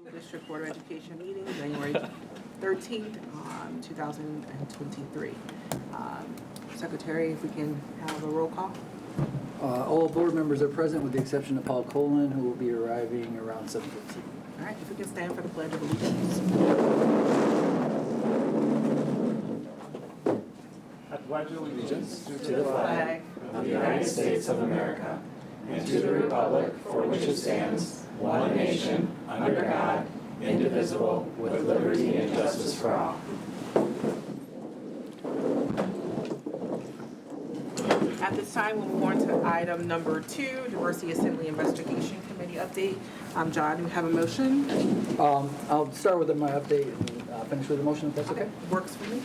School District Board of Education meeting, January 13th, 2023. Secretary, if we can have a roll call. All board members are present with the exception of Paul Colin, who will be arriving around 7:15. All right, if we can stand for the Pledge of Allegiance. I pledge allegiance to the flag of the United States of America and to the republic for which it stands, one nation, under God, indivisible, with liberty and justice for all. At this time, we'll move on to item number 2, Diversity Assembly Investigation Committee update. John, do we have a motion? I'll start with my update and finish with a motion, if that's okay? Works for me.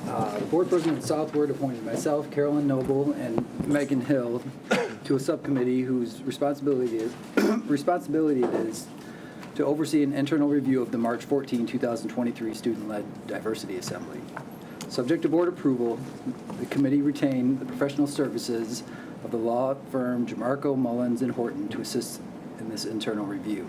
All right. The board president of Southward appointed myself, Carolyn Noble, and Megan Hill to a subcommittee whose responsibility it is to oversee an internal review of the March 14, 2023 student-led diversity assembly. Subject to board approval, the committee retained the professional services of the law firm Jamarco, Mullins & Horton to assist in this internal review.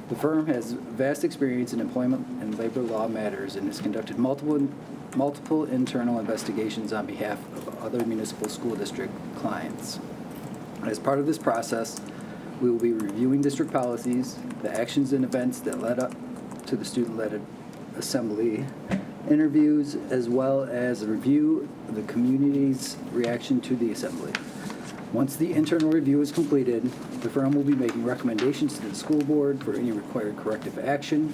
The firm has vast experience in employment and labor law matters and has conducted multiple internal investigations on behalf of other municipal school district clients. As part of this process, we will be reviewing district policies, the actions and events that led up to the student-led assembly, interviews, as well as a review of the community's reaction to the assembly. Once the internal review is completed, the firm will be making recommendations to the school board for any required corrective action.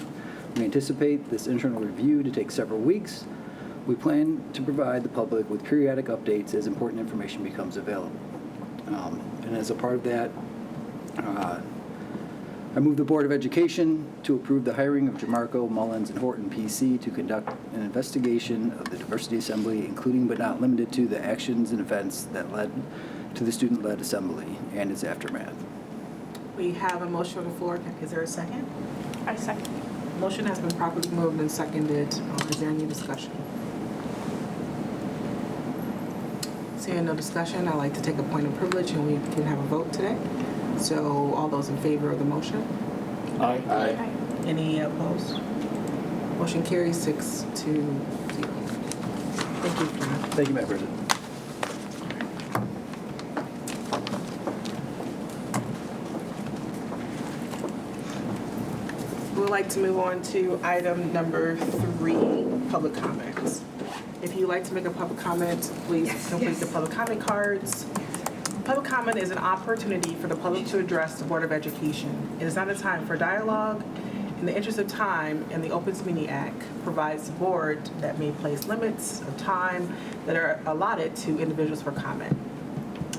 We anticipate this internal review to take several weeks. We plan to provide the public with periodic updates as important information becomes available. And as a part of that, I move the Board of Education to approve the hiring of Jamarco, Mullins & Horton, PC to conduct an investigation of the Diversity Assembly, including but not limited to the actions and events that led to the student-led assembly and its aftermath. We have a motion on the floor. Is there a second? I second. Motion has been properly moved and seconded. Is there any discussion? Seeing no discussion, I'd like to take a point of privilege and we can have a vote today. So all those in favor of the motion? Aye. Aye. Any opposed? Motion carries 6-0. Thank you, John. Thank you, Madam President. We would like to move on to item number 3, public comments. If you'd like to make a public comment, please complete the public comment cards. Public comment is an opportunity for the public to address the Board of Education. It is not a time for dialogue. In the interest of time, and the Open Meeting Act provides the board that may place limits of time that are allotted to individuals for comment.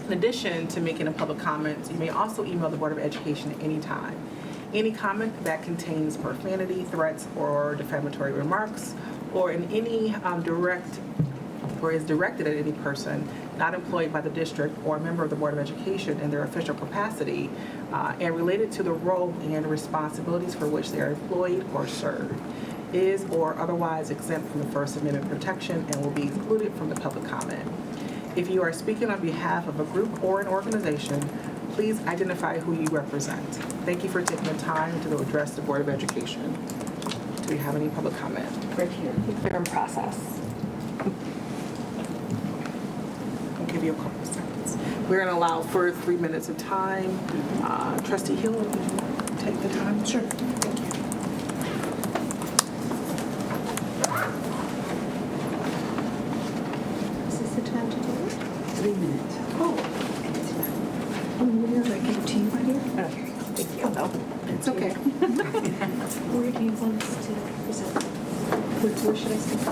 In addition to making a public comment, you may also email the Board of Education at any time. Any comment that contains profanity, threats, or defamatory remarks, or in any is directed at any person not employed by the district or a member of the Board of Education in their official capacity and related to the role and responsibilities for which they are employed or served, is or otherwise exempt from the First Amendment protection and will be excluded from the public comment. If you are speaking on behalf of a group or an organization, please identify who you represent. Thank you for taking the time to address the Board of Education. Do we have any public comment? Right here. They're in process. I'll give you a couple of seconds. We're going to allow for 3 minutes of time. Trustee Hill, would you take the time? Sure. Thank you. Is this the time to do it? 3 minutes. Oh. Where do I give it to you right here? Okay. Thank you. No. It's okay. Where do you want us to present? Where should I stand?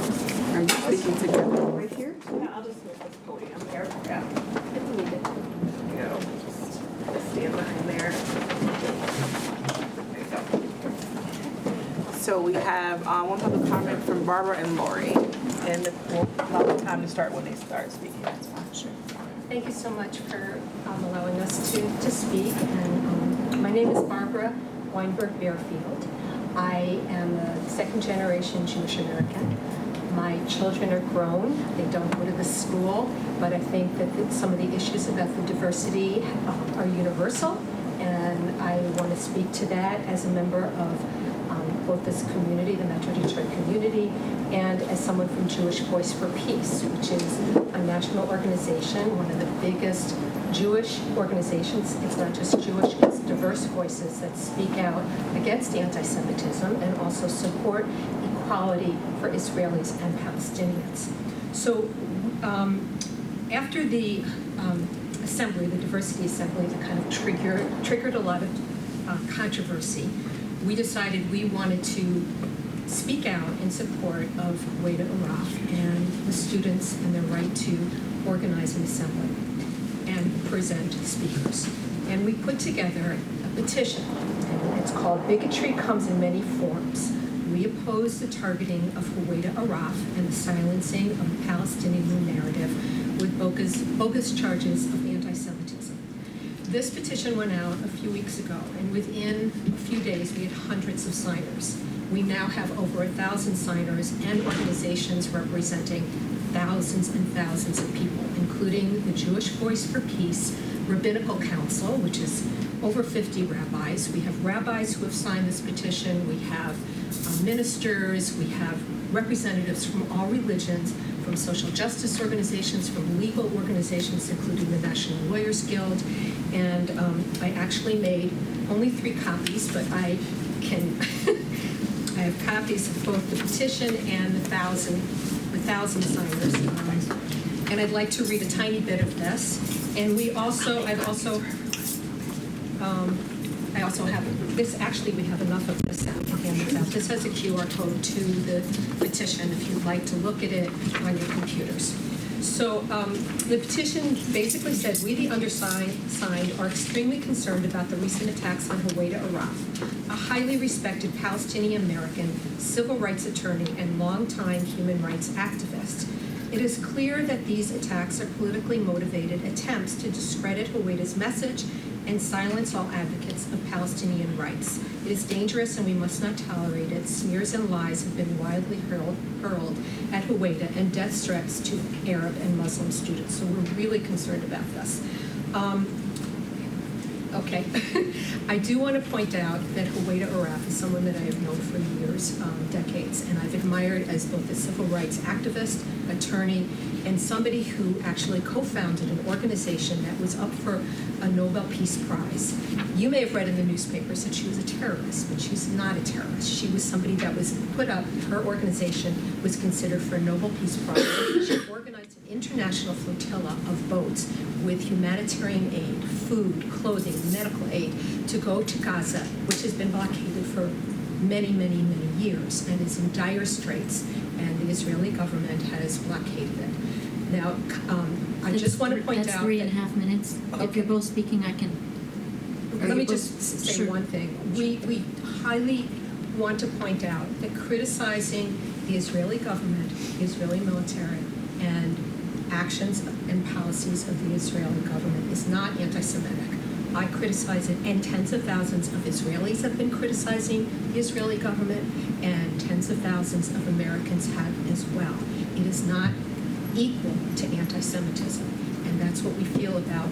Are you speaking together? Right here? Yeah, I'll just move this podium here. Yeah. If you need it. Go. Just stand behind there. There you go. So we have one public comment from Barbara and Lori, and we'll allow the time to start when they start speaking. That's fine. Sure. Thank you so much for allowing us to speak. And my name is Barbara Weinberg Bearfield. I am a second-generation Jewish American. My children are grown. They don't go to the school, but I think that some of the issues about the diversity are universal, and I want to speak to that as a member of both this community, the Metro Detroit community, and as someone from Jewish Voice for Peace, which is a national organization, one of the biggest Jewish organizations. It's not just Jewish, it's diverse voices that speak out against anti-Semitism and also support equality for Israelis and Palestinians. So after the assembly, the diversity assembly, that kind of triggered a lot of controversy, we decided we wanted to speak out in support of Huwaida Araf and the students and their right to organize an assembly and present speakers. And we put together a petition, and it's called Bigotry Comes in Many Forms. We oppose the targeting of Huwaida Araf and the silencing of the Palestinian narrative with bogus charges of anti-Semitism. This petition went out a few weeks ago, and within a few days we had hundreds of signers. We now have over 1,000 signers and organizations representing thousands and thousands of people, including the Jewish Voice for Peace, Rabbinical Council, which is over 50 rabbis. We have rabbis who have signed this petition. We have ministers. We have representatives from all religions, from social justice organizations, from legal organizations, including the National Lawyers Guild. And I actually made only 3 copies, but I can I have copies of both the petition and the 1,000 signers. And I'd like to read a tiny bit of this. And I also have this. Actually, we have enough of this. I can hand this out. This has a QR code to the petition if you'd like to look at it on your computers. So the petition basically said, we the undersigned are extremely concerned about the recent attacks on Huwaida Araf, a highly respected Palestinian American civil rights attorney and longtime human rights activist. It is clear that these attacks are politically motivated attempts to discredit Huwaida's message and silence all advocates of Palestinian rights. It is dangerous and we must not tolerate it. Smears and lies have been widely hurled at Huwaida and death threats to Arab and Muslim students. So we're really concerned about this. Okay. I do want to point out that Huwaida Araf is someone that I have known for years, decades, and I've admired as both a civil rights activist, attorney, and somebody who actually co-founded an organization that was up for a Nobel Peace Prize. You may have read in the newspapers that she was a terrorist, but she's not a terrorist. She was somebody that was put up, her organization was considered for a Nobel Peace Prize. She organized an international flotilla of boats with humanitarian aid, food, clothing, medical aid to go to Gaza, which has been blockaded for many, many, many years and is in dire straits, and the Israeli government has blockaded it. Now, I just want to point out that's 3.5 minutes. Okay. If you're both speaking, I can. Let me just say Sure. one thing. We highly want to point out that criticizing the Israeli government, the Israeli military, and actions and policies of the Israeli government is not anti-Semitic. I criticize it, and tens of thousands of Israelis have been criticizing the Israeli government, and tens of thousands of Americans have as well. It is not equal to anti-Semitism, and that's what we feel about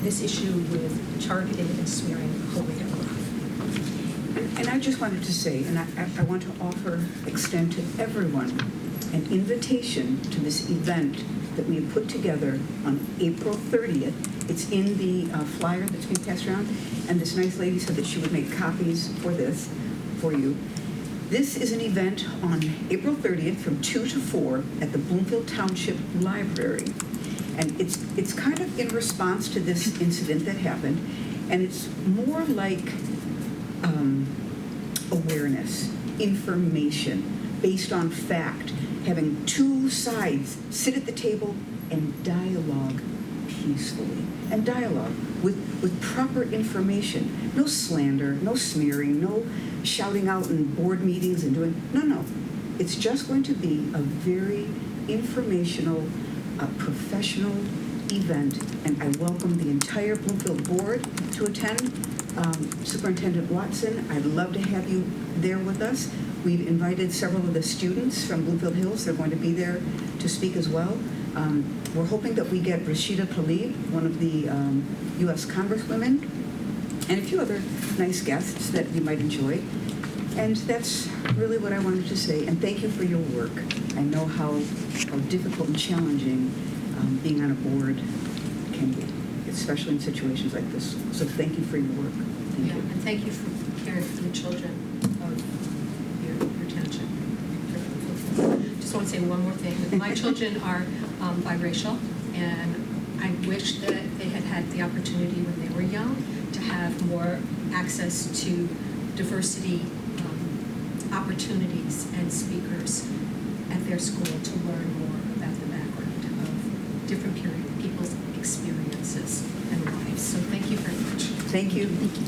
this issue with targeting and smearing Huwaida Araf. And I just wanted to say, and I want to extend to everyone an invitation to this event that we have put together on April 30th. It's in the flyer that's being passed around, and this nice lady said that she would make copies for you. This is an event on April 30th from 2 to 4 at the Bloomfield Township Library. And it's kind of in response to this incident that happened, and it's more like awareness, information, based on fact, having 2 sides sit at the table and dialogue peacefully, and dialogue with proper information. No slander, no smearing, no shouting out in board meetings and doing, no. It's just going to be a very informational, professional event, and I welcome the entire Bloomfield board to attend. Superintendent Watson, I'd love to have you there with us. We've invited several of the students from Bloomfield Hills. They're going to be there to speak as well. We're hoping that we get Rashida Tlaib, one of the U.S. Congresswomen, and a few other nice guests that you might enjoy. And that's really what I wanted to say. And thank you for your work. I know how difficult and challenging being on a board can be, especially in situations like this. So thank you for your work. Thank Yeah, you. and thank you for caring for the children of your township. Just want to say one more thing. My children are biracial, and I wish that they had had the opportunity when they were young to have more access to diversity opportunities and speakers at their school to learn more about the background of different people's experiences and lives. So thank you very much. Thank you. Thank you.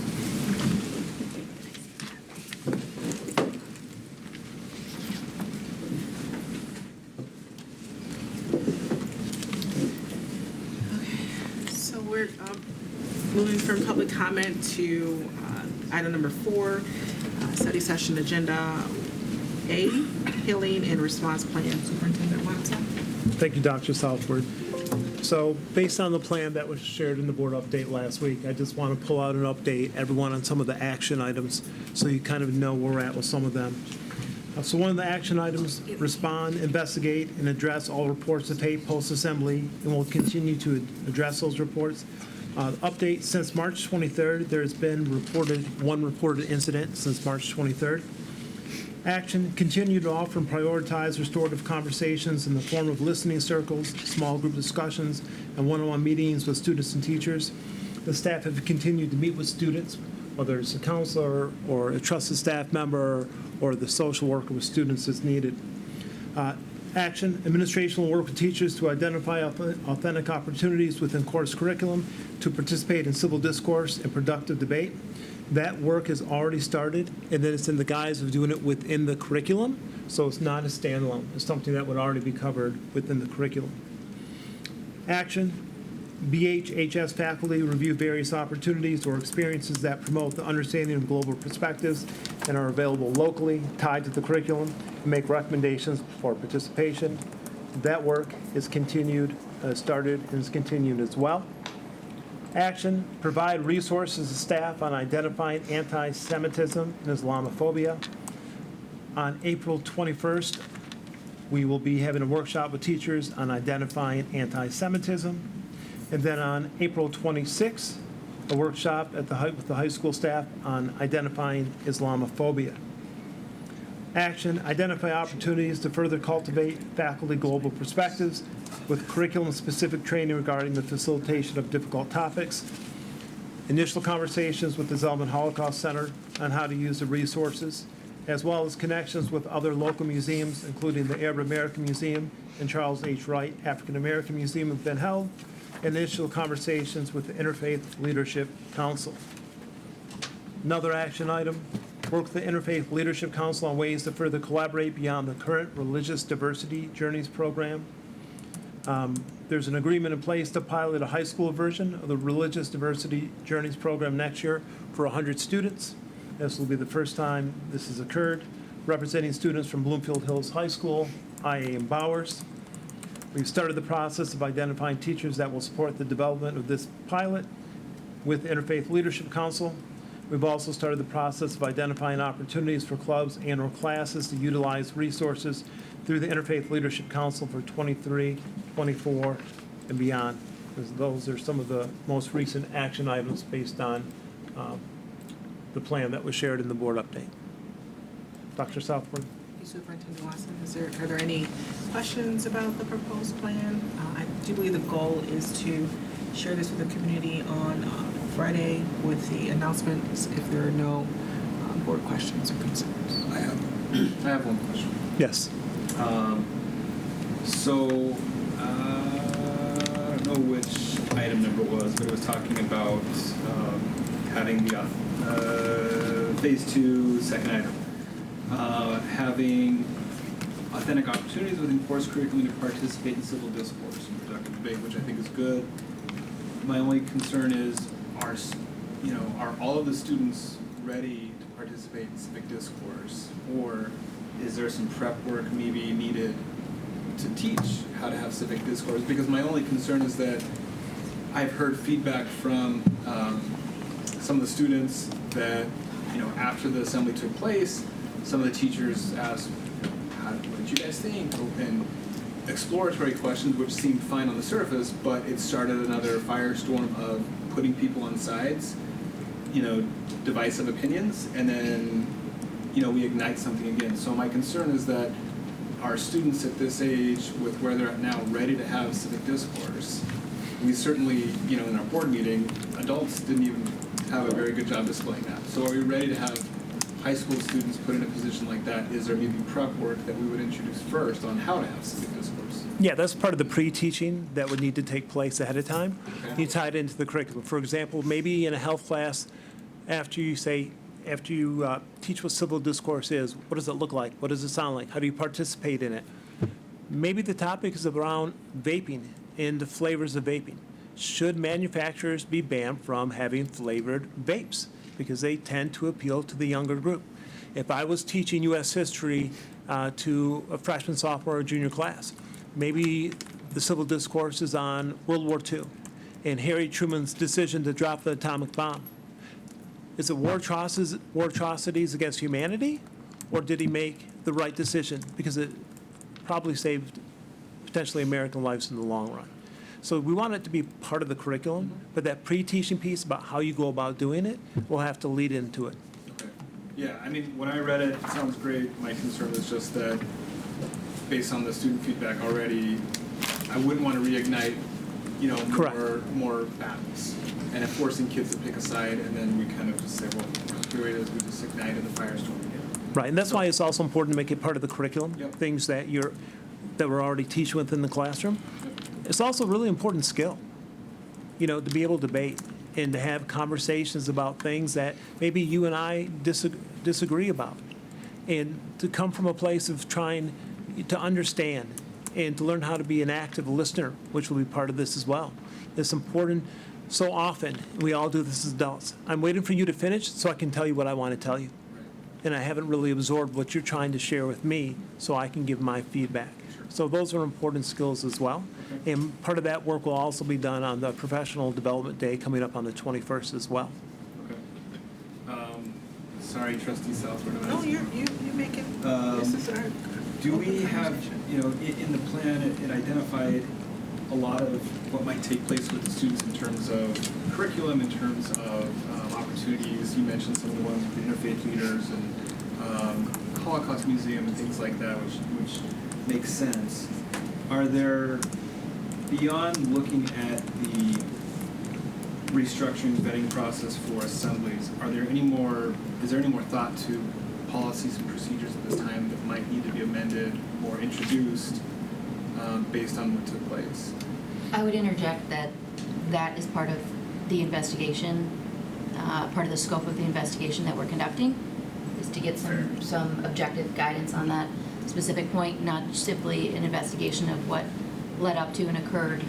So we're moving from public comment to item number 4, study session agenda A, healing and response plan. Superintendent Watson. Thank you, Dr. Southward. So based on the plan that was shared in the board update last week, I just want to pull out an update, everyone, on some of the action items so you kind of know where we're at with some of them. So one of the action items, respond, investigate, and address all reports of tape post-assembly, and we'll continue to address those reports. Update, since March 23rd, there's been one reported incident since March 23rd. Action, continue to offer and prioritize restorative conversations in the form of listening circles, small group discussions, and one-on-one meetings with students and teachers. The staff have continued to meet with students, whether it's a counselor or a trusted staff member or the social worker with students as needed. Action, administration will work with teachers to identify authentic opportunities within course curriculum to participate in civil discourse and productive debate. That work has already started, and then it's in the guise of doing it within the curriculum, so it's not a standalone. It's something that would already be covered within the curriculum. Action, BHS faculty review various opportunities or experiences that promote the understanding of global perspectives and are available locally, tied to the curriculum, and make recommendations for participation. That work is continued, started, and is continued as well. Action, provide resources to staff on identifying anti-Semitism and Islamophobia. On April 21st, we will be having a workshop with teachers on identifying anti-Semitism. And then on April 26th, a workshop with the high school staff on identifying Islamophobia. Action, identify opportunities to further cultivate faculty global perspectives with curriculum-specific training regarding the facilitation of difficult topics. Initial conversations with the Zelman Holocaust Center on how to use the resources, as well as connections with other local museums, including the Arab American Museum and Charles H. Wright African American Museum, have been held. Initial conversations with the Interfaith Leadership Council. Another action item, work with the Interfaith Leadership Council on ways to further collaborate beyond the current Religious Diversity Journeys program. There's an agreement in place to pilot a high school version of the Religious Diversity Journeys program next year for 100 students. This will be the first time this has occurred, representing students from Bloomfield Hills High School, IA, and Bowers. We've started the process of identifying teachers that will support the development of this pilot with the Interfaith Leadership Council. We've also started the process of identifying opportunities for clubs and/or classes to utilize resources through the Interfaith Leadership Council for 23, 24, and beyond. Those are some of the most recent action items based on the plan that was shared in the board update. Dr. Southward. Superintendent Watson, are there any questions about the proposed plan? I do believe the goal is to share this with the community on Friday with the announcements if there are no board questions or concerns. I have one question. Yes. So I don't know which item number it was, but it was talking about having the phase 2, second item. Having authentic opportunities within course curriculum to participate in civil discourse and productive debate, which I think is good. My only concern is, are all of the students ready to participate in civic discourse, or is there some prep work maybe needed to teach how to have civic discourse? Because my only concern is that I've heard feedback from some of the students that, after the assembly took place, some of the teachers asked, what did you guys think? And exploratory questions, which seemed fine on the surface, but it started another firestorm of putting people on sides, divisive opinions, and then, we ignite something again. So my concern is that our students at this age, with where they're at now, ready to have civic discourse, we certainly, in our board meeting, adults didn't even have a very good job displaying that. So are we ready to have high school students put in a position like that? Is there maybe prep work that we would introduce first on how to have civic discourse? Yeah, that's part of the pre-teaching that would need to take place ahead of time. Okay. You tie it into the curriculum. For example, maybe in a health class, after you teach what civil discourse is, what does it look like? What does it sound like? How do you participate in it? Maybe the topic is around vaping and the flavors of vaping. Should manufacturers be banned from having flavored vapes? Because they tend to appeal to the younger group. If I was teaching U.S. history to a freshman, sophomore, or junior class, maybe the civil discourse is on World War II and Harry Truman's decision to drop the atomic bomb. Is it war atrocities against humanity, or did he make the right decision? Because it probably saved potentially American lives in the long run. So we want it to be part of the curriculum, but that pre-teaching piece about how you go about doing it will have to lead into it. Okay. Yeah, when I read it, it sounds great. My concern is just that, based on the student feedback already, I wouldn't want to reignite, Correct. more battles. And forcing kids to pick a side, and then we kind of just say, well, here it is, we just ignited the firestorm again. Right, and that's why it's also important to make it part of the curriculum, Yep. things that we're already teaching within the classroom. It's also a really important skill, to be able to debate and to have conversations about things that maybe you and I disagree about, and to come from a place of trying to understand and to learn how to be an active listener, which will be part of this as well. It's important. So often, we all do this as adults. I'm waiting for you to finish so I can tell you what I want to tell you. And I haven't really absorbed what you're trying to share with me so I can give my feedback. So those are important skills as well. And part of that work will also be done on the Professional Development Day coming up on the 21st as well. Okay. Sorry, Trustee Southward. No, you're making, this is our. Do we have, in the plan, it identified a lot of what might take place with the students in terms of curriculum, in terms of opportunities. You mentioned some of the ones with the interfaith leaders and Holocaust Museum and things like that, which makes sense. Are there, beyond looking at the restructuring vetting process for assemblies, is there any more thought to policies and procedures at this time that might need to be amended or introduced based on what took place? I would interject that is part of the investigation, part of the scope of the investigation that we're conducting, is to get some objective guidance on that specific point, not simply an investigation of what led up to and occurred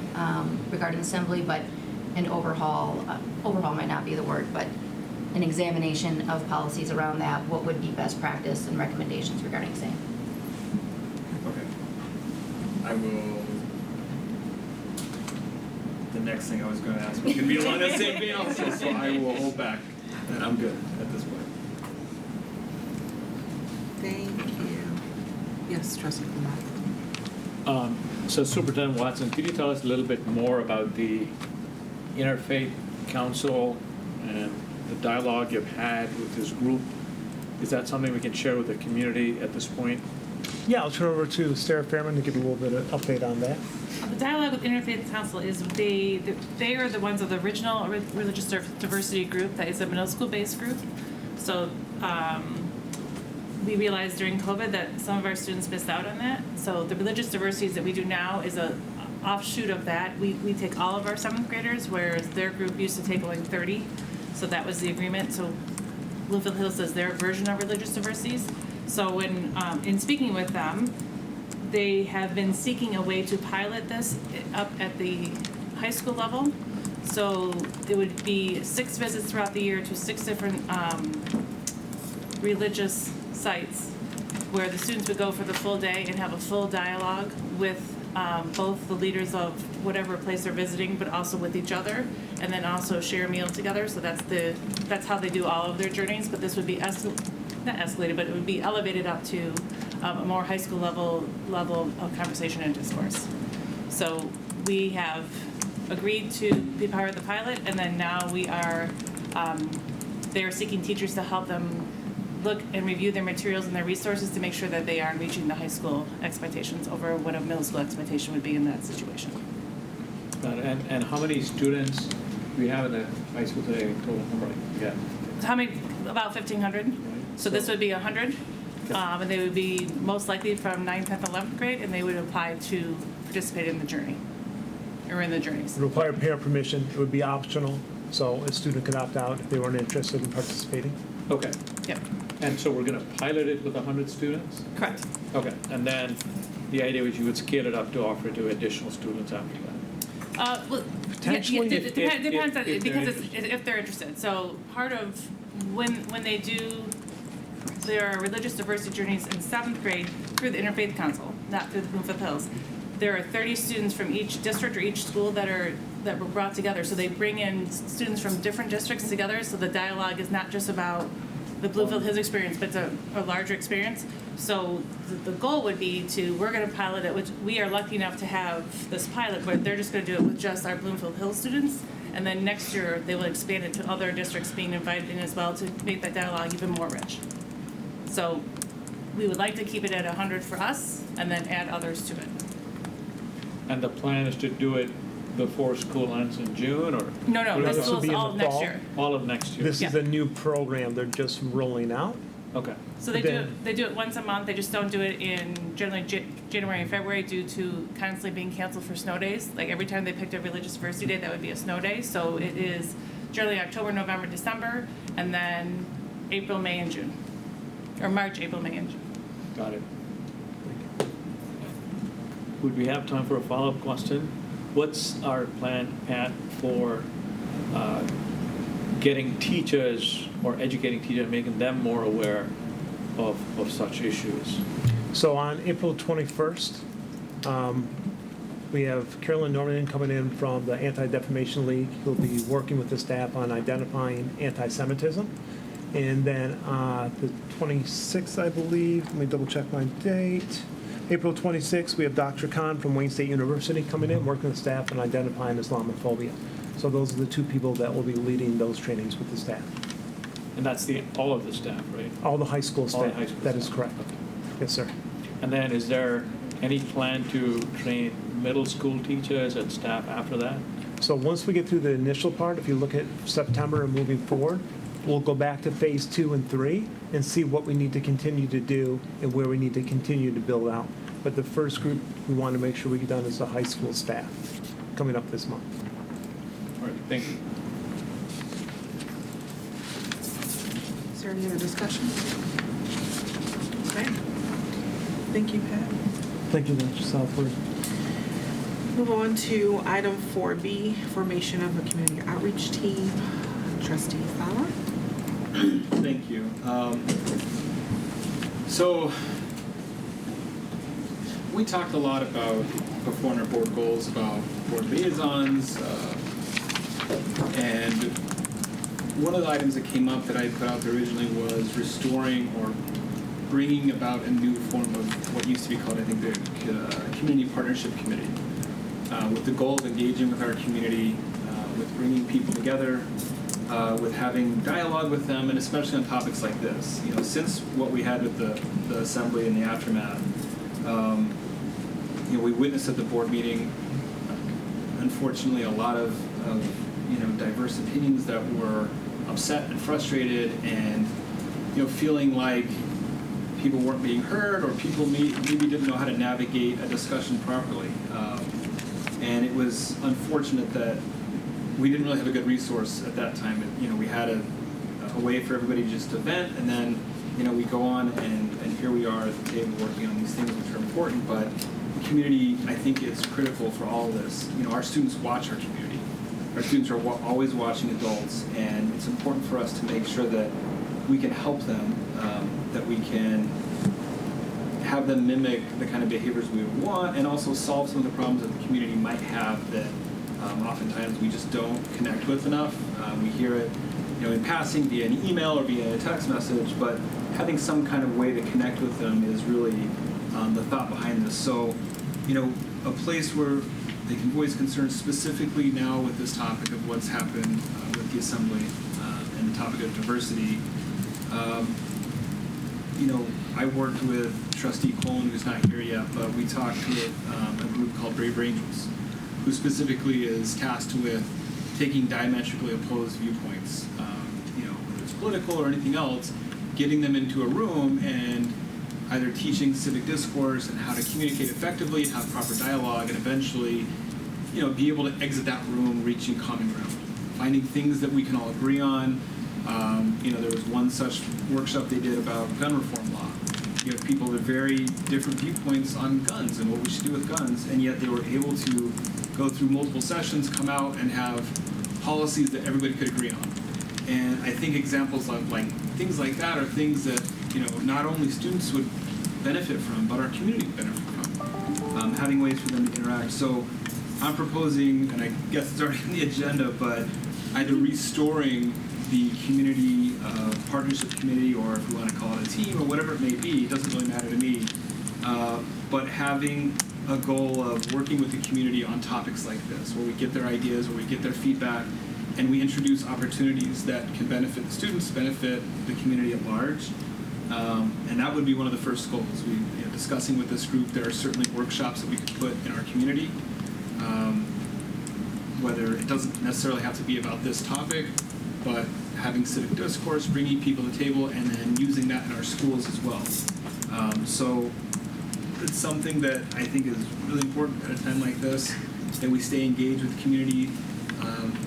regarding assembly, but an overhaul might not be the word, but an examination of policies around that, what would be best practice and recommendations regarding same. Okay. I will. The next thing I was going to ask was going to be along the same vein, so I will hold back, and I'm good at this point. Thank you. Yes, Trustee Kumar. So Superintendent Watson, could you tell us a little bit more about the Interfaith Council and the dialogue you've had with this group? Is that something we can share with the community at this point? Yeah, I'll turn over to Sarah Fairman to give a little bit of update on that. The dialogue with Interfaith Council is they are the ones of the original religious diversity group that is a middle school based group. So we realized during COVID that some of our students missed out on that. So the religious diversities that we do now is a offshoot of that. We take all of our 7th graders, whereas their group used to take only 30. So that was the agreement. So Bloomfield Hills is their version of religious diversities. So when in speaking with them, they have been seeking a way to pilot this up at the high school level. So it would be 6 visits throughout the year to 6 different religious sites where the students would go for the full day and have a full dialogue with both the leaders of whatever place they're visiting, but also with each other, and then also share a meal together. So that's how they do all of their journeys. But this would be not escalated, but it would be elevated up to a more high school level of conversation and discourse. So we have agreed to be part of the pilot, and then now we are they are seeking teachers to help them look and review their materials and their resources to make sure that they are reaching the high school expectations over what a middle school expectation would be in that situation. And how many students do we have in the high school today, total number? Yeah. How many? About 1,500. So this would be 100, and they would be most likely from 9th, 10th, 11th grade, and they would apply to participate in the journey, or in the journeys. It would require parent permission. It would be optional, so a student could opt out if they weren't interested in participating. Okay. Yep. And so we're going to pilot it with 100 students? Correct. Okay. And then the idea was you would scale it up to offer to additional students after that? Well, Potentially, it depends on, if they're because if they're interested. So part of when they do their religious diversity journeys in 7th grade through the Interfaith Council, not through the Bloomfield Hills, there are 30 students from each district or each school that were brought together. So they bring in students from different districts together. So the dialogue is not just about the Bloomfield Hills experience, but it's a larger experience. So the goal would be we're going to pilot it, which we are lucky enough to have this pilot where they're just going to do it with just our Bloomfield Hills students. And then next year, they will expand it to other districts being invited in as well to make that dialogue even more rich. So we would like to keep it at 100 for us and then add others to it. And the plan is to do it before school ends in June, or? No, This this will was be in all the next fall. year. All of next year? This is a new program. They're just rolling out. Okay. So they do it once a month. They just don't do it in generally January and February due to constantly being canceled for snow days. Like every time they picked a religious diversity day, that would be a snow day. So it is generally October, November, December, and then April, May, and June. Or March, April, May, and June. Got it. Would we have time for a follow-up question? What's our plan, Pat, for getting teachers or educating teachers, making them more aware of such issues? So on April 21st, we have Carolyn Norman coming in from the Anti-Defamation League. He'll be working with the staff on identifying anti-Semitism. And then the 26th, I believe, let me double check my date. April 26th, we have Dr. Khan from Wayne State University coming in, working with staff on identifying Islamophobia. So those are the two people that will be leading those trainings with the staff. And that's all of the staff, right? All the high school All staff. the high school That staff. is correct. Okay. Yes, sir. And then is there any plan to train middle school teachers and staff after that? So once we get through the initial part, if you look at September and moving forward, we'll go back to phase 2 and 3 and see what we need to continue to do and where we need to continue to build out. But the first group we want to make sure we get done is the high school staff coming up this month. All right, thank you. Is there any other discussion? Okay. Thank you, Pat. Thank you, Dr. Southward. Move on to item 4B, formation of a community outreach team. Trustee Fowler. Thank you. So we talked a lot about before in our board goals about board liaisons, and one of the items that came up that I put out there originally was restoring or bringing about a new form of what used to be called, I think, the Community Partnership Committee, with the goal of engaging with our community, with bringing people together, with having dialogue with them, and especially on topics like this. You know, since what we had with the assembly and the aftermath, you know, we witnessed at the board meeting, unfortunately, a lot of you know, diverse opinions that were upset and frustrated, and you know, feeling like people weren't being heard, or people maybe didn't know how to navigate a discussion properly. And it was unfortunate that we didn't really have a good resource at that time. You know, we had a way for everybody just to vent, and then, you know, we go on, and here we are at the table working on these things which are important, but the community, I think, is critical for all of this. You know, our students watch our community. Our students are always watching adults, and it's important for us to make sure that we can help them, that we can have them mimic the kind of behaviors we would want, and also solve some of the problems that the community might have that oftentimes we just don't connect with enough. We hear it, in passing via an email or via a text message, but having some kind of way to connect with them is really the thought behind this. So, a place where they can voice concerns specifically now with this topic of what's happened with the assembly and the topic of diversity. I worked with Trustee Colin, who's not here yet, but we talked with a group called Brave Rangers, who specifically is tasked with taking diametrically opposed viewpoints, whether it's political or anything else, getting them into a room and either teaching civic discourse and how to communicate effectively, have proper dialogue, and eventually, be able to exit that room reaching common ground, finding things that we can all agree on. There was one such workshop they did about gun reform law. You have people with very different viewpoints on guns and what we should do with guns, and yet they were able to go through multiple sessions, come out, and have policies that everybody could agree on. And I think examples of things like that are things that not only students would benefit from, but our community would benefit from, having ways for them to interact. So I'm proposing, and I guess it's already on the agenda, but either restoring the community partnership committee, or if we want to call it a team, or whatever it may be, it doesn't really matter to me, but having a goal of working with the community on topics like this, where we get their ideas, where we get their feedback, and we introduce opportunities that can benefit the students, benefit the community at large. And that would be one of the first goals. Discussing with this group, there are certainly workshops that we could put in our community, whether it doesn't necessarily have to be about this topic, but having civic discourse, bringing people to the table, and then using that in our schools as well. So it's something that I think is really important at a time like this, that we stay engaged with the community.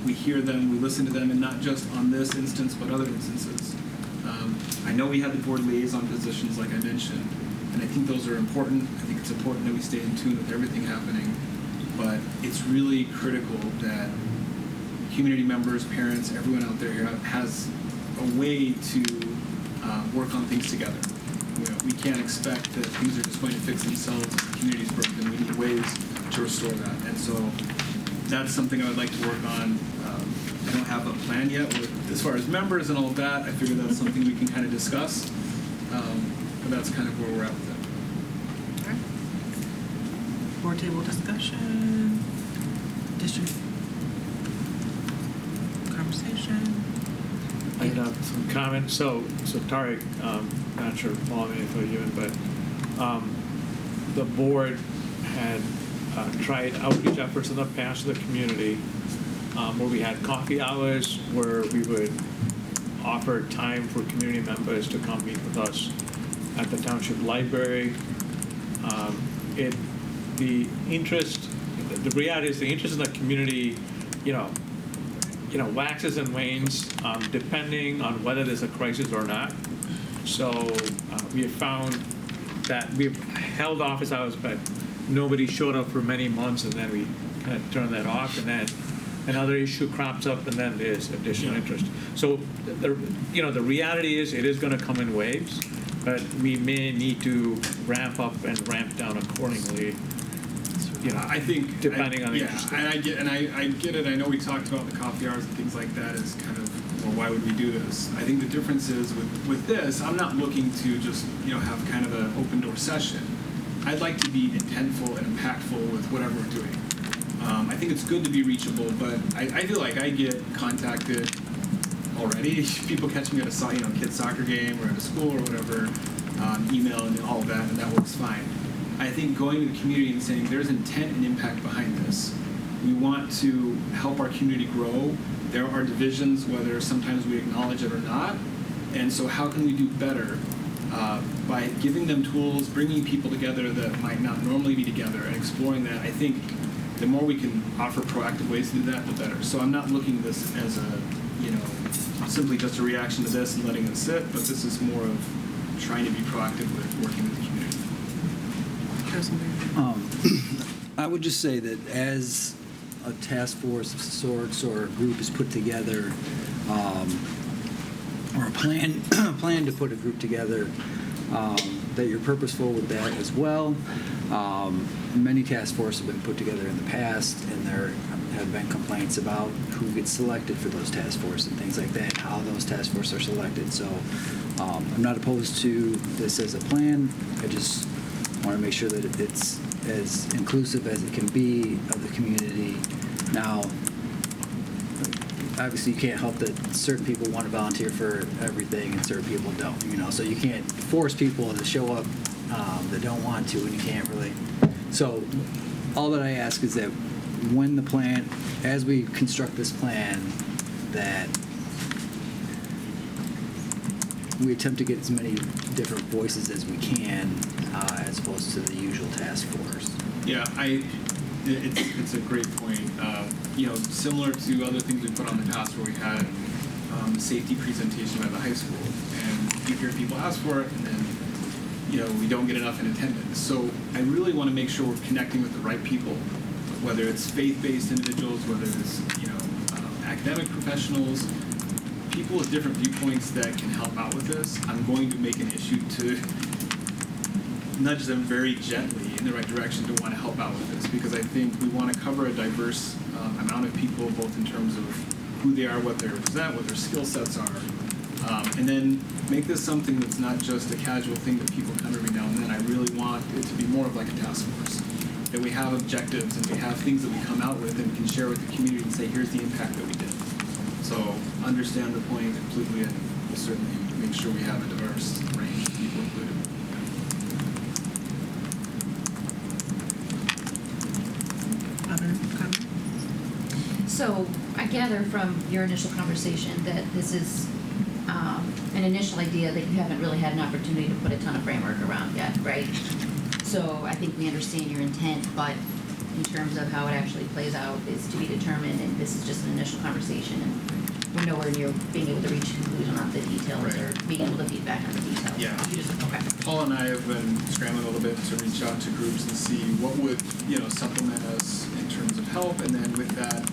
We hear them, we listen to them, and not just on this instance, but other instances. I know we have the board liaison positions, like I mentioned, and I think those are important. I think it's important that we stay in tune with everything happening, but it's really critical that community members, parents, everyone out there has a way to work on things together. We can't expect that things are just going to fix themselves if the community's broken. We need ways to restore that. And so that's something I would like to work on. I don't have a plan yet as far as members and all of that. I figure that's something we can kind of discuss. But that's kind of where we're at with it. Okay. Board table discussion, district conversation. I have some comments. So Tariq, not sure all of info you in, but the board had tried outreach efforts in the past to the community, where we had coffee hours, where we would offer time for community members to come meet with us at the township library. The reality is the interest in the community, waxes and wanes depending on whether there's a crisis or not. So we have found that we've held office hours, but nobody showed up for many months, and then we kind of turn that off, and then another issue crops up, and then there's additional interest. So the reality is it is going to come in waves, but we may need to ramp up and ramp down accordingly. I think depending on the interest. And I get it. I know we talked about the coffee hours and things like that as kind of, well, why would we do this? I think the difference is with this, I'm not looking to just have kind of an open door session. I'd like to be intentful and impactful with whatever we're doing. I think it's good to be reachable, but I feel like I get contacted already. People catch me at a kid's soccer game or at a school or whatever, email and all of that, and that works fine. I think going to the community and saying there's intent and impact behind this. We want to help our community grow. There are divisions, whether sometimes we acknowledge it or not, and so how can we do better by giving them tools, bringing people together that might not normally be together, and exploring that. I think the more we can offer proactive ways to do that, the better. So I'm not looking at this as simply just a reaction to this and letting it sit, but this is more of trying to be proactive with working with the community. I would just say that as a task force of sorts or a group is put together, or a plan to put a group together, that you're purposeful with that as well. Many task forces have been put together in the past, and there have been complaints about who gets selected for those task forces and things like that, how those task forces are selected. So I'm not opposed to this as a plan. I just want to make sure that it's as inclusive as it can be of the community. Now, obviously, you can't help that certain people want to volunteer for everything and certain people don't, so you can't force people to show up that don't want to, and you can't really. So all that I ask is that when the plan, as we construct this plan, that we attempt to get as many different voices as we can, as opposed to the usual task force. Yeah, it's a great point. Similar to other things we put on the past where we had safety presentation at the high school, and you hear people ask for it, and then we don't get enough in attendance. So I really want to make sure we're connecting with the right people, whether it's faith-based individuals, whether it's academic professionals, people with different viewpoints that can help out with this. I'm going to make an issue to nudge them very gently in the right direction to want to help out with this, because I think we want to cover a diverse amount of people, both in terms of who they are, what they represent, what their skill sets are, and then make this something that's not just a casual thing that people come every now and then. I really want it to be more of like a task force, that we have objectives and we have things that we come out with and can share with the community and say, here's the impact that we did. So understand the point completely, and we'll certainly make sure we have a diverse range of people included. Other comments? So I gather from your initial conversation that this is an initial idea that you haven't really had an opportunity to put a ton of framework around yet, right? So I think we understand your intent, but in terms of how it actually plays out is to be determined, and this is just an initial conversation, and we're nowhere near being able to reach a conclusion on the details Right. or being able to feedback on the details. Yeah. Okay. Paul and I have been scrambling a little bit to reach out to groups and see what would, supplement us in terms of help, and then with that,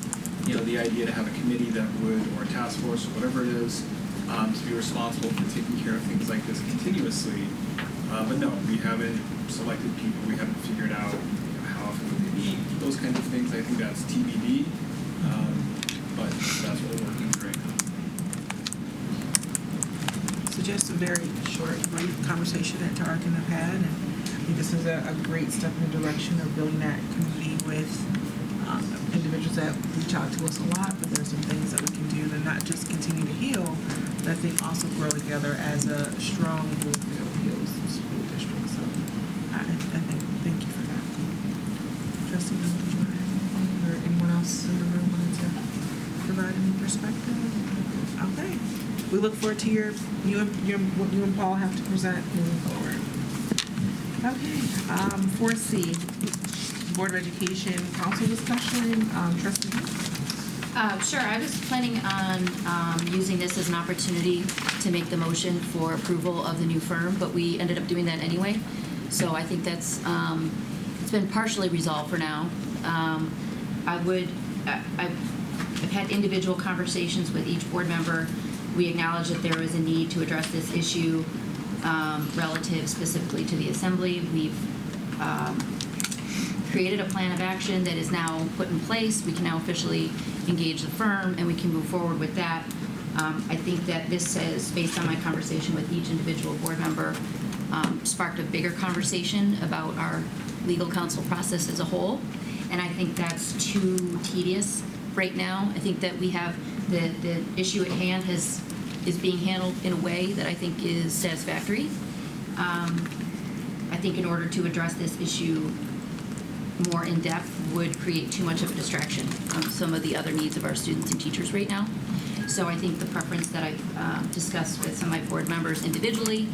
the idea to have a committee that would, or a task force, or whatever it is, to be responsible for taking care of things like this continuously. But no, we haven't selected people. We haven't figured out how often would they meet, those kinds of things. I think that's TBD, but that's what we're working through right now. So just a very short, brief conversation that Tara and have had, and I think this is a great step in the direction of building that community with individuals that reach out to us a lot, but there's some things that we can do to not just continue to heal, but I think also grow together as a strong group that heals the school district. So I think, thank you for that. Trustee, did you want to add anything, or anyone else in the room wanted to provide any perspective? Okay. We look forward to what you and Paul have to present moving forward. Okay, 4C, Board of Education Council discussion. Trustee? Sure, I was planning on using this as an opportunity to make the motion for approval of the new firm, but we ended up doing that anyway. So I think that's, it's been partially resolved for now. I've had individual conversations with each board member. We acknowledge that there is a need to address this issue relative specifically to the assembly. We've created a plan of action that is now put in place. We can now officially engage the firm, and we can move forward with that. I think that this has, based on my conversation with each individual board member, sparked a bigger conversation about our legal counsel process as a whole, and I think that's too tedious right now. I think that we have the issue at hand is being handled in a way that I think is satisfactory. I think in order to address this issue more in depth would create too much of a distraction from some of the other needs of our students and teachers right now. So I think the preference that I've discussed with some of my board members individually,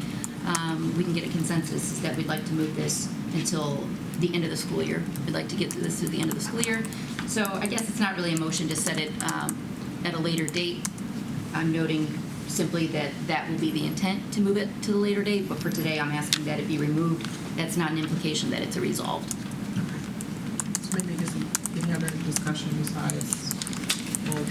we can get a consensus is that we'd like to move this until the end of the school year. We'd like to get this through the end of the school year. So I guess it's not really a motion to set it at a later date. I'm noting simply that that will be the intent to move it to the later date, but for today I'm asking that it be removed. That's not an implication that it's resolved. So maybe just any other discussion besides we'll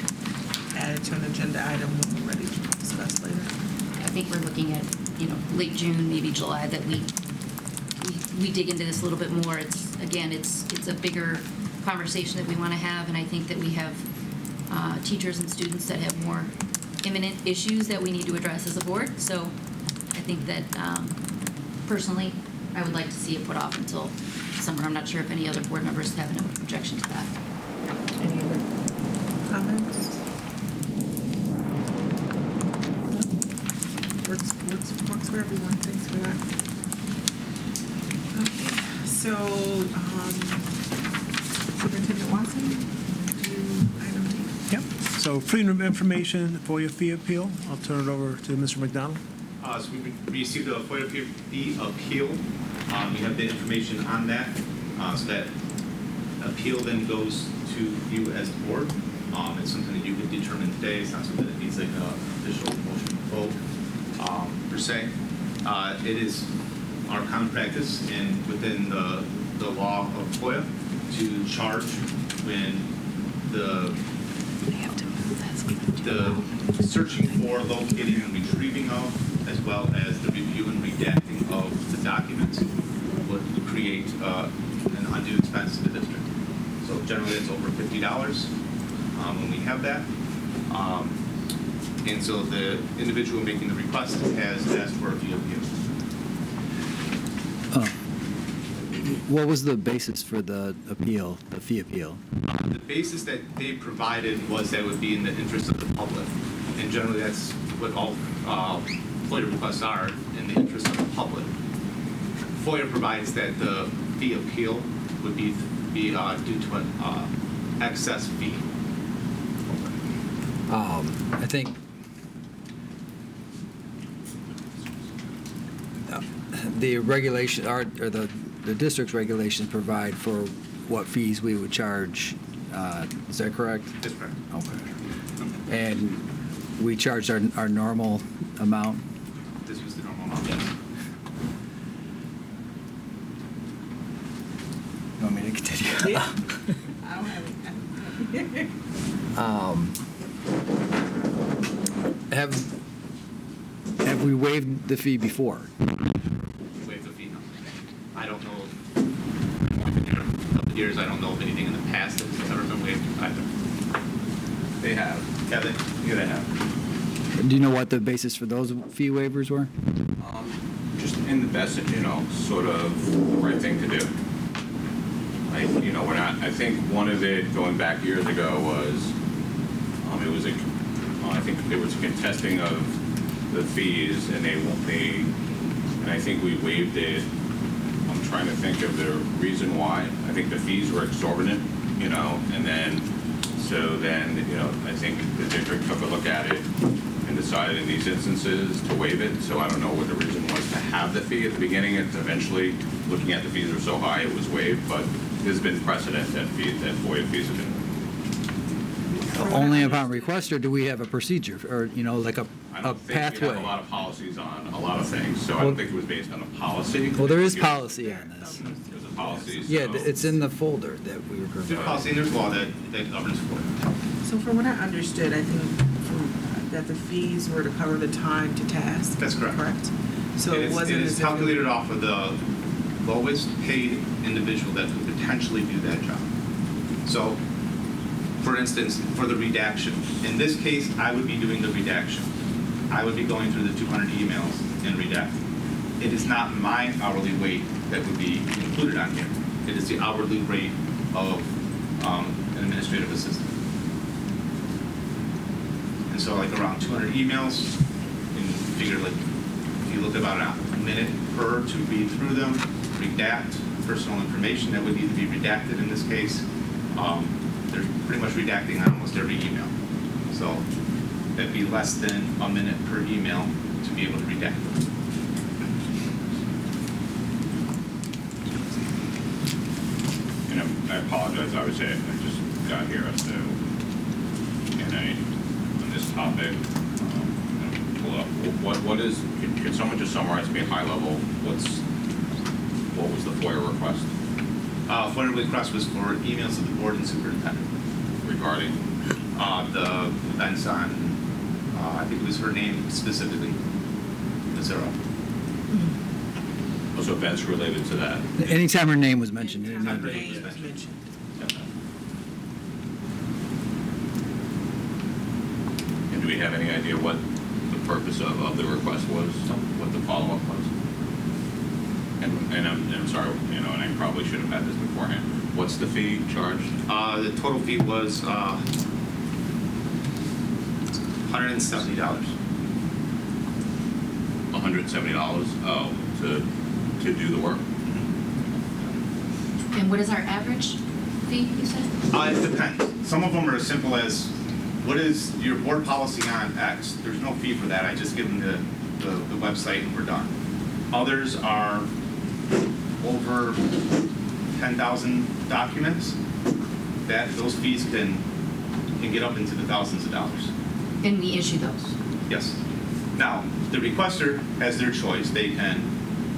add it to an agenda item when we're ready to discuss later. I think we're looking at late June, maybe July, that we dig into this a little bit more. It's a bigger conversation that we want to have, and I think that we have teachers and students that have more imminent issues that we need to address as a board. So I think that personally, I would like to see it put off until summer. I'm not sure if any other board members have an objection to that. Any other comments? Works for everyone. Thanks for that. Okay, so Superintendent Watson, item D. Yep. So freedom of information, FOIA fee appeal. I'll turn it over to Mr. McDonald. So we received a FOIA fee appeal. We have the information on that. So that appeal then goes to you as a board. It's something that you could determine today. It's not something that needs like an official motion vote per se. It is our common practice and within the law of FOIA to charge when the searching for, locating, and retrieving of, as well as the review and redacting of the documents would create an undue expense to the district. So generally it's over $50 when we have that. And so the individual making the request has asked for a fee appeal. What was the basis for the appeal, the fee appeal? The basis that they provided was that it would be in the interest of the public. And generally that's what all FOIA requests are, in the interest of the public. FOIA provides that the fee appeal would be due to an excess fee. I think the regulation, or the district's regulations provide for what fees we would charge. Is that correct? That's correct. Okay. And we charged our normal amount? This was the normal amount, yes. You want me to continue? Yeah. I don't have it. Have we waived the fee before? Waive the fee, no. I don't know, I've been here a couple of years, I don't know of anything in the past that's ever been waived either. They have. Have they? Yeah, they have. Do you know what the basis for those fee waivers were? Just in the best, sort of the right thing to do. Like, we're not, I think one of it, going back years ago, was, it was I think there was a contesting of the fees, and and I think we waived it. I'm trying to think of the reason why. I think the fees were exorbitant, and then, I think the district took a look at it and decided in these instances to waive it. So I don't know what the reason was to have the fee at the beginning. And eventually, looking at the fees were so high, it was waived. But there's been precedent that FOIA fees have been. Only upon request, or do we have a procedure, or, like a I don't think pathway? we have a lot of policies on a lot of things, so I don't think it was based on a policy. Well, there is policy on this. There's a policy. Yeah, so- it's in the folder that we were There's provided. policy and there's law that governs FOIA. So from what I understood, I think that the fees were to cover the time to task. That's correct. Correct? So it wasn't It is as if- calculated off of the lowest paid individual that could potentially do that job. So, for instance, for the redaction, in this case, I would be doing the redaction. I would be going through the 200 emails and redacting. It is not my hourly rate that would be included on here. It is the hourly rate of an administrative assistant. And so like around 200 emails, and you figure like, if you look about a minute per to read through them, redact personal information that would need to be redacted in this case. They're pretty much redacting on almost every email. So that'd be less than a minute per email to be able to redact them. I apologize, obviously, I just got here, so, on this topic, pull up, what is, can someone just summarize me at high level, what was the FOIA request FOIA request was for emails to the board and superintendent regarding? the events on, I think it was her name specifically, the zero. Also events related to that. Anytime her name was mentioned. it Anytime needed- her name was mentioned. And do we have any idea what the purpose of the request was, what the follow-up was? And I'm sorry, and I probably should have had this beforehand. What's the fee charged? The total fee was $170. $170, to do the work? And what is our average fee, you said? It depends. Some of them are as simple as, what is your board policy on X? There's no fee for that. I just give them the website and we're done. Others are over 10,000 documents. Those fees can get up into the thousands of dollars. And we issue those. Yes. Now, the requester has their choice. They can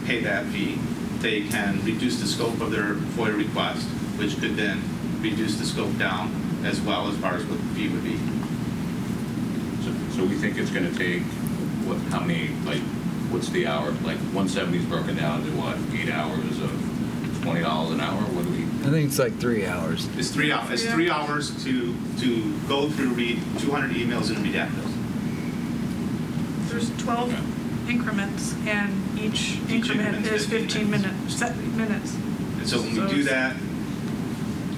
pay that fee. They can reduce the scope of their FOIA request, which could then reduce the scope down as well as far as what the fee would be. So we think it's going to take, how many, what's the hour? 170 is broken down to what, 8 hours of $20 an hour? What do we? I think it's like 3 hours. It's 3 hours. It's 3 hours to go through, read 200 emails and redact those. There's 12 increments, and each increment increment's is 15 minutes. And so when we do that,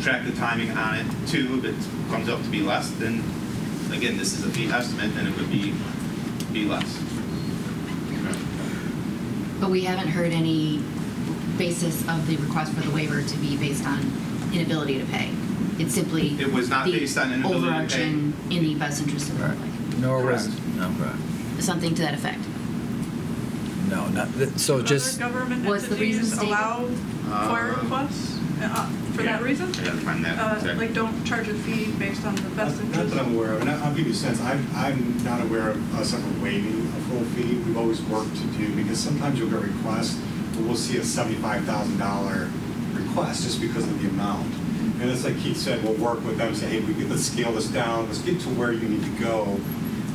track the timing on it too. If it comes up to be less, then again, this is a fee estimate, and it would be less. But we haven't heard any basis of the request for the waiver to be based on inability to pay. It's simply It was not the based on inability to pay. overarching in the best interest of the public. No arrest. Correct. No, correct. Something to that effect. No, not, so just, Other government Was the reason entities stated? allow FOIA requests for that reason? I gotta find that. exactly. Like, don't charge a fee based on the best Not interest? that I'm aware of, and I'll give you a sense, I'm not aware of us ever waiving a full fee. We've always worked to do, because sometimes you'll get requests, but we'll see a $75,000 request just because of the amount. And it's like Keith said, we'll work with them, say, hey, let's scale this down, let's get to where you need to go.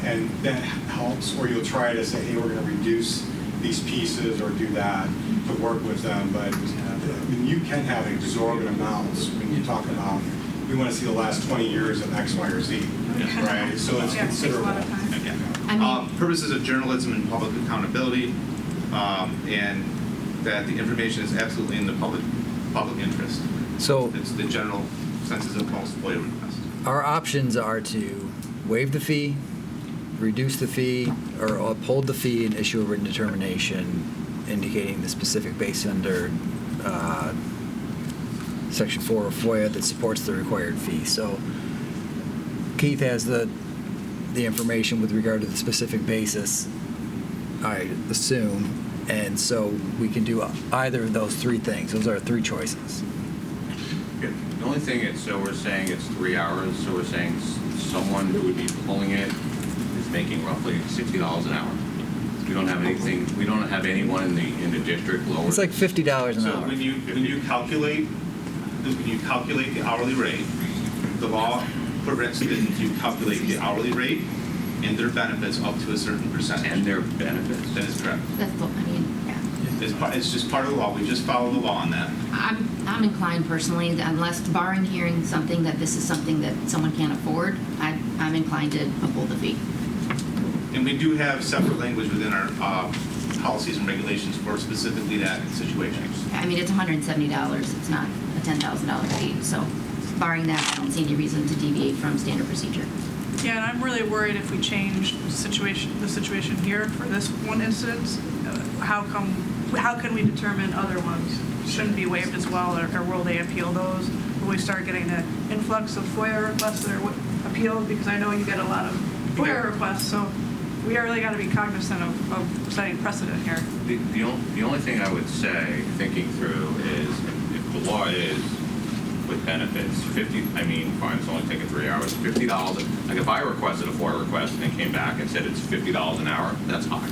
And that helps, or you'll try to say, hey, we're gonna reduce these pieces or do that to work with them. But I mean, you can have exorbitant amounts when you talk about, we want to see the last 20 years of X, Y, or Z, right? So it's Yeah, it takes a lot of considerable. time. Again. I mean- Purposes of journalism and public accountability, and that the information is absolutely in the public interest. so It's the general senses of most FOIA requests. our options are to waive the fee, reduce the fee, or uphold the fee and issue a written determination indicating the specific base under Section 4 of FOIA that supports the required fee. So Keith has the information with regard to the specific basis, I assume, and so we can do either of those three things. Those are our three choices. The only thing is, so we're saying it's 3 hours, so we're saying someone who would be pulling it is making roughly $60 an hour. We don't have anything, we don't have anyone in the district lower. It's like $50 an So hour. when you calculate the hourly rate, the law prevents that you calculate the hourly rate and their benefits up to a certain percentage. And their benefits. That is correct. That's the, I mean, yeah. It's just part of the law. We just follow the law on that. I'm inclined personally, unless barring hearing something that this is something that someone can't afford, I'm inclined to uphold the fee. And we do have separate language within our policies and regulations for specifically that situation. I mean, it's $170. It's not a $10,000 fee. So barring that, I don't see any reason to deviate from standard procedure. Yeah, and I'm really worried if we change the situation here for this one instance, how can we determine other ones shouldn't be waived as well, or will they appeal those? Will we start getting an influx of FOIA requests that are appealed? Because I know you get a lot of FOIA requests, so we really got to be cognizant of setting precedent here. The only thing I would say, thinking through, is if the law is with benefits, fine, it's only taking 3 hours, $50. Like if I requested a FOIA request and it came back and said it's $50 an hour, that's high.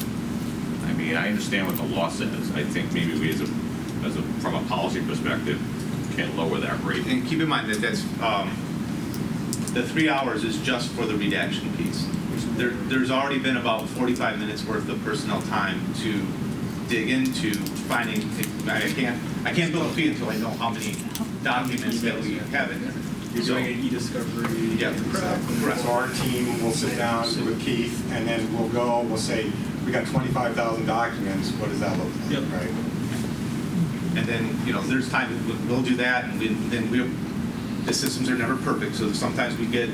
I mean, I understand what the law says. I think maybe we from a policy perspective, can lower that rate. And keep in mind that that's the 3 hours is just for the redaction piece. there's already been about 45 minutes worth of personnel time to dig into finding, I can't build a fee until I know how many documents that we have in there. You're So- doing an e-discovery. Yeah, correct. So our team will sit down with Keith, and then we'll say, we got 25,000 documents, what does that look like, Yep. right? And then, there's time, we'll do that, and the systems are never perfect, so sometimes we get,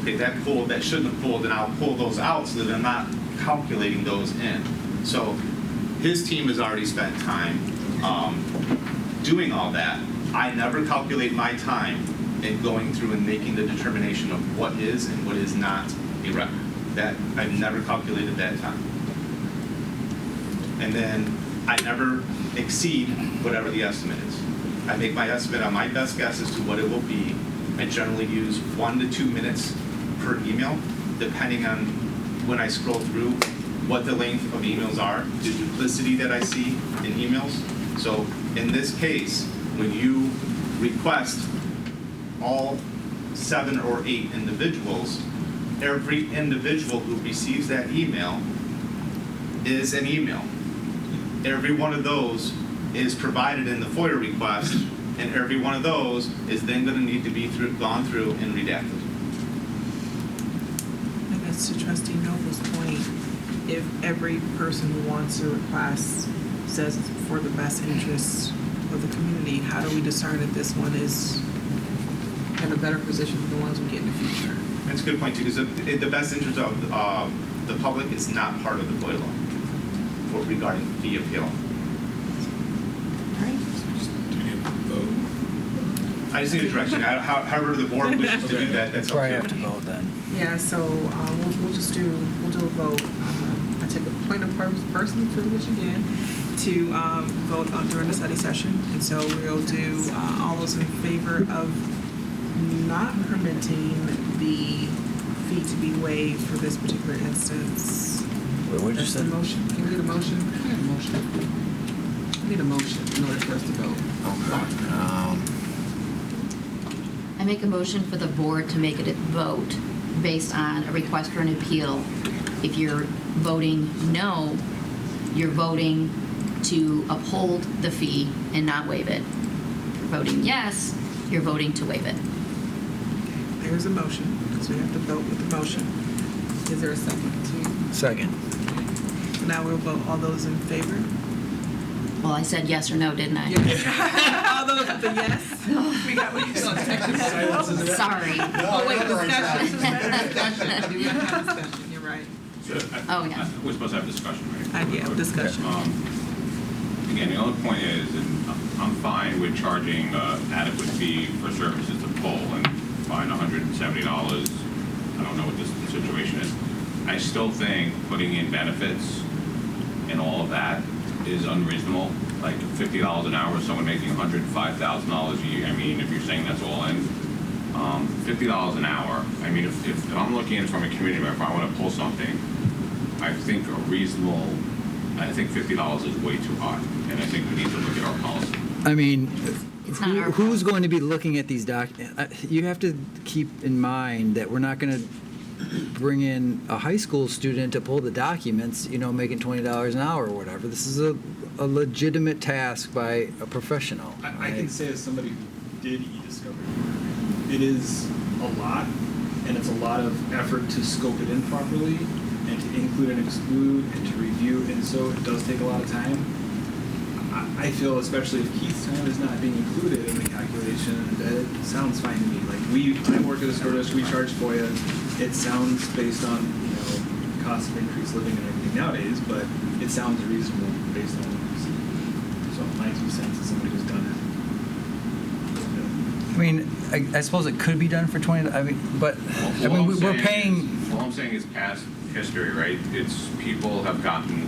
okay, that pulled, that shouldn't have pulled, and I'll pull those out so that I'm not calculating those in. So his team has already spent time doing all that. I never calculate my time in going through and making the determination of what is and what is not a record. That, I've never calculated that time. And then I never exceed whatever the estimate is. I make my estimate on my best guess as to what it will be. I generally use 1 to 2 minutes per email, depending on when I scroll through what the length of emails are, the duplicity that I see in emails. So in this case, when you request all 7 or 8 individuals, every individual who receives that email is an email. Every one of those is provided in the FOIA request, and every one of those is then going to need to be gone through and redacted. I guess to Trustee Noble's point, if every person who wants a request says it's for the best interest of the community, how do we discern if this one is in a better position than the ones we get in the future? That's a good point, too, because the best interest of the public is not part of the FOIA law regarding the appeal. I just need a direction. However the board wishes to do that, that's up to you. have to vote then. Yeah, so we'll do a vote. I take a point of personal privilege again to vote during the study session. And so we'll do all those in favor of not permitting the fee to be waived for this particular instance. That's the motion. Can we get a motion? I need a motion in order for us to vote. I make a motion for the board to make it a vote based on a request for an appeal. If you're voting no, you're voting to uphold the fee and not waive it. If you're voting yes, you're voting to waive it. There's a motion, because we have to vote with the motion. Is there a second? Second. So now we'll vote. All those in favor? Well, I said yes or no, didn't I? All those with the yes? We got what you said. Sorry. Oh, wait, discussion. We have discussion, you're right. Oh, yeah. We're supposed to have discussion, right? Yeah, discussion. Again, the only point is, and I'm fine with charging adequate fee for services to pull and fine $170. I don't know what this situation is. I still think putting in benefits and all of that is unreasonable. Like $50 an hour, someone making $105,000 a year. I mean, if you're saying that's all in, $50 an hour. I mean, if I'm looking at it from a community member, if I want to pull something, I think $50 is way too high, and I think we need to look at our policy. I mean, It's not our who's policy. going to be looking at these you have to keep in mind that we're not going to bring in a high school student to pull the documents, making $20 an hour or whatever. This is a legitimate task by a professional. I can say as somebody who did e-discovery, it is a lot, and it's a lot of effort to scope it in properly, and to include and exclude, and to review, and so it does take a lot of time. I feel, especially if Keith's time is not being included in the calculation, that it sounds fine to me. Like I work at a school district, we charge FOIA. It sounds based on, cost of increased living and everything nowadays, but it sounds reasonable based on what we see. So my 2 cents is somebody who's done it. I mean, I suppose it could be done for 20. We're paying. All I'm saying is past history, right? It's people have gotten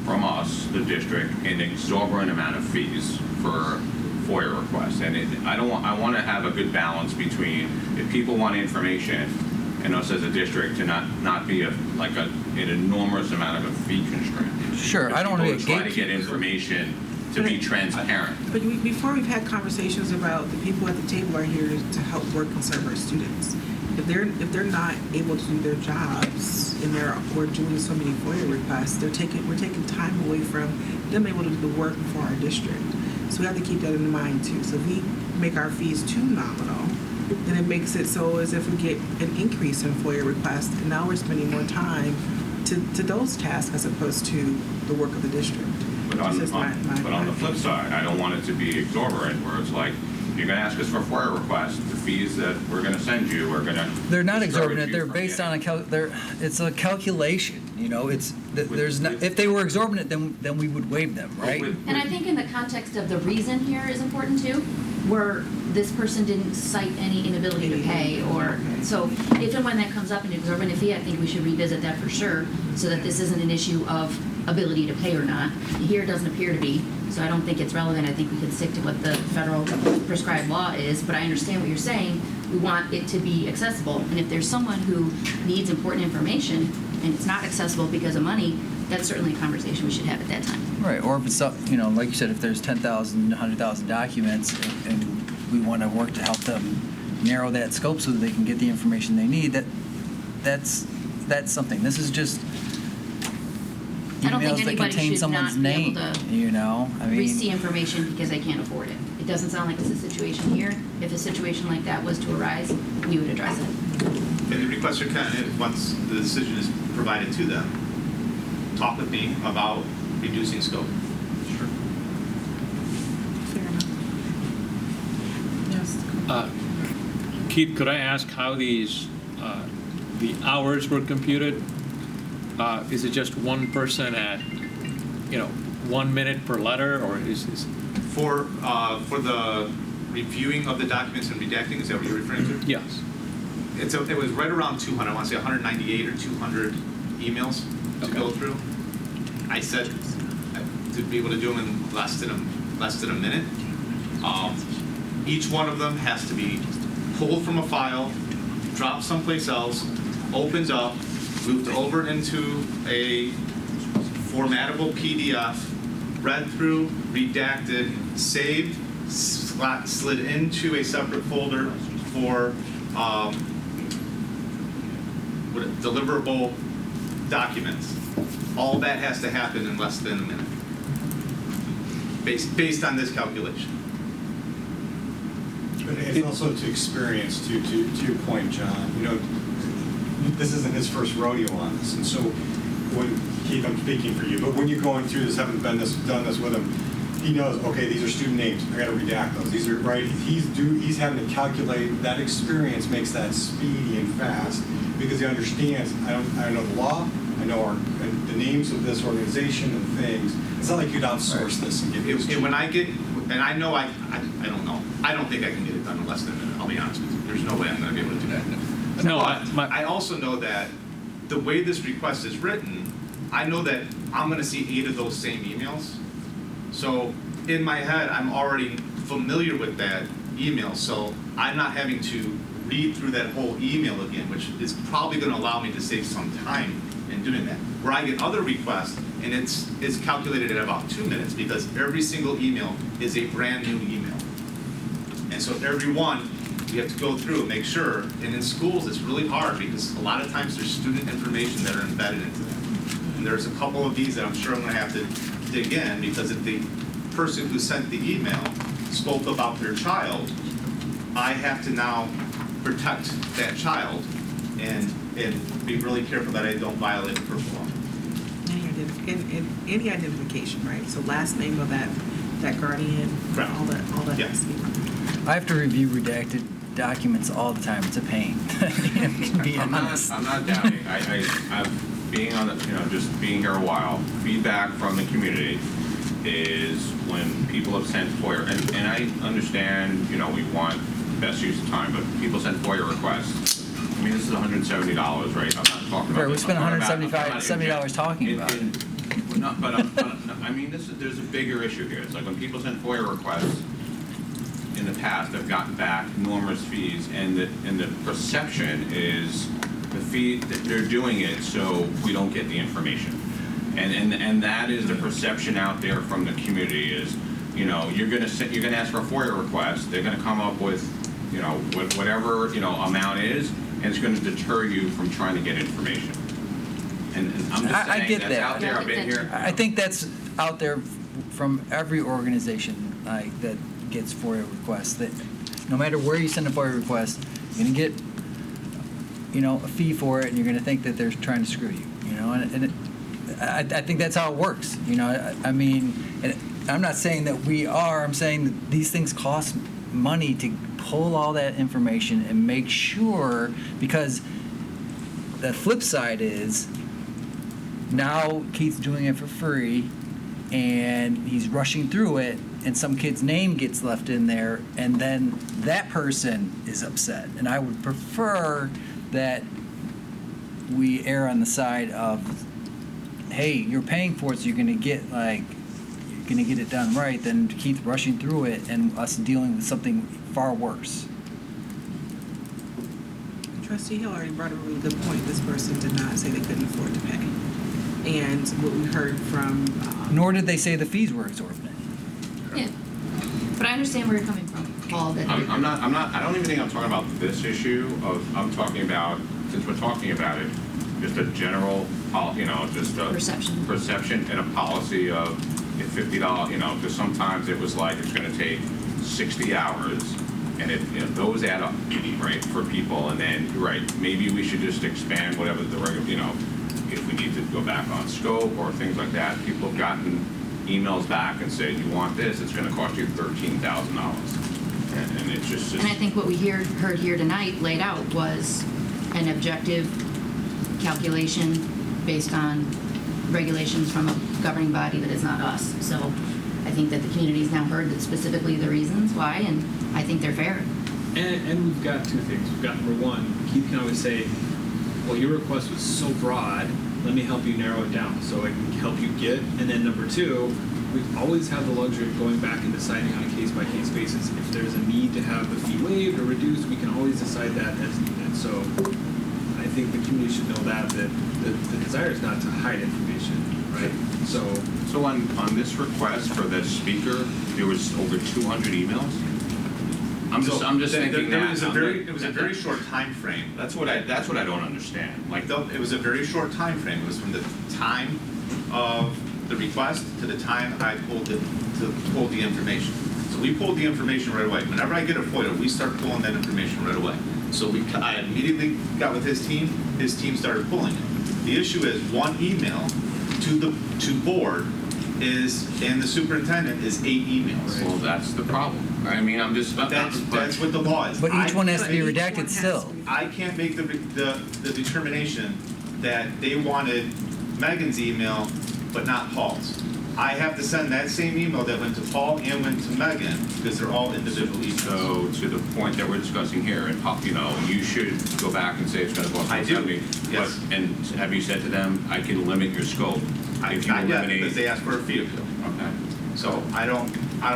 from us, the district, an exorbitant amount of fees for FOIA requests, and I want to have a good balance between if people want information and us as a district to not be an enormous amount of a fee constraint. Sure, I don't want to be a try to get information to be transparent. But before we've had conversations about the people at the table are here to help work and serve our students. if they're not able to do their jobs and we're doing so many FOIA requests, we're taking time away from them able to do the work for our district. So we have to keep that in mind too. So if we make our fees too nominal, then it makes it so as if we get an increase in FOIA requests, and now we're spending more time to those tasks as opposed to the work of the district. But on the flip side, I don't want it to be exorbitant, where it's like, you're gonna ask us for FOIA requests, the fees that we're gonna send you are gonna. They're not discourage exorbitant. you They're from based getting- on it's a calculation. You know, there's not, if they were exorbitant, then we would waive them, right? And I think in the context of the reason here is important too, where this person didn't cite any inability to pay, or, so if and when that comes up in exorbitant fee, I think we should revisit that for sure, so that this isn't an issue of ability to pay or not. Here it doesn't appear to be, so I don't think it's relevant. I think we can stick to what the federal prescribed law is, but I understand what you're saying. We want it to be accessible, and if there's someone who needs important information and it's not accessible because of money, that's certainly a conversation we should have at that time. Right, or if it's, like you said, if there's 10,000, 100,000 documents, and we want to work to help them narrow that scope so that they can get the information they need, that's something. This is just I don't think emails that anybody contain should someone's not be name, able to you know? I mean, receive information because they can't afford it. It doesn't sound like it's a situation here. If a situation like that was to arise, we would address it. And the requester can, once the decision is provided to them, talk with me about reducing scope. Sure. Fair enough. Yes. Keith, could I ask how these, the hours were computed? Is it just one person at, 1 minute per letter, or is For the reviewing of the documents and redacting, is that what you're referring to? Yes. It was right around 200, I want to say 198 or 200 emails to go through. I said to be able to do them in less than a minute. Each one of them has to be pulled from a file, dropped someplace else, opened up, moved over into a formattable PDF, read through, redacted, saved, slid into a separate folder for deliverable documents. All that has to happen in less than a minute, based on this calculation. But it's also to experience, to your point, John, this isn't his first rodeo on this, and so when, Keith, I'm speaking for you, but when you're going through this, haven't done this with him, he knows, okay, these are student names, I gotta redact those, these are, right, he's having to calculate, that experience makes that speedy and fast, because he understands, I know the law, I know the names of this organization and things. It's not like you'd outsource this and get these. And when I get, and I know I don't know. I don't think I can get it done in less than a minute. I'll be honest with you. There's no way I'm going to be able to do that. No, I also know that the way this request is written, I know that I'm going to see 8 of those same emails. So in my head, I'm already familiar with that email. So I'm not having to read through that whole email again, which is probably going to allow me to save some time in doing that. Where I get other requests, and it's calculated at about 2 minutes because every single email is a brand new email. And so every one, we have to go through and make sure, and in schools it's really hard because a lot of times there's student information that are embedded into them. And there's a couple of these that I'm sure I'm going to have to dig in because if the person who sent the email spoke about their child, I have to now protect that child and be really careful that I don't violate the personal law. Any identification, right? So last name of that guardian, Correct. all that Yeah. has to be. I have to review redacted documents all the time. It's a pain. To be honest. I'm not doubting. I've being on just being here a while, feedback from the community is when people have sent FOIA, and I understand, we want best use of time, but people send FOIA requests. I mean, this is $170, right? I'm not talking about. Right, we this. spent I'm talking about- $170 talking about it. But I mean, there's a bigger issue here. It's like when people send FOIA requests in the past, they've gotten back enormous fees, and the perception is the fee that they're doing it so we don't get the information, and that is the perception out there from the community is, you're gonna ask for a FOIA request, they're gonna come up with, whatever amount is, and it's going to deter you from trying to get information. And I'm just I saying, get that's that. out there, I've been here. I think that's out there from every organization like that gets FOIA requests, that no matter where you send a FOIA request, you're going to get, a fee for it, and you're going to think that they're trying to screw you, I think that's how it works, I mean, and I'm not saying that we are, I'm saying that these things cost money to pull all that information and make sure, because the flip side is now Keith's doing it for free and he's rushing through it, and some kid's name gets left in there, and then that person is upset. And I would prefer that we err on the side of, hey, you're paying for it, so you're going to get it done right, than Keith rushing through it and us dealing with something far worse. Trustee Hill already brought a really good point. This person did not say they couldn't afford to pay. And what we heard from... Nor did they say the fees were exorbitant. Yeah, but I understand where you're coming from, Paul. That I'm not, I don't even think I'm talking about this issue I'm talking about, since we're talking about it, just a general, just a perception and a policy of if $50, because sometimes it was like it's going to take 60 hours, and those add up, right, for people, and then, right, maybe we should just expand whatever the regular, if we need to go back on scope or things like that. People have gotten emails back and said, you want this, it's going to cost you $13,000. And it's just... And I think what we heard here tonight laid out was an objective calculation based on regulations from a governing body that is not us. So I think that the community's now heard that specifically the reasons why, and I think they're fair. And we've got two things. We've got number one, Keith can always say, well, your request was so broad, let me help you narrow it down so I can help you get. And then number two, we've always had the luxury of going back and deciding on a case-by-case basis. If there's a need to have the fee waived or reduced, we can always decide that as needed. So I think the community should know that the desire is not to hide information, right? So on this request for the speaker, there was over 200 emails. I'm just thinking that it was a very short time frame. That's what I don't understand. Like, It was a very short time frame. It was from the time of the request to the time I pulled the information. So we pulled the information right away. Whenever I get a FOIA, we start pulling that information right away. So I immediately got with his team started pulling it. The issue is one email to board and the superintendent is 8 emails. well, that's the problem. I mean, That's what the law is. But each one has to be redacted still. I can't make the determination that they wanted Megan's email, but not Paul's. I have to send that same email that went to Paul and went to Megan, because they're all individual emails. So to the point that we're discussing here, and you should go back and say it's going to cost I do, $70. yes. And have you said to them, I can limit your scope? If you Not yet, eliminate... because they asked for a fee appeal. Okay. So I don't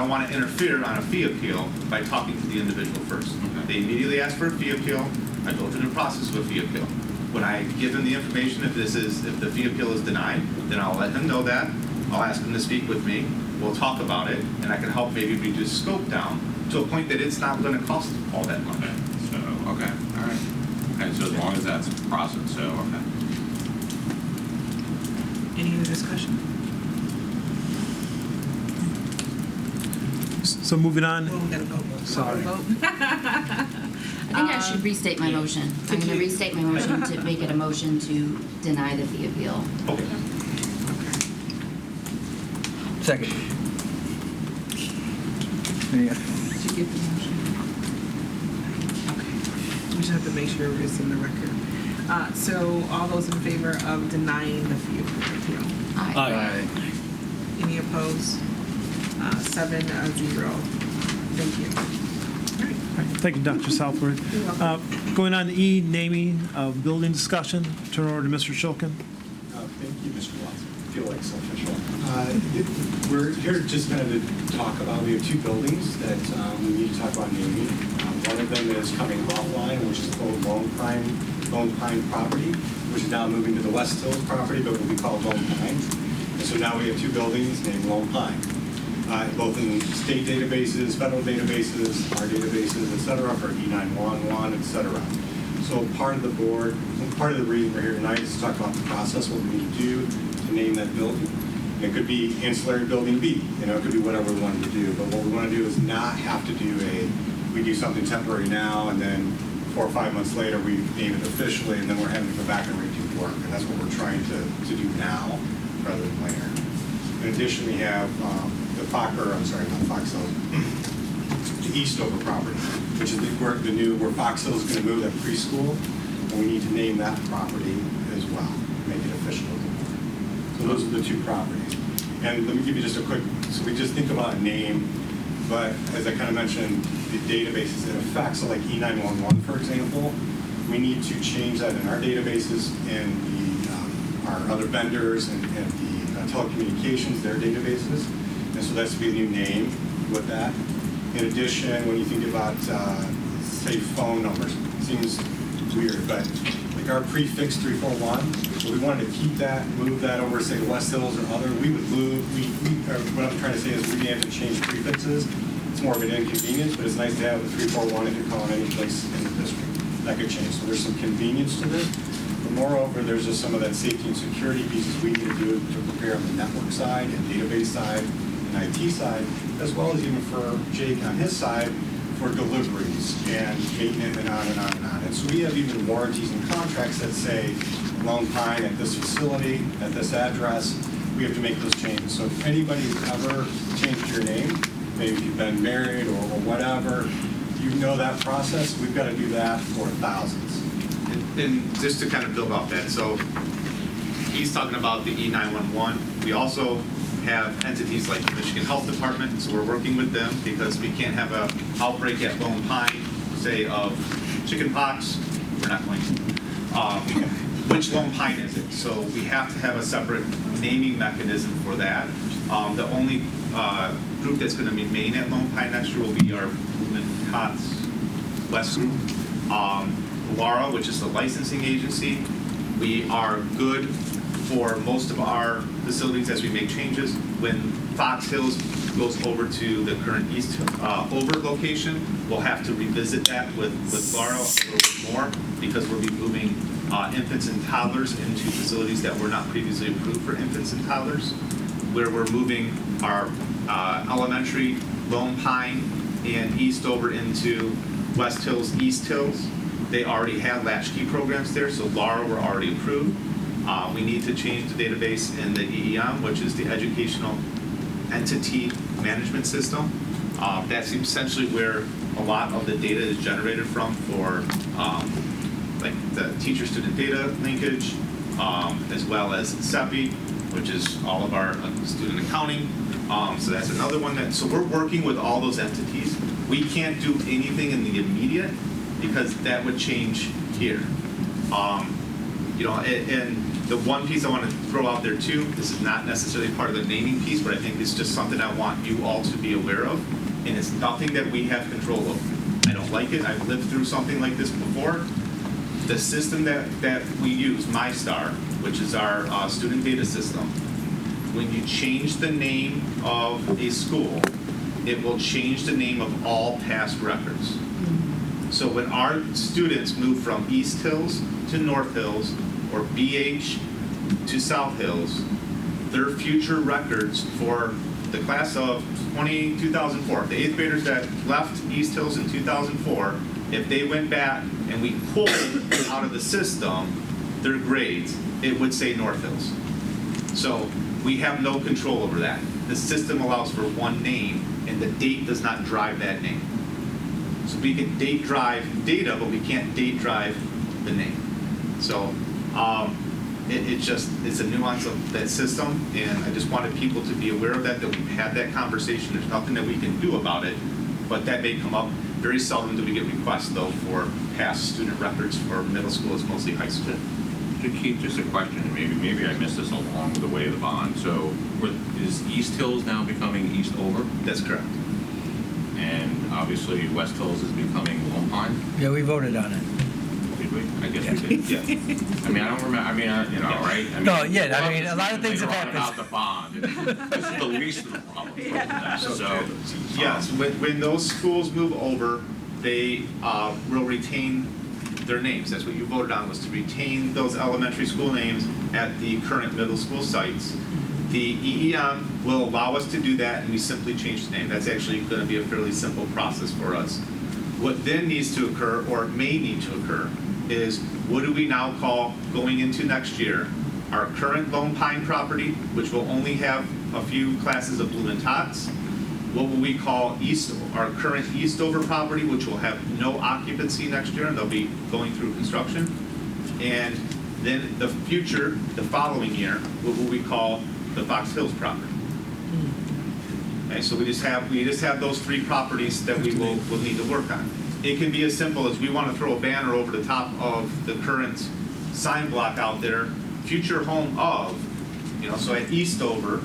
want to interfere on a fee appeal by talking to the individual first. Okay. They immediately ask for a fee appeal. I go through the process of a fee appeal. When I give them the information, if the fee appeal is denied, then I'll let him know that. I'll ask him to speak with me. We'll talk about it, and I can help maybe reduce scope down to a point that it's not going to cost all that much. So, okay, all right. Okay, so as long as that's the process, so, okay. Any other discussion? So moving on. Well, we gotta vote. Sorry. I think I should restate my motion. I'm going to restate my motion to make it a motion to deny the fee appeal. Okay. Second. There you go. Did you get the motion? Okay. We just have to make sure it's in the record. So all those in favor of denying the fee appeal? Aye. Any opposed? 7-0. Thank you. All right. Thank you, Dr. Southward. Going on to E, naming of building discussion. Turn over to Mr. Shulkin. Thank you, Mr. Watson. I feel like so official. We're here just kind of to talk about, we have 2 buildings that we need to talk about naming. One of them is coming offline, which is called Lone Pine property, which is now moving to the West Hills property, but will be called Lone Pines. And so now we have 2 buildings named Lone Pine, both in state databases, federal databases, our databases, et cetera, for E911, et cetera. So part of the reason we're here tonight is to talk about the process, what we need to do to name that building. And it could be ancillary building B, it could be whatever we wanted to do. But what we want to do is not have to do we do something temporary now, and then 4 or 5 months later, we name it officially, and then we're having to go back and redo work. And that's what we're trying to do now, rather than later. In addition, we have the Eastover property, which is where Fox Hill is going to move that preschool, and we need to name that property as well, make it official. So those are the two properties. And let me give you just a quick, so we just think about a name, but as I kind of mentioned, the databases it affects, so like E911, for example, we need to change that in our databases and our other vendors and the telecommunications, their databases. And so that's to be a new name with that. In addition, when you think about, say, phone numbers, it seems weird, but like our prefix 341, if we wanted to keep that, move that over, say, West Hills or other, we would move, what I'm trying to say is we have to change prefixes. It's more of an inconvenience, but it's nice to have the 341 if you're calling any place in the district. That could change. So there's some convenience to this. But moreover, there's just some of that safety and security pieces we need to do to prepare on the network side and database side and IT side, as well as even for Jake on his side for deliveries and maintenance and on and on and on. And so we have even warranties and contracts that say Lone Pine at this facility, at this address, we have to make those changes. So if anybody's ever changed your name, maybe if you've been married or whatever, you know that process. We've got to do that for thousands. And just to kind of build off that, so he's talking about the E911. We also have entities like the Michigan Health Department, so we're working with them because we can't have an outbreak at Lone Pine, say, of chickenpox. We're not going to. Which Lone Pine is it? So we have to have a separate naming mechanism for that. The only group that's going to be main at Lone Pine next year will be our Cots West group. Laura, which is the licensing agency, we are good for most of our facilities as we make changes. When Fox Hills goes over to the current Eastover location, we'll have to revisit that with Laura a little bit more because we'll be moving infants and toddlers into facilities that were not previously approved for infants and toddlers, where we're moving our elementary, Lone Pine, and Eastover into West Hills, East Hills. They already have latchkey programs there, so Laura were already approved. We need to change the database in the EEM, which is the Educational Entity Management System. That's essentially where a lot of the data is generated from for like the teacher-student data linkage, as well as CEPI, which is all of our student accounting. So that's another one so we're working with all those entities. We can't do anything in the immediate because that would change here. And the one piece I want to throw out there too, this is not necessarily part of the naming piece, but I think it's just something I want you all to be aware of, and it's nothing that we have control over. I don't like it. I've lived through something like this before. The system that we use, MyStar, which is our student data system, when you change the name of a school, it will change the name of all past records. So when our students move from East Hills to North Hills or BH to South Hills, their future records for the class of 2004, the 8th graders that left East Hills in 2004, if they went back and we pulled out of the system their grades, it would say North Hills. So we have no control over that. The system allows for one name, and the date does not drive that name. So we can date drive data, but we can't date drive the name. So it's a nuance of that system, and I just wanted people to be aware of that we've had that conversation. There's nothing that we can do about it, but that may come up. Very seldom do we get requests, though, for past student records for middle school. It's mostly high school. Keith, just a question, maybe I missed this along the way of the bond. So is East Hills now becoming Eastover? That's correct. And obviously West Hills is becoming Lone Pine? Yeah, we voted on it. Did we? I guess we did. Yeah. I don't remember, right? A lot of things have happened. About the bond. This is the least of the problem. Yes, when those schools move over, they will retain their names. That's what you voted on, was to retain those elementary school names at the current middle school sites. The EEM will allow us to do that, and we simply change the name. That's actually going to be a fairly simple process for us. What then needs to occur, or may need to occur, is what do we now call, going into next year, our current Lone Pine property, which will only have a few classes of Bloom and Tots. What will we call our current Eastover property, which will have no occupancy next year, and they'll be going through construction. And then the following year, what will we call the Fox Hills property? Okay, so we just have those three properties that we will need to work on. It can be as simple as we want to throw a banner over the top of the current sign block out there, future home of, so at Eastover,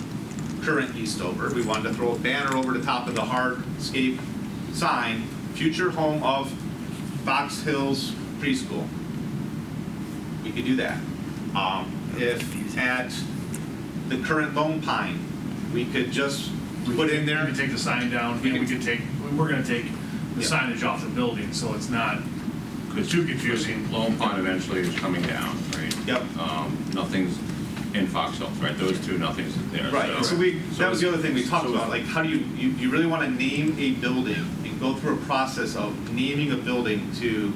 current Eastover, we wanted to throw a banner over the top of the hardscape sign, future home of Fox Hills Preschool. We could do that. If at the current Lone Pine, we could just put in there. We could take the sign down, we're gonna take the signage off the building, so it's not too confusing. Lone Pine eventually is coming down, right? Yep. Nothing's in Fox Hills, right? Those two, nothing's there. Right, so that was the other thing we talked about, like how do you really want to name a building and go through a process of naming a building to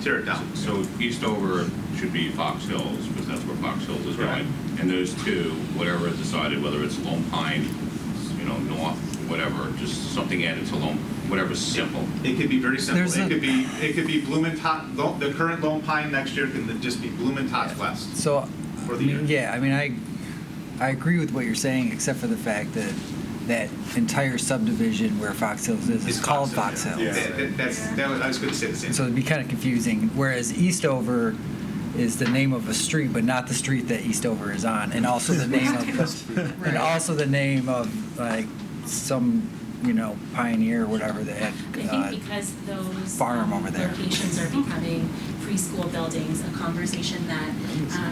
tear it down. So Eastover should be Fox Hills, because that's where Fox Hills is going. And those two, whatever is decided, whether it's Lone Pine, North, whatever, just something added to Lone, whatever's simple. It could be very simple. It could be Bloom and Tots. The current Lone Pine next year can just be Bloom and Tots West. So, For the year. I agree with what you're saying, except for the fact that that entire subdivision where Fox Hills is called Fox Hills. I was going to say the same. So it'd be kind of confusing. Whereas Eastover is the name of a street, but not the street that Eastover is on, and also the name of, and also the name of like some pioneer or whatever that had. I think because those farm over there. locations are becoming preschool buildings, a conversation that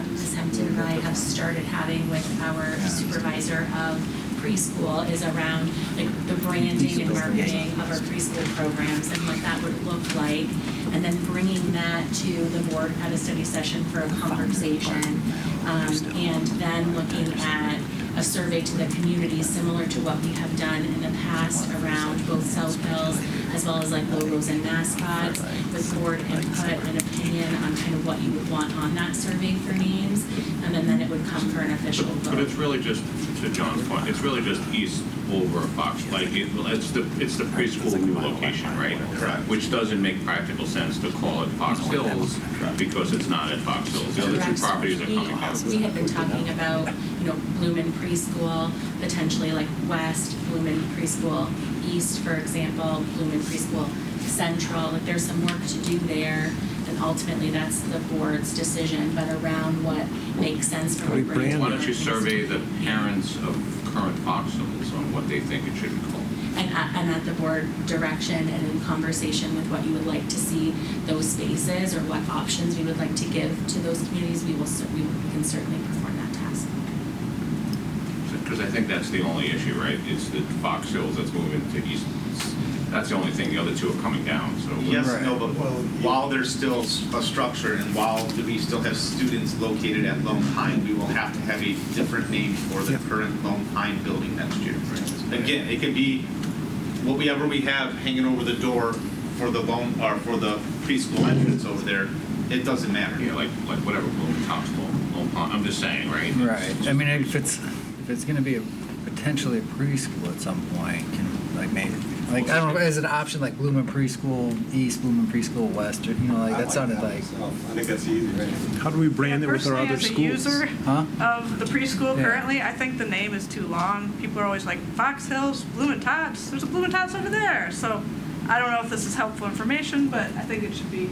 Ms. Hempton and I have started having with our supervisor of preschool is around the branding and marketing of our preschool programs and what that would look like, and then bringing that to the board at a study session for a conversation, and then looking at a survey to the community similar to what we have done in the past around both South Hills as well as like logos and mascots, with board input and opinion on kind of what you would want on that survey for names, and then it would come for an official vote. But it's really just, to John's point, it's really just east over Fox. Like it's the preschool new location, right? Correct. Which doesn't make practical sense to call it Fox Hills because it's not at Fox Hills. The other two properties are coming out. We had been talking about, Blooming Preschool, potentially like West, Blooming Preschool, East, for example, Blooming Preschool Central. Like there's some work to do there, and ultimately that's the board's decision. But around what makes sense for the brand. Why don't you survey the parents of current Fox Hills on what they think it should be called? And at the board direction and in conversation with what you would like to see those spaces or what options we would like to give to those communities, we can certainly perform that task. Because I think that's the only issue, right? It's the Fox Hills that's moving to east. That's the only thing. The other two are coming down. So Yes, no, but while there's still a structure and while we still have students located at Lone Pine, we will have to have a different name for the current Lone Pine building next year. Again, it could be whatever we have hanging over the door for the preschool entrance over there. It doesn't matter. Yeah, like whatever Bloom Tops Lone Pine. I'm just saying, right? Right. I mean, if it's going to be potentially a preschool at some point, maybe. Like, I don't know, as an option, like Blooming Preschool East, Blooming Preschool West, or, that sounded like. I think that's easy, right? How do we brand it with our other Personally, as a schools? user of the preschool currently, I think the name is too long. People are always like, Fox Hills, Blooming Tots, there's a Blooming Tots over there. So I don't know if this is helpful information, but I think it should be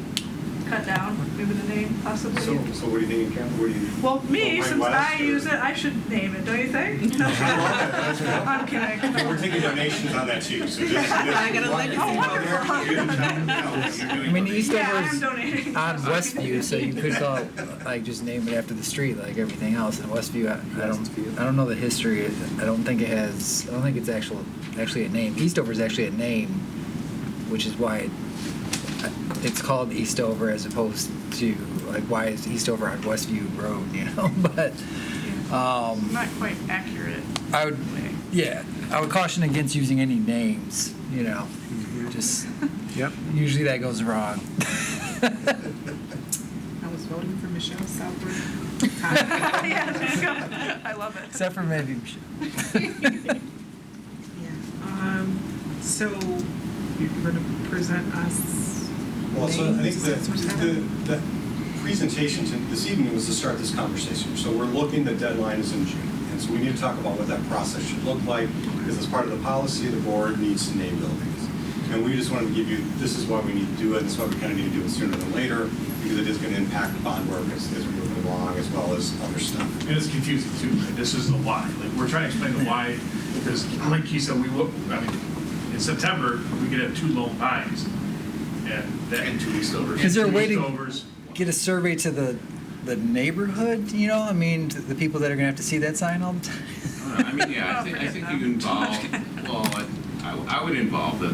cut down, maybe the name possibly. So what do you think, Karen? What do you? Well, me, Lone Pine since West, I or- use it, I should name it, don't you think? I'm kidding. Okay, we're taking donations on that too, so just. I got a legacy. Oh, I mean, Eastover Yeah, I'm is donating. on Westview, so you could call it, just name it after the street, like everything else. And Westview, I don't know the history. I don't think it's actually a name. Eastover is actually a name, which is why it's called Eastover as opposed to, like, why is Eastover on Westview Road, you know? But, Not quite accurate. I would, yeah, I would caution against using any names, you know? Just, Yep. usually that goes wrong. I was voting for Michelle Southwood. Yeah, there you go. I love it. Except for maybe Michelle. So you're going to present us. Well, so I think names? the presentation this evening was to start this conversation. So we're looking, the deadline is in June. And so we need to talk about what that process should look like, because as part of the policy, the board needs to name buildings. And we just wanted to give you, this is why we need to do it, and this is why we kind of need to do it sooner than later, because it is going to impact bond work as we're moving along, as well as other stuff. And it's confusing too, right? This is the why. Like, we're trying to explain the why, because like he said, in September, we could have 2 lone pines, and then 2 Eastovers. Is there a way to Eastovers. get a survey to the neighborhood, you know? I mean, to the people that are gonna have to see that sign all the time? I mean, yeah, I think you involve, well, I would involve the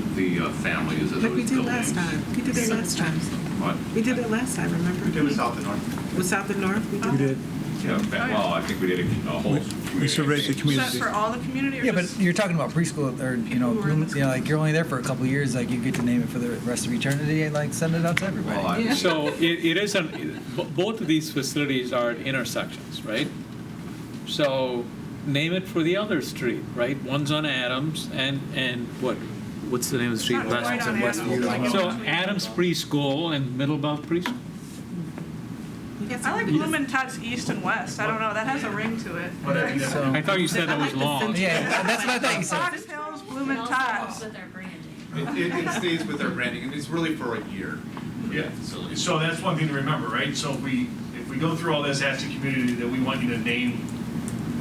families of those Like we did buildings. last time. We did that last time. What? We did that last time, remember? We did with South and North. With South and North? We did. Yeah, well, I think we did a whole. We surveyed the Is that community. for all the community or Yeah, but just? you're talking about preschool, or, you know, like, you're only there for a couple of years, like, you get to name it for the rest of eternity, and, like, send it out to everybody. So it is, both of these facilities are at intersections, right? So name it for the other street, right? One's on Adams and what's the name of the street? Not quite on Adams. So Adams Preschool and Middlebelt Preschool. I like Bloom and Tots East and West. I don't know, that has a ring to it. I thought you said that was long. Yeah, that's what I thought you said. Fox Hills, Bloom and Tots. With our branding. It stays with our branding, and it's really for a year. Yeah, so that's one thing to remember, right? So if we go through all this, ask the community that we want you to name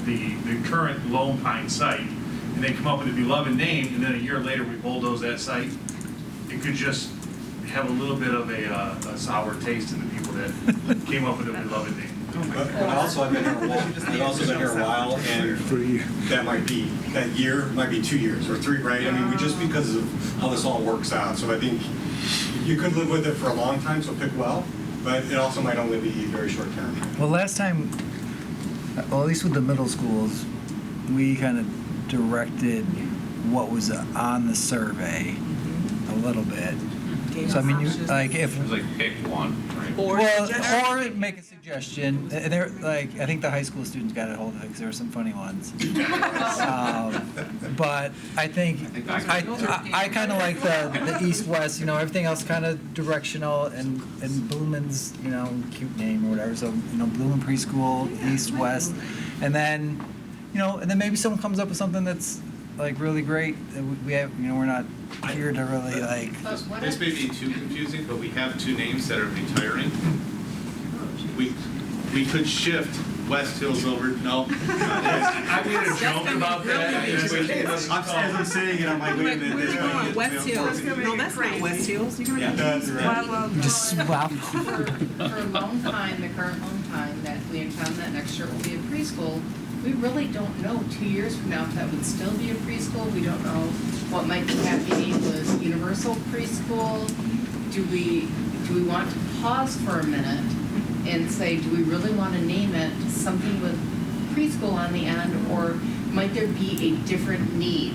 the current Lone Pine site, and they come up with a beloved name, and then a year later we bulldoze that site, it could just have a little bit of a sour taste in the people that came up with a beloved name. But also, I've been here a while, and that year might be 2 years or 3, right? I mean, just because of how this all works out. So I think you could live with it for a long time, so pick well, but it also might only be very short term. Well, last time, well, at least with the middle schools, we kind of directed what was on the survey a little bit. So I mean, you, like, if It was like pick one, right? or make a suggestion. They're like, I think the high school students got a hold of it because there were some funny ones. But I think I kind of like the east-west. You know, everything else kind of directional, and Blumen's, you know, cute name or whatever. So, you know, Blumen Preschool, east-west, and then, you know, and then maybe someone comes up with something that's like really great. We have, you know, we're not here to really like. This may be too confusing, but we have 2 names that are retiring. We could shift West Hills over, no. I made a joke about that. As I'm saying it, I'm like, wait a minute. Where are you going? West Hills? No, that's not West Hills. You're Yeah, gonna that's right. Just swap. For Lone Pine, the current Lone Pine that we intend that next year will be a preschool, we really don't know 2 years from now if that would still be a preschool. We don't know what might be happening with universal preschool. Do we want to pause for a minute and say, do we really want to name it something with preschool on the end, or might there be a different need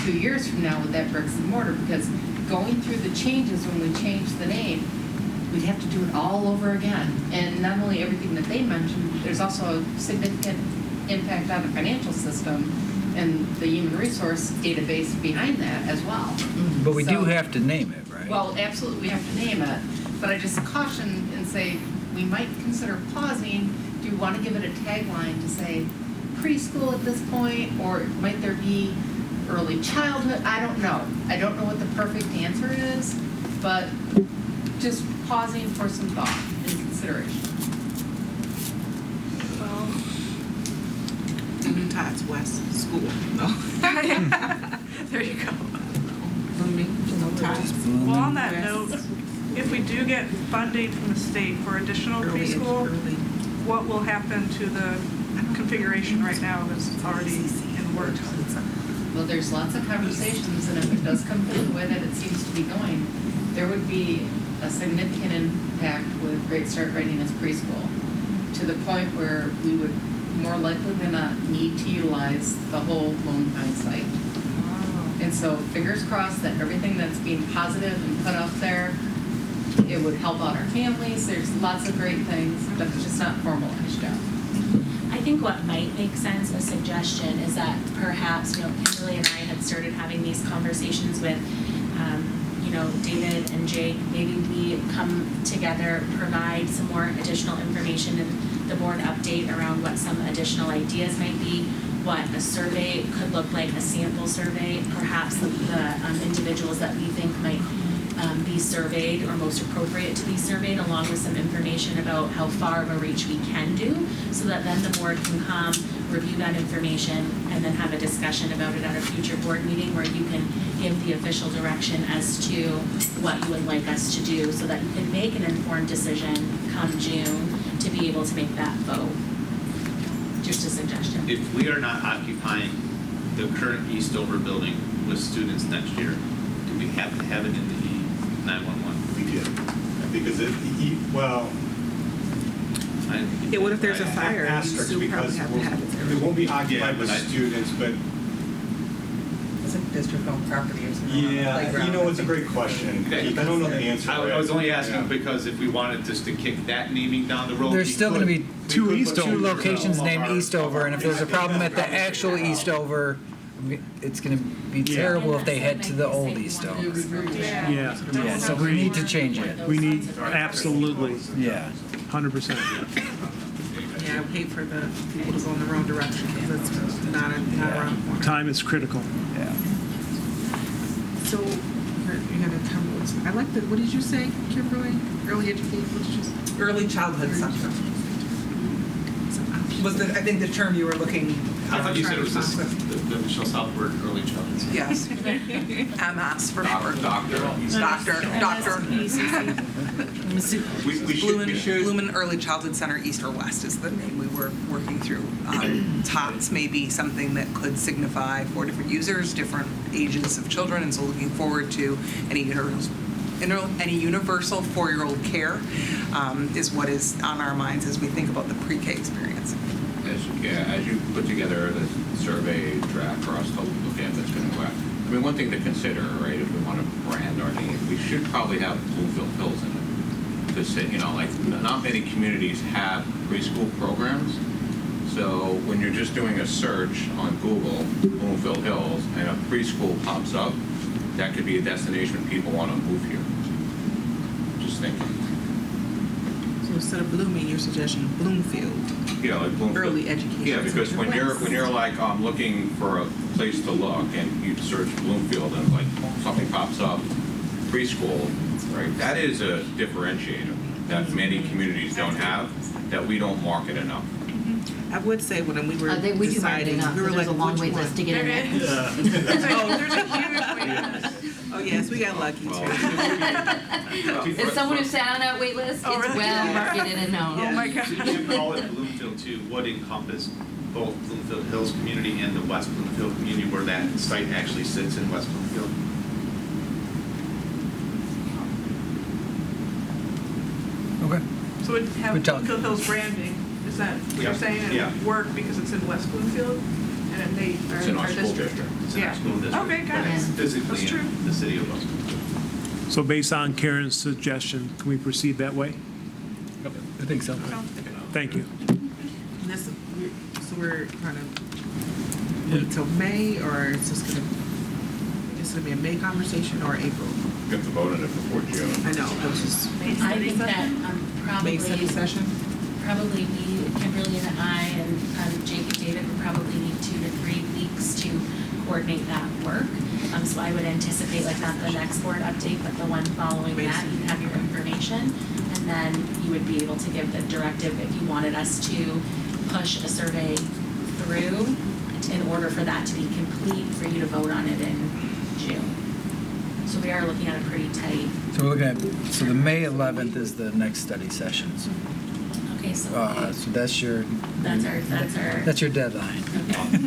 2 years from now with that bricks and mortar? Because going through the changes when we change the name, we'd have to do it all over again. And not only everything that they mentioned, there's also a significant impact on the financial system and the human resource database behind that as well. But we do So- have to name it, right? Well, absolutely, we have to name it, but I just caution and say, we might consider pausing. Do we want to give it a tagline to say preschool at this point, or might there be early childhood? I don't know. I don't know what the perfect answer is, but just pausing for some thought and consideration. Blooming Tots West School. There you go. Blooming Tots. Well, on that note, if we do get funding from the state for additional preschool, what will happen to the configuration right now that's already in the works? Well, there's lots of conversations, and if it does come through the way that it seems to be going, there would be a significant impact with Great Start Readiness Preschool, to the point where we would more likely than not need to utilize the whole Lone Pine site. And so fingers crossed that everything that's being positive and put out there, it would help out our families. There's lots of great things, but it's just not formalized yet. I think what might make sense, a suggestion, is that perhaps, Kimberly and I had started having these conversations with, David and Jake. Maybe we come together, provide some more additional information in the board update around what some additional ideas might be, what a survey could look like, a sample survey, perhaps the individuals that we think might be surveyed or most appropriate to be surveyed, along with some information about how far of a reach we can do, so that then the board can come, review that information, and then have a discussion about it at a future board meeting where you can give the official direction as to what you would like us to do, so that you can make an informed decision come June to be able to make that vote. Just a suggestion. If we are not occupying the current Eastover building with students next year, do we have to have it in the E911? We did. Because What if there's a fire? You Asterisk, still because probably have to have it there. it won't be occupied with but students, but It's a district-owned property, isn't it? yeah, it's a great question. Okay. I don't know the answer. I was only asking because if we wanted just to kick that naming down the road. There's we still could. going to be We two could put locations named of our- Eastover, and if there's a problem at the actual Eastover, it's going to be terrible if they head to the old Eastover. Yeah. Yeah. So we need to change it. We need, absolutely, Yeah. 100%. Yeah, I would hate for the people to go in the wrong direction, because it's not around the corner. Time is critical. Yeah. So, you had a comment. I like the, what did you say, Kimberly? Early education, what did you say? Early childhood center was I think the term you were looking. I thought you said it was the Michelle Southward Early Childhood Center. Yes. MS for short. Doctor. Bloomin' Early Childhood Center, East or West is the name we were working through. TOTS may be something that could signify for different users, different ages of children, and so looking forward to any universal 4-year-old care is what is on our minds as we think about the pre-K experience. As you put together the survey draft for us to look at, that's going to go out. I mean, one thing to consider, right, if we want to brand our name, we should probably have Bloomfield Hills in it. Because, not many communities have preschool programs. So when you're just doing a search on Google, Bloomfield Hills, and a preschool pops up, that could be a destination people want to move here. Just thinking. So instead of Blooming, your suggestion, Bloomfield. Yeah, like Bloomfield. Early education. Yeah, because when you're like looking for a place to look and you search Bloomfield and like something pops up, preschool, right? That is a differentiator that many communities don't have, that we don't market enough. I would say when we were We do market deciding, enough, we were there's like, a long which wait one? list to get in there. There's a huge wait list. Oh, yes, we got lucky too. As someone who sat on that wait list, Oh, it's really? well marketed and known. Oh, my God. To call it Bloomfield too would encompass both Bloomfield Hills community and the West Bloomfield community, where that site actually sits in West Bloomfield. Okay. So it have Good talk. Bloomfield Hills branding, is that what Yeah. you're saying? It Yeah. would work because it's in West Bloomfield and then they are It's in in our our school district? district. It's in our Yeah. school district. Okay, got but it. it's That's physically true. in the city of West Bloomfield. So based on Karen's suggestion, can we proceed that way? I think so. Thank you. And this, so we're trying to wait till May, or it's just gonna be a May conversation or April? You have to vote on it before June. I know, I was just, I think that probably. May study session? Probably we, Kimberly and I and Jake and David would probably need 2 to 3 weeks to coordinate that work. So I would anticipate, like, not the next board update, but the one following that, you'd have your information. And then you would be able to give the directive if you wanted us to push a survey through in order for that to be complete, for you to vote on it in June. So we are looking at a pretty tight. So we're looking at, so the May 11th is the next study session. Okay, so So that's your. that's our. That's your deadline. Okay.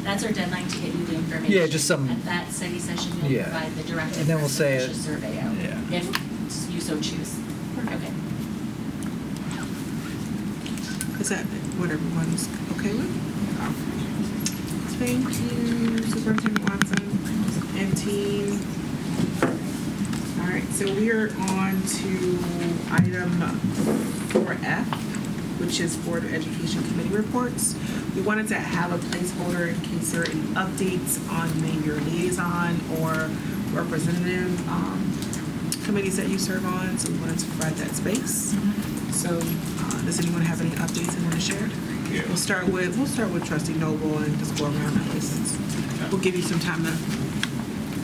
That's our deadline to get you the information. Yeah, just some- At that study session, you'll Yeah. provide the directive And then for we'll us say to push it- a survey out, Yeah. if you so choose. Okay. Is that what everyone's okay with? Thank you, Superintendent Watson and team. All right, so we are on to item 4F, which is Board of Education Committee reports. We wanted to have a placeholder in case there are any updates on maybe your liaison or representative committees that you serve on, so we wanted to provide that space. So, does anyone have any updates they want to share? Yeah. We'll start with Trustee Noble and just go around that way since we'll give you some time to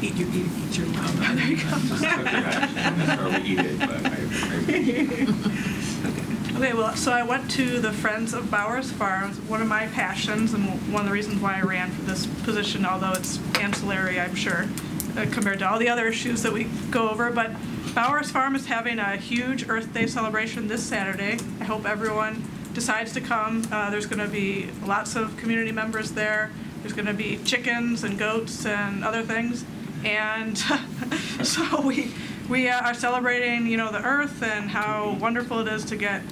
eat your lunch. There you go. Not necessarily eat it, but Okay, well, so I went to the Friends of Bowers Farms, one of my passions and one of the reasons why I ran for this position, although it's ancillary, I'm sure, compared to all the other issues that we go over. But Bowers Farm is having a huge Earth Day celebration this Saturday. I hope everyone decides to come. There's going to be lots of community members there. There's going to be chickens and goats and other things. And so we are celebrating, the earth and how wonderful it is to get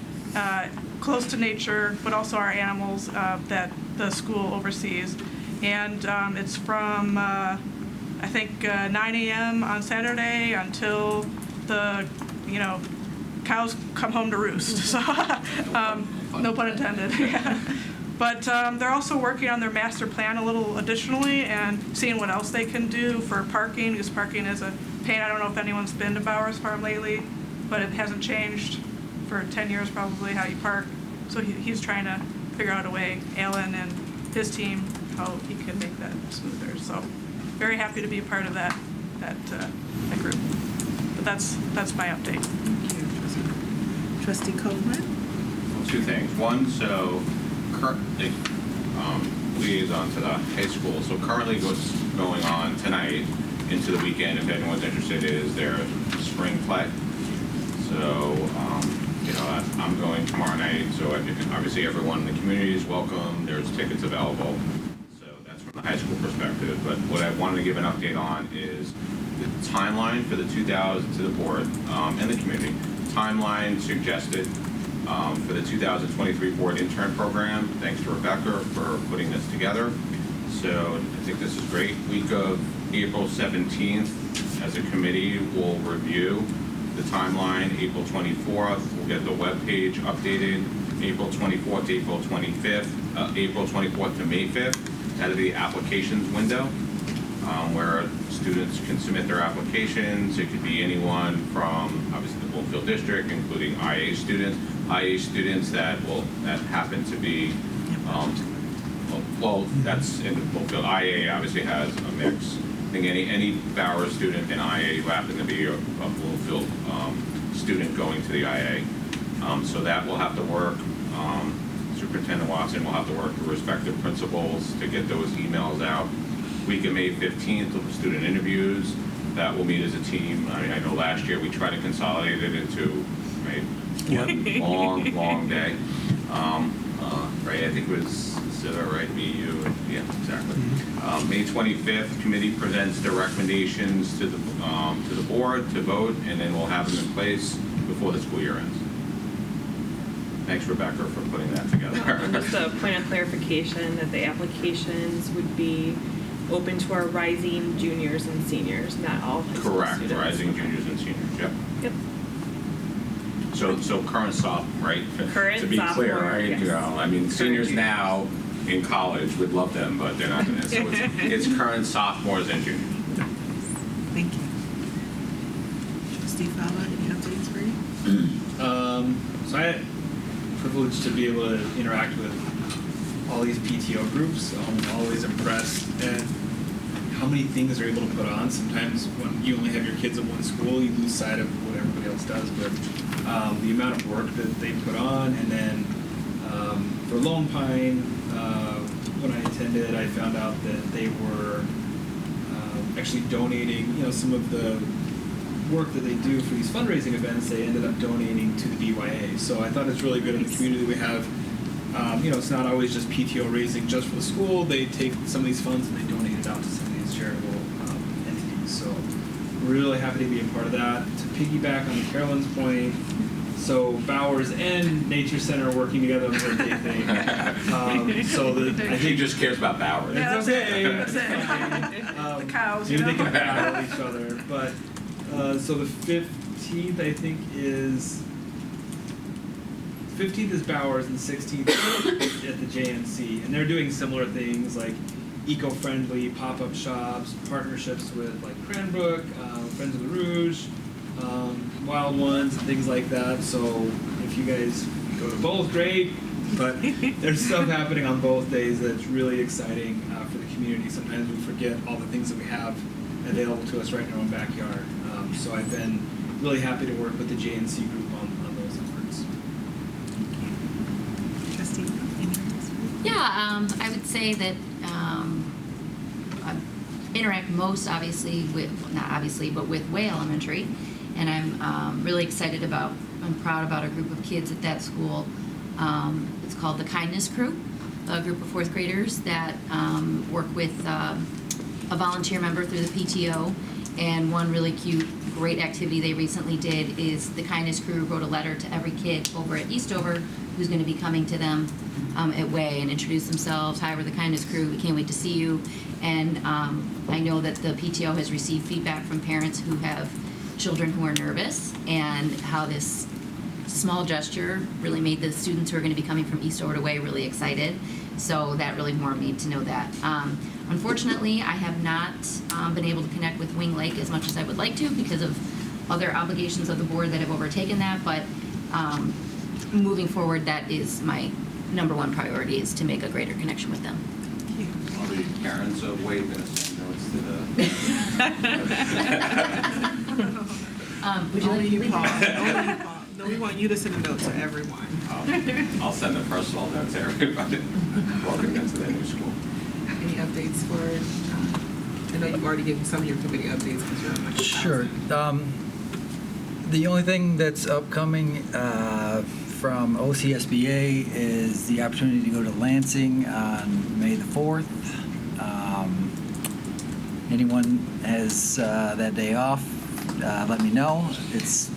close to nature, but also our animals that the school oversees. And it's from, I think, 9 a.m. on Saturday until the, cows come home to roost. So, no pun intended. Yeah. But they're also working on their master plan a little additionally and seeing what else they can do for parking, because parking is a pain. I don't know if anyone's been to Bowers Farm lately, but it hasn't changed for 10 years probably how you park. So he's trying to figure out a way, Alan and his team, how he can make that smoother. So very happy to be a part of that group. But that's my update. Thank you, Trustee Coleman. Well, two things. One, so currently, liaison to the high school. So currently what's going on tonight into the weekend, if anyone's interested, is their spring play. So, I'm going tomorrow night, so obviously everyone in the community is welcome. There's tickets available. So that's from the high school perspective. But what I wanted to give an update on is the timeline for the 2000 to the board and the community. Timeline suggested for the 2023 board intern program. Thanks to Rebecca for putting this together. So I think this is great. Week of April 17th, as a committee, we'll review the timeline. April 24th, we'll get the webpage updated. April 24th to April 25th, April 24th to May 5th. That'll be the applications window where students can submit their applications. It could be anyone from obviously the Bloomfield district, including IA students. IA students that happen to be, that's in Bloomfield. IA obviously has a mix. I think any Bowers student in IA who happen to be a Bloomfield student going to the IA. So that will have to work. Superintendent Watson will have to work with respective principals to get those emails out. Week of May 15th will be student interviews. That will meet as a team. I know last year we tried to consolidate it into one long day. Right, I think it was Siva, right, me, you, and, yeah, exactly. May 25th, committee presents their recommendations to the board to vote, and then we'll have them in place before the school year ends. Thanks, Rebecca, for putting that together. Just a point of clarification that the applications would be open to our rising juniors and seniors, not all high school Correct, students. rising juniors and seniors, yep. Yep. So current sophomore, right? Current to be clear, sophomore, right? yes. I mean, seniors now in college would love them, but they're not going to. So it's current sophomores and juniors. Thank you. Trustee Fowler, any updates for you? So I had the privilege to be able to interact with all these PTO groups. I'm always impressed at how many things they're able to put on. Sometimes when you only have your kids at one school, you lose sight of what everybody else does. But the amount of work that they put on, and then for Lone Pine, when I attended, I found out that they were actually donating, some of the work that they do for these fundraising events. They ended up donating to the BYA. So I thought it's really good in the community we have It's not always just PTO raising just for the school. They take some of these funds and they donate it out to some of these charitable entities. So we're really happy to be a part of that. To piggyback on Carolyn's point, so Bowers and Nature Center are working together on the birthday thing. I think He just cares about Bowers. it's okay. The cows, Maybe you they know? can battle each other. But so the 15th, I think, is 15th is Bowers and 16th is at the JNC, and they're doing similar things like eco-friendly pop-up shops, partnerships with like Cranbrook, Friends of the Rouge, Wild Ones, and things like that. So if you guys go to both, great. But there's stuff happening on both days that's really exciting for the community. Sometimes we forget all the things that we have available to us right in our own backyard. So I've been really happy to work with the JNC group on those efforts. Trustee, Yeah, I would say that I interact most obviously with, not obviously, but with Way Elementary. And I'm really excited about, I'm proud about a group of kids at that school. It's called the Kindness Crew, a group of fourth graders that work with a volunteer member through the PTO. And one really cute, great activity they recently did is the Kindness Crew wrote a letter to every kid over at Eastover who's going to be coming to them at Way and introduce themselves. Hi, we're the Kindness Crew. We can't wait to see you. And I know that the PTO has received feedback from parents who have children who are nervous, and how this small gesture really made the students who are going to be coming from Eastover to Way really excited. So that really warmed me to know that. Unfortunately, I have not been able to connect with Wing Lake as much as I would like to because of other obligations of the board that have overtaken that, but moving forward, that is my #1 priority, is to make a greater connection with them. All the parents of Wade going to send notes to Would you Only like you, to Paul. lead? Only you, Paul. No, we want you to send a note to everyone. I'll send a personal note to everybody. Welcome them to their new school. Any updates for, I know you've already given some of your committee updates because you're on like Sure. The only thing that's upcoming from OCSBA is the opportunity to go to Lansing on May the 4th. Anyone has that day off, let me know. It's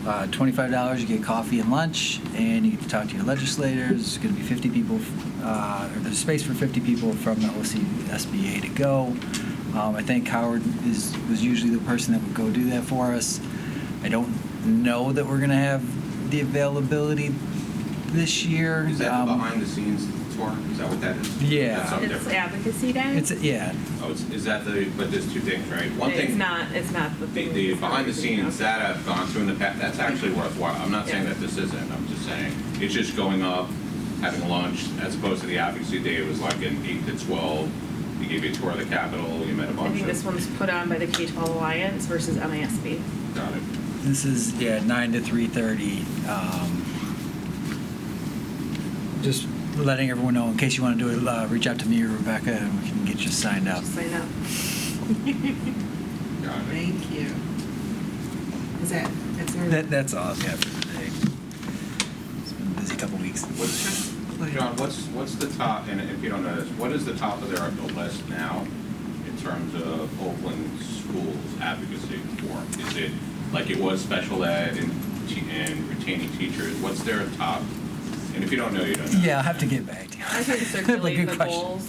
$25, you get coffee and lunch, and you get to talk to your legislators. There's going to be 50 people, or there's space for 50 people from the OCSBA to go. I think Howard was usually the person that would go do that for us. I don't know that we're going to have the availability this year. Is that the behind the scenes tour? Is that what that is? Yeah. That's something It's different. Advocacy Day. Yeah. Oh, is that but there's two things, right? One thing. It's not the thing. The behind the scenes that I've gone through in the past, that's actually worthwhile. I'm not saying that this isn't, I'm just saying, it's just going up, having lunch, as opposed to the advocacy day, it was like an 8 to 12. We gave you a tour of the Capitol, you met a I bunch think of. this one's put on by the K-12 Alliance versus MISB. Got it. This is 9 to 3:30. Just letting everyone know, in case you want to do it, reach out to me or Rebecca, and we can get you signed up. Just sign up. Got it. Thank you. Is that's our... That's all I've got for today. It's been a busy couple weeks. John, what's the top, and if you don't know this, what is the top of their list now in terms of Oakland schools advocacy for? Is it like it was special ed and retaining teachers? What's their top? And if you don't know, you don't know. Yeah, I'll have to get back to you. I can circulate Good the question. goals.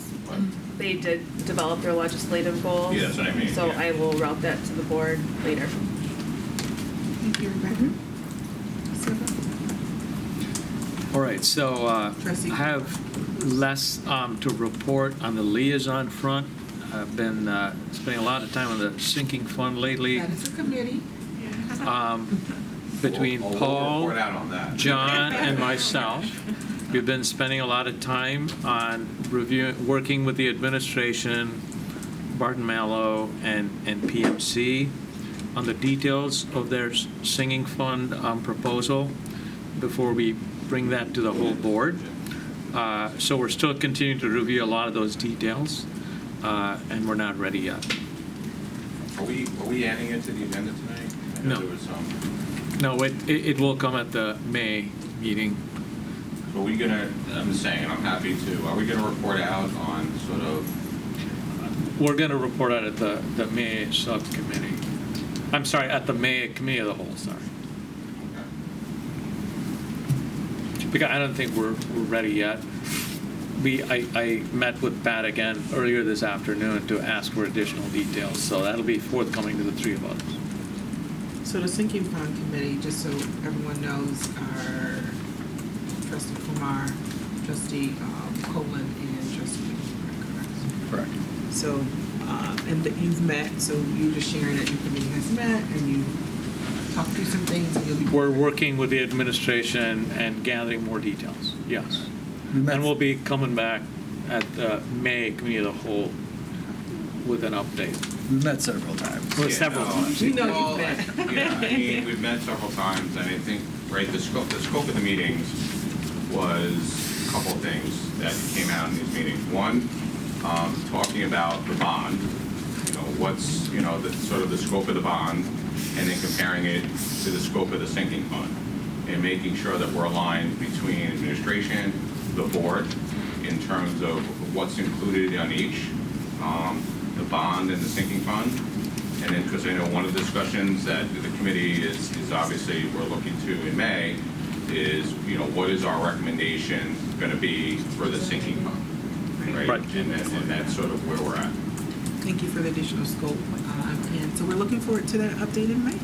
They did develop their legislative goals. Yeah, that's what I mean, So yeah. I will route that to the board later. Thank you, Rebecca. All right, so I Trustee. have less to report on the liaison front. I've been spending a lot of time on the sinking fund lately. That is a committee. Between We'll Paul, report out on that. John, and myself, we've been spending a lot of time on working with the administration, Barton Mallow, and PMC on the details of their singing fund proposal before we bring that to the whole board. So we're still continuing to review a lot of those details, and we're not ready yet. Are we adding it to the agenda tonight? I know No. there was some. No, it will come at the May meeting. are we gonna, I'm just saying, and I'm happy to, are we gonna report out on sort of, We're going to report out at the May subcommittee. I'm sorry, at the May committee of the whole, sorry. Because I don't think we're ready yet. I met with Pat again earlier this afternoon to ask for additional details, so that'll be forthcoming to the three of us. So the sinking fund committee, just so everyone knows, are trustee Kumar, trustee Copeland, and trustee Kumar, correct? Correct. So, and that you've met, so you're just sharing that your committee has met and you talked through some things and you'll be. We're working with the administration and gathering more details, yes. And we'll be coming back at the May committee of the whole with an update. We've met several times. Well, several times. We know well, you've met. yeah, I mean, we've met several times, and I think, right, the scope of the meetings was a couple of things that came out in these meetings. One, talking about the bond, what's, the sort of the scope of the bond, and then comparing it to the scope of the sinking fund, and making sure that we're aligned between administration, the board, in terms of what's included on each, the bond and the sinking fund. And then, because I know one of the discussions that the committee is obviously we're looking to in May is, what is our recommendation going to be for the sinking fund, right? And that's sort of where we're at. Thank you for the additional scope. And so we're looking forward to that update in May.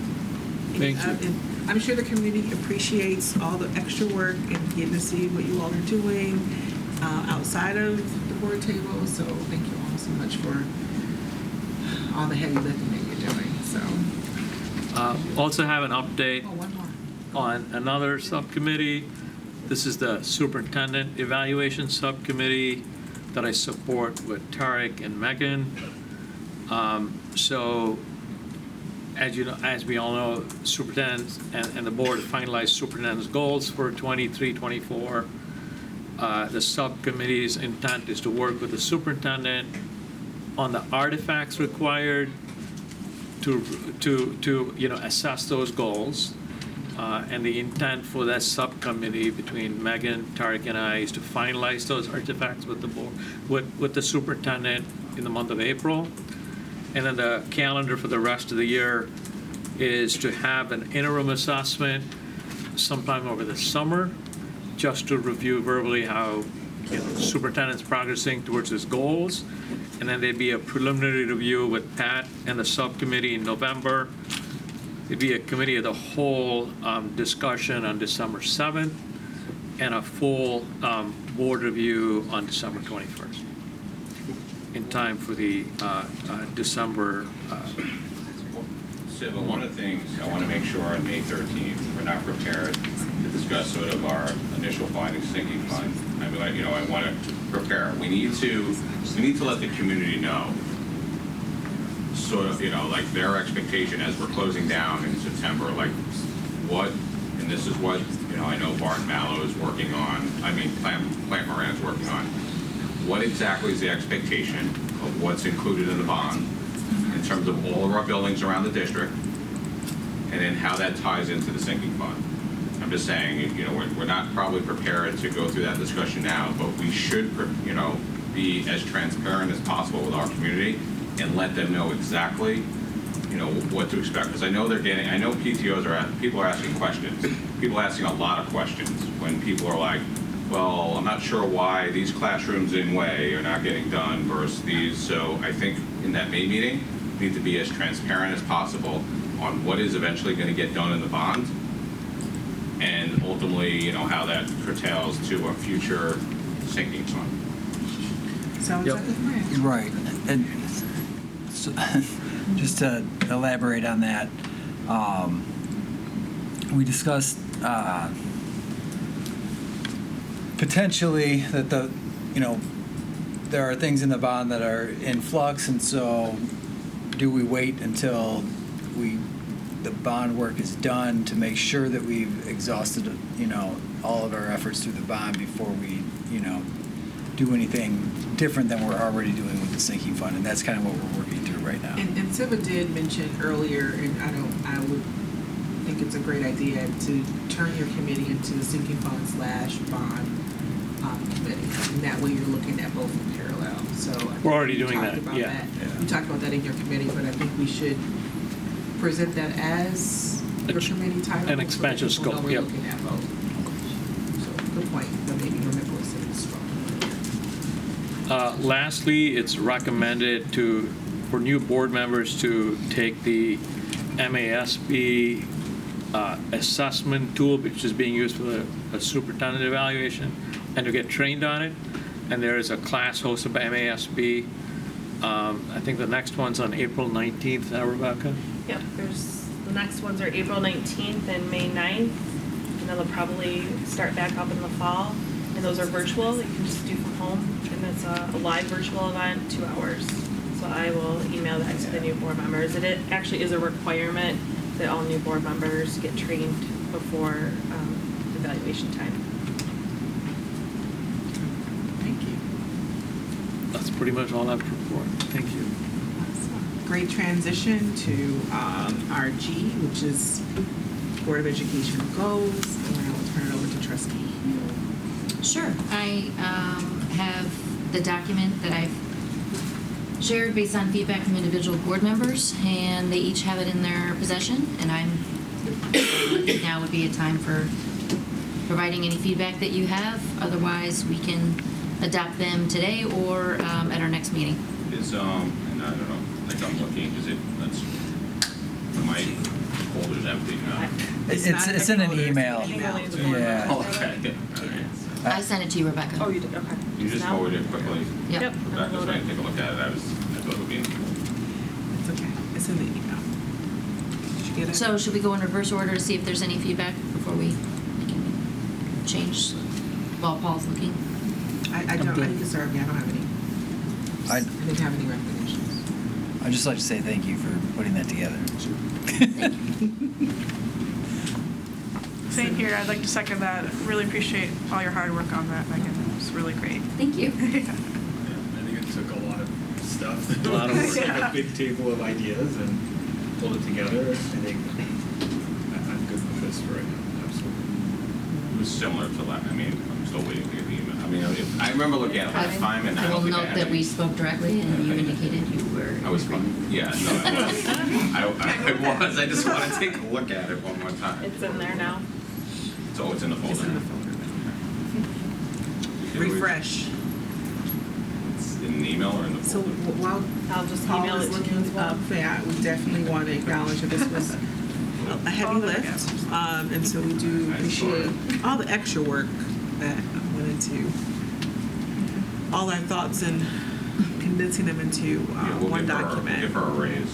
Thank you. And I'm sure the community appreciates all the extra work and getting to see what you all are doing outside of the board table. So thank you all so much for all the heavy lifting that you're doing. So Also have an update one more. on another subcommittee. This is the superintendent evaluation subcommittee that I support with Tarek and Megan. So as you know, as we all know, superintendent and the board finalized superintendent's goals for 23-24. The subcommittee's intent is to work with the superintendent on the artifacts required to assess those goals. And the intent for that subcommittee between Megan, Tarek, and I is to finalize those artifacts with the board, with the superintendent in the month of April. And then the calendar for the rest of the year is to have an interim assessment sometime over the summer, just to review verbally how the superintendent's progressing towards his goals. And then there'd be a preliminary review with Pat and the subcommittee in November. It'd be a committee of the whole discussion on December 7th and a full board review on December 21st in time for the December. So one of the things I want to make sure on May 13th, we're not prepared to discuss sort of our initial findings sinking fund. I mean, I want to prepare. We need to let the community know sort of, like their expectation as we're closing down in September, like what, and this is what, I know Bart Mallow is working on, Plant Moran is working on. What exactly is the expectation of what's included in the bond in terms of all of our buildings around the district, and then how that ties into the sinking fund? I'm just saying, we're not probably prepared to go through that discussion now, but we should, be as transparent as possible with our community and let them know exactly, what to expect. Because I know people are asking questions. People are asking a lot of questions when people are like, well, I'm not sure why these classrooms in Way are not getting done versus these. So I think in that May meeting, we need to be as transparent as possible on what is eventually going to get done in the bond, and ultimately, how that curtails to a future sinking fund. Sounds like a plan. Right. And so, just to elaborate on that, we discussed potentially that there are things in the bond that are in flux, and so do we wait until the bond work is done to make sure that we've exhausted all of our efforts through the bond before we do anything different than we're already doing with the sinking fund? And that's kind of what we're working through right now. And Siva did mention earlier, and I would think it's a great idea to turn your committee into the sinking fund / bond committee. And that way you're looking at both in parallel. So I think We're already we doing talked that, about yeah. We talked about that in your committee, but I think we should present that as your committee title. An expansion so that people know scope, we're yep. looking at both. So good point, but maybe remember what's in the scope. Lastly, it's recommended for new board members to take the MASB assessment tool, which is being used for the superintendent evaluation, and to get trained on it. And there is a class hosted by MASB. I think the next one's on April 19th, is that Rebecca? Yep, the next ones are April 19th and May 9th, and then they'll probably start back up in the fall. And those are virtual, you can just do from home, and it's a live virtual event, 2 hours. So I will email that to the new board members. And it actually is a requirement that all new board members get trained before evaluation time. Thank you. That's pretty much all I have to report. Thank you. Great transition to RG, which is Board of Education goals, and I will turn it over to Trustee Hill. Sure. I have the document that I've shared based on feedback from individual board members, and they each have it in their possession, and I think now would be a time for providing any feedback that you have. Otherwise, we can adopt them today or at our next meeting. And I don't know, like I'm looking, my folder's empty now. It's in an email. Yeah. Oh, okay. All right. I sent it to you, Rebecca. Oh, you did, okay. You just Now? forwarded it quickly. Yep. Rebecca's going to take a look at it. I thought it would be. It's okay. It's in the email. Did you get it? So should we go in reverse order to see if there's any feedback before we change while Paul's looking? I don't. I can start. I don't have any. I didn't have any recommendations. I'd just like to say thank you for putting that together. Same here. I'd like to second that. Really appreciate all your hard work on that, Megan. It was really great. Thank you. I think it took a lot of stuff, A lot of work. a big table of ideas, and pulled it together. I think I'm good with this right now. Absolutely. It was similar to that. I mean, I'm still waiting to get the email. I mean, I remember looking at it last time, and I I will don't think I note had that we any. spoke directly and you indicated you were. I was fine. Yeah, no, I was. I was. I just want to take a look at it one more time. It's in there now. So it's in the folder. It's in the folder. Refresh. It's in an email or in the So folder? while I'll just Paul email is it to you looking as well. up that, we definitely want to acknowledge that this was a heavy lift, and so we do appreciate all the extra work that went into all our thoughts and condensing them into We'll one give her- document. Give her a raise.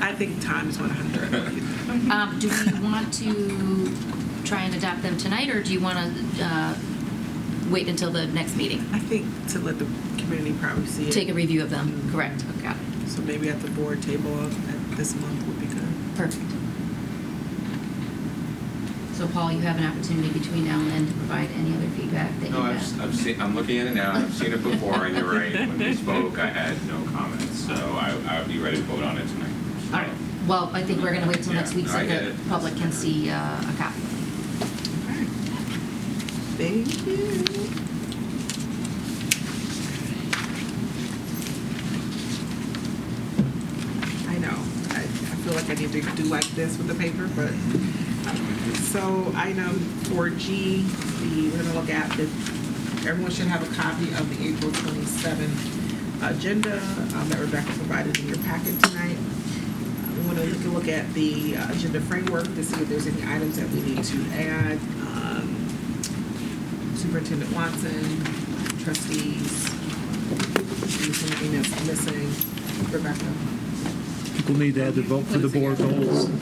I think times 100. Do we want to try and adopt them tonight, or do you want to wait until the next meeting? I think to let the community probably see it. Take a review of them, correct, okay. So maybe at the board table at this month would be good. Perfect. So Paul, you have an opportunity between now and then to provide any other feedback that you No, have. I'm looking at it now. I've seen it before, and you're right. When we spoke, I had no comments, so I would be ready to vote on it tonight. All right, well, I think we're going to wait till next week so I get the it. public can see a copy. Thank you. I know. I feel like I need to do like this with the paper, but so item 4G, we're going to look at the. Everyone should have a copy of the April 27th agenda that Rebecca provided in your packet tonight. We want to look at the agenda framework to see if there's any items that we need to add. Superintendent Watson, trustees, anything that's missing. Rebecca? People need to add the vote for the board goals. We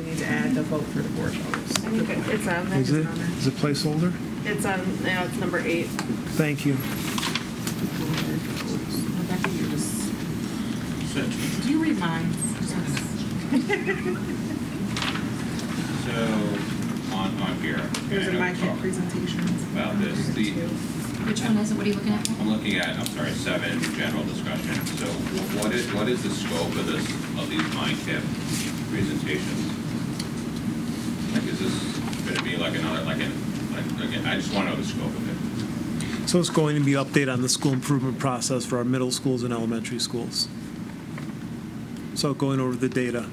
need to add the vote for the board goals. I think it's on there. Is it? Is it placeholder? It's on, yeah, it's number 8. Thank you. Rebecca, you just. Do you read mine? So, on here. There's a I know we mic talked about this. Which one is it? What are you looking at? I'm looking at, 7, general discussion. So what is the scope of these mind tip presentations? Like, is this going to be like another, like a Again, I just want to know the scope of it. So it's going to be update on the school improvement process for our middle schools and elementary schools. So going over the data.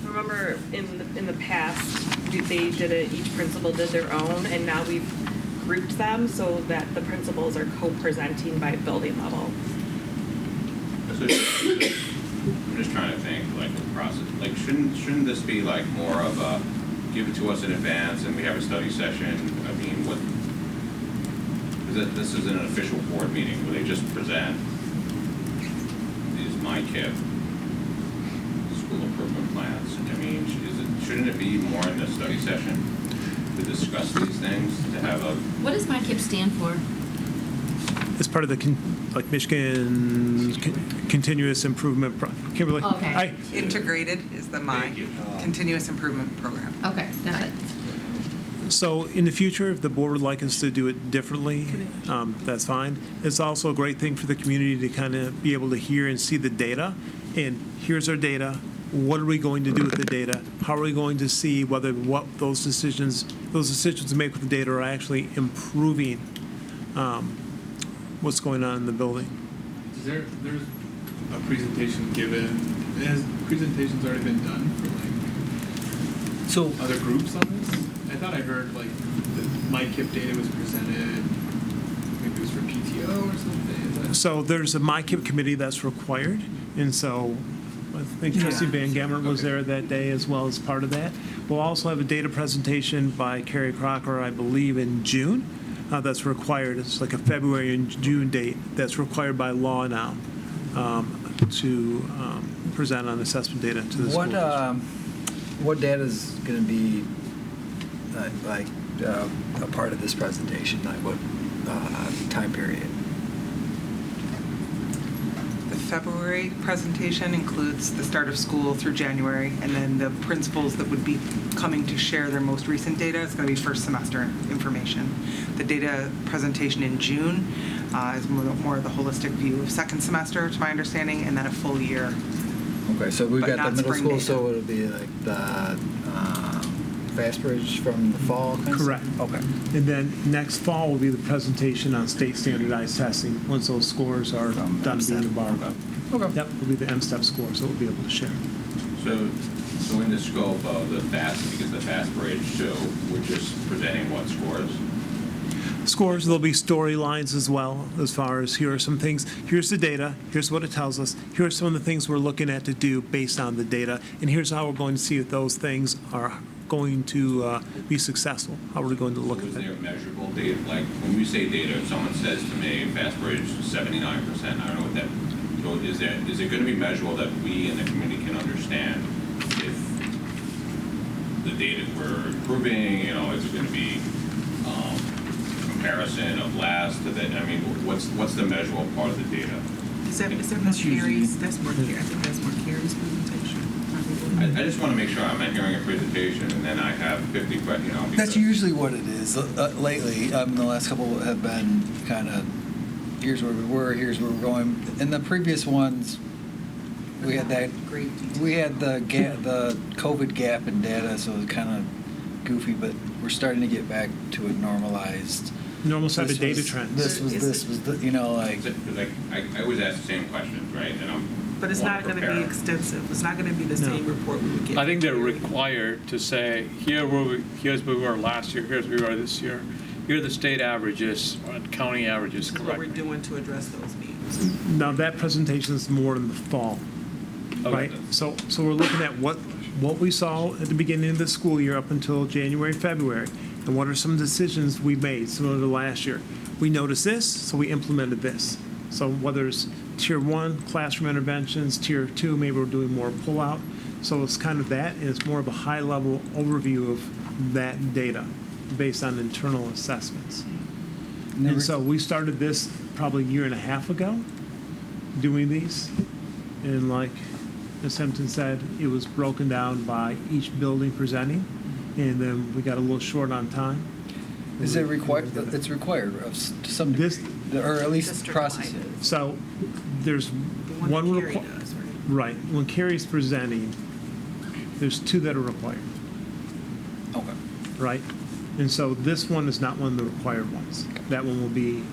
Remember in the past, they did it, each principal did their own, and now we've grouped them so that the principals are co-presenting by building level. I'm just trying to think, like, the process, like, shouldn't this be like more of a, give it to us in advance and we have a study session? I mean, what, because this is an official board meeting where they just present these MyKIP school improvement plans. I mean, shouldn't it be more in the study session to discuss these things, to have a... What does MyKIP stand for? It's part of the, Michigan Continuous Improvement, Kimberly? Okay. Integrated is the continuous improvement program. Okay, got it. So in the future, if the board would like us to do it differently, that's fine. It's also a great thing for the community to kind of be able to hear and see the data. And here's our data. What are we going to do with the data? How are we going to see whether what those decisions we make with the data are actually improving what's going on in the building? There's a presentation given, has presentations already been done for like other groups on this? I thought I heard like the MyKIP data was presented, maybe it was for PTO or something. So there's a MyKIP committee that's required, and so I think Trustee Van Gammert was there that day as well as part of that. We'll also have a data presentation by Carrie Crocker, I believe, in June. That's required. It's like a February and June date that's required by law now to present on assessment data to the school district. What data is going to be a part of this presentation? Like what time period? The February presentation includes the start of school through January, and then the principals that would be coming to share their most recent data is going to be first semester information. The data presentation in June is more of the holistic view of second semester, to my understanding, and then a full year. Okay, so we've But got the not middle spring school, data. so it'll be like the Fastbridge from the fall? Correct. Okay. And then next fall will be the presentation on state standardized testing once those scores are done being embargoed. Okay. That will be the M-STEP score, so we'll be able to share. So in the scope of the because the Fastbridge, so we're just presenting what scores? Scores, there'll be storylines as well, as far as here are some things, here's the data, here's what it tells us, here are some of the things we're looking at to do based on the data, and here's how we're going to see if those things are going to be successful, how we're going to look at Is that. there measurable data? Like, when you say data, if someone says to me, Fastbridge, 79%, I don't know what that, so is it going to be measurable that we in the community can understand if the data we're improving, is it going to be comparison of last to that? I mean, what's the measurable part of the data? Is that more Carrie's? That's more Carrie. I think that's more Carrie's presentation. I just want to make sure I'm not hearing a presentation and then I have 50 questions, That's usually what it is. Lately, the last couple have been kind of, here's where we were, here's where we're going. In the previous ones, we had the COVID gap in data, so it was kind of goofy, but we're starting to get back to a normalized. Normal set of data trends. This was like. Because I always ask the same questions, right? But it's not going to be extensive. It's not going to be the same report we would get. I think they're required to say, here's where we were last year, here's where we are this year. Here are the state averages, county averages, correct? What we're doing to address those needs. Now, that presentation is more in the fall, right? So we're looking at what we saw at the beginning of the school year up until January, February, and what are some decisions we made similar to last year. We noticed this, so we implemented this. So whether it's Tier 1, classroom interventions, Tier 2, maybe we're doing more pull-out. So it's kind of that, and it's more of a high-level overview of that data based on internal assessments. And so we started this probably a year and a half ago, doing these. And like Ms. Hampton said, it was broken down by each building presenting, and then we got a little short on time. Is it required? It's required to some degree, or at least process it. So there's one right. When Carrie's presenting, there's two that are required. Okay. Right. And so this one is not one of the required ones. That one will be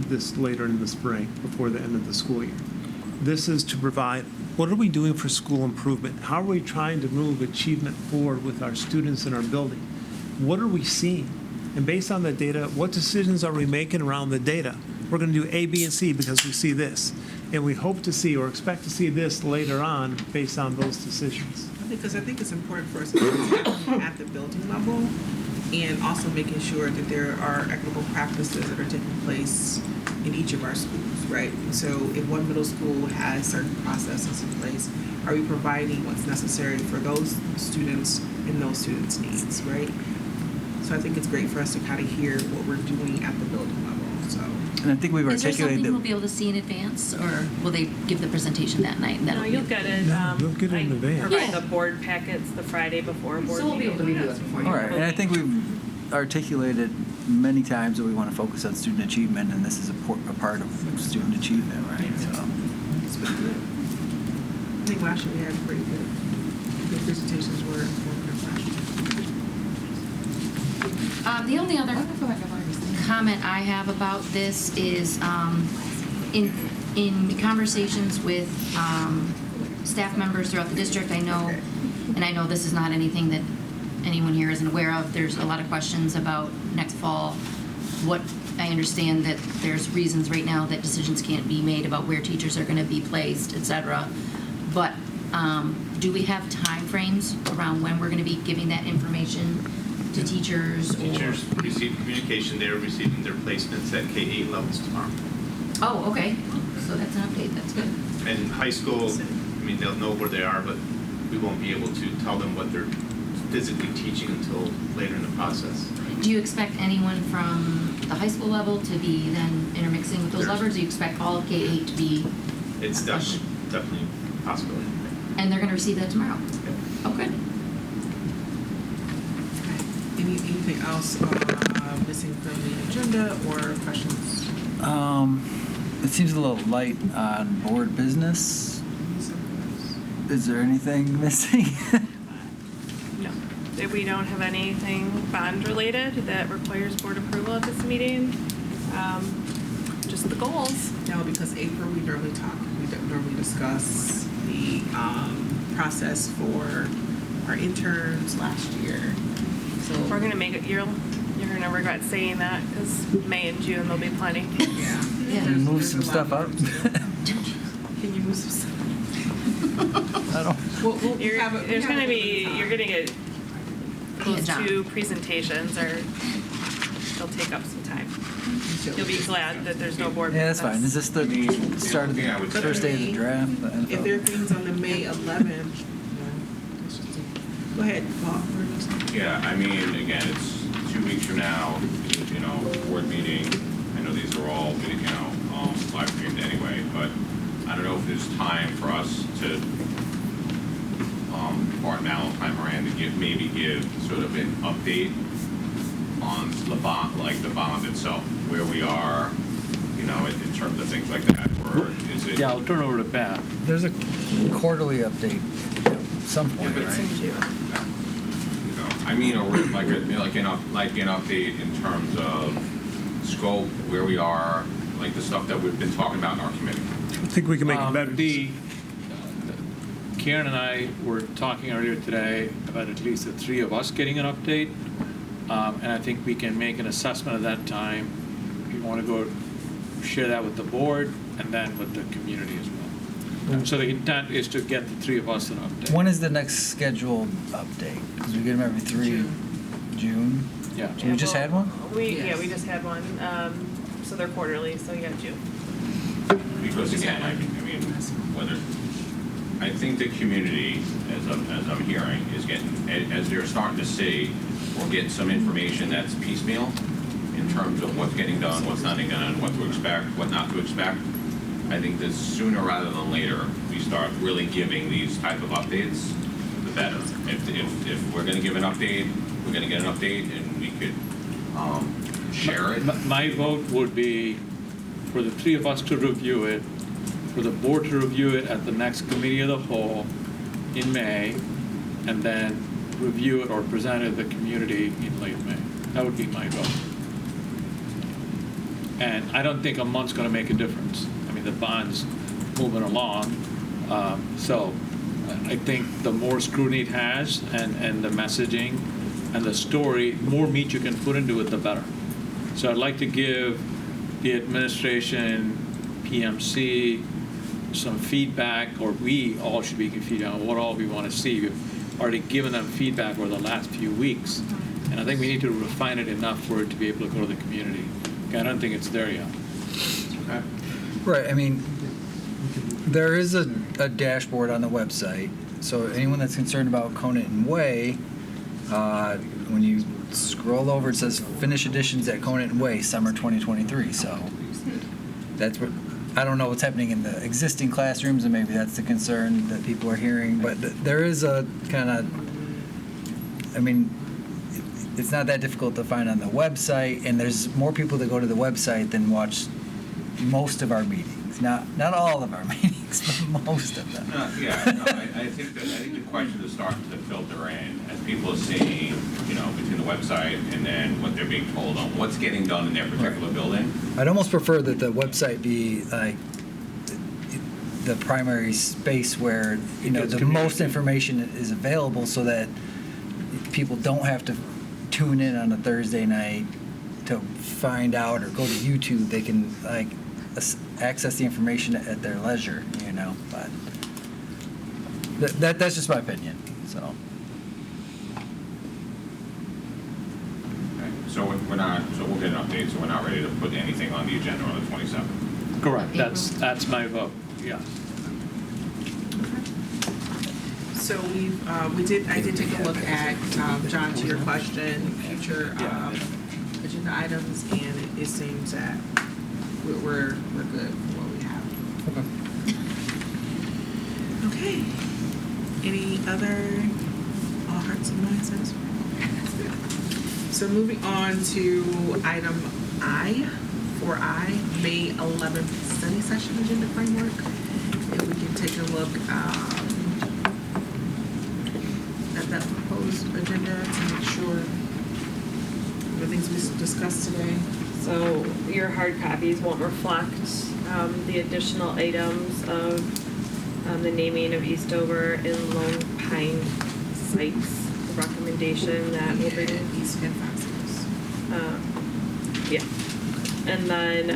this later in the spring, before the end of the school year. This is to provide, what are we doing for school improvement? How are we trying to move achievement forward with our students in our building? What are we seeing? And based on the data, what decisions are we making around the data? We're going to do A, B, and C because we see this. And we hope to see or expect to see this later on based on those decisions. Because I think it's important for us to be at the building level and also making sure that there are equitable practices that are taking place in each of our schools, right? So if one middle school has certain processes in place, are we providing what's necessary for those students and those students' needs, right? So I think it's great for us to kind of hear what we're doing at the building level, so. And I think we've Is there articulated something that. we'll be able to see in advance, or will they give the presentation that night? And No, that'll you'll be- get it. You'll get it in I advance. provide Yeah. the board packets the Friday before board So we'll be able to meeting. review it before you. All right, and I think we've articulated many times that we want to focus on student achievement, and this is a part of student achievement, right? So. It's been good. I think last year we had pretty good, the presentations were informative last year. The only other comment I have about this is in conversations with staff members throughout the district, I know, and I know this is not anything that anyone here isn't aware of, there's a lot of questions about next fall. What I understand that there's reasons right now that decisions can't be made about where teachers are going to be placed, et cetera. But do we have timeframes around when we're going to be giving that information to teachers? Teachers receive communication, they're receiving their placements at K-8 levels tomorrow. Oh, okay. So that's an update. That's good. And in high school, I mean, they'll know where they are, but we won't be able to tell them what they're physically teaching until later in the process. Do you expect anyone from the high school level to be then intermixing with those There's- levels? Do you expect all of K-8 to be, It's definitely a possibility. and they're going to receive that tomorrow? Okay. Anything else missing from the agenda or questions? It seems a little light on board business. Is there anything missing? No, we don't have anything bond related that requires board approval at this meeting. Just the goals. No, because April, we normally discuss the process for our interns last year. So We're gonna make it, you're gonna regret saying that, because May and June there'll be plenty. Yeah. Can you move some stuff up? Can you move some stuff? I don't. There's gonna be, you're gonna get those John. two presentations, or they'll take up some time. You'll be glad that there's no board. Yeah, that's fine. Is business. this the start of the first day of the draft? If there are things on the May 11th, go ahead, Paul. Yeah, I mean, again, it's 2 weeks from now, you know, board meeting. I know these are all, you know, live streamed anyway, but I don't know if there's time for us to, Bart Valentine, Miranda, maybe give sort of an update on the bond, like the bond itself, where we are, you know, in terms of things like that, or is it? Yeah, I'll turn over to Pat. There's a quarterly update at some point, Yeah, but right? you know, I mean, or like an update in terms of scope, where we are, like the stuff that we've been talking about in our committee. I think we can make it better. Karen and I were talking earlier today about at least the three of us getting an update. And I think we can make an assessment at that time. If you want to go share that with the board and then with the community as well. So the intent is to get the three of us an update. When is the next scheduled update? Because we get them every June? Yeah. So we just had one? We just had one. So they're quarterly, so yeah, June. Because again, I mean, whether, I think the community, as I'm hearing, is getting, as they're starting to see, we're getting some information that's piecemeal in terms of what's getting done, what's not getting done, what to expect, what not to expect. I think that sooner rather than later, we start really giving these type of updates, the better. If we're gonna give an update, we're gonna get an update and we could share it. My vote would be for the three of us to review it, for the board to review it at the next committee of the whole in May, and then review it or present it to the community in late May. That would be my goal. And I don't think a month's gonna make a difference. I mean, the bond's moving along. So I think the more scrutiny it has and the messaging and the story, more meat you can put into it, the better. So I'd like to give the administration, PMC, some feedback, or we all should be giving feedback on what all we want to see. We've already given them feedback over the last few weeks, and I think we need to refine it enough for it to be able to go to the community. Okay, I don't think it's there yet. Okay. Right, I mean, there is a dashboard on the website, so anyone that's concerned about Conant Way, when you scroll over, it says finish editions at Conant Way, summer 2023, so that's what, I don't know what's happening in the existing classrooms, and maybe that's the concern that people are hearing, but there is a kind of, I mean, it's not that difficult to find on the website, and there's more people that go to the website than watch most of our meetings. Not all of our meetings, but most of them. I think the question is starting to filter in as people are seeing, between the website and then what they're being told on what's getting done in their particular building. I'd almost prefer that the website be like the primary space where the most information is available, so that people don't have to tune in on a Thursday night to find out, or go to YouTube. They can access the information at their leisure, but that's just my opinion. So we'll get an update, so we're not ready to put anything on the agenda on the 27th. Correct. That's my vote. Yeah. So I did take a look at, John, to your question, future agenda items, and it seems that we're good for what we have. Okay. Any other, all hearts and minds satisfied? So moving on to item I, May 11th study session agenda framework. If we can take a look at that proposed agenda to make sure the things we discussed today. So your hard copies won't reflect the additional items of the naming of Eastover and Lone Pine sites. The recommendation that will bring East and Fox yeah. And then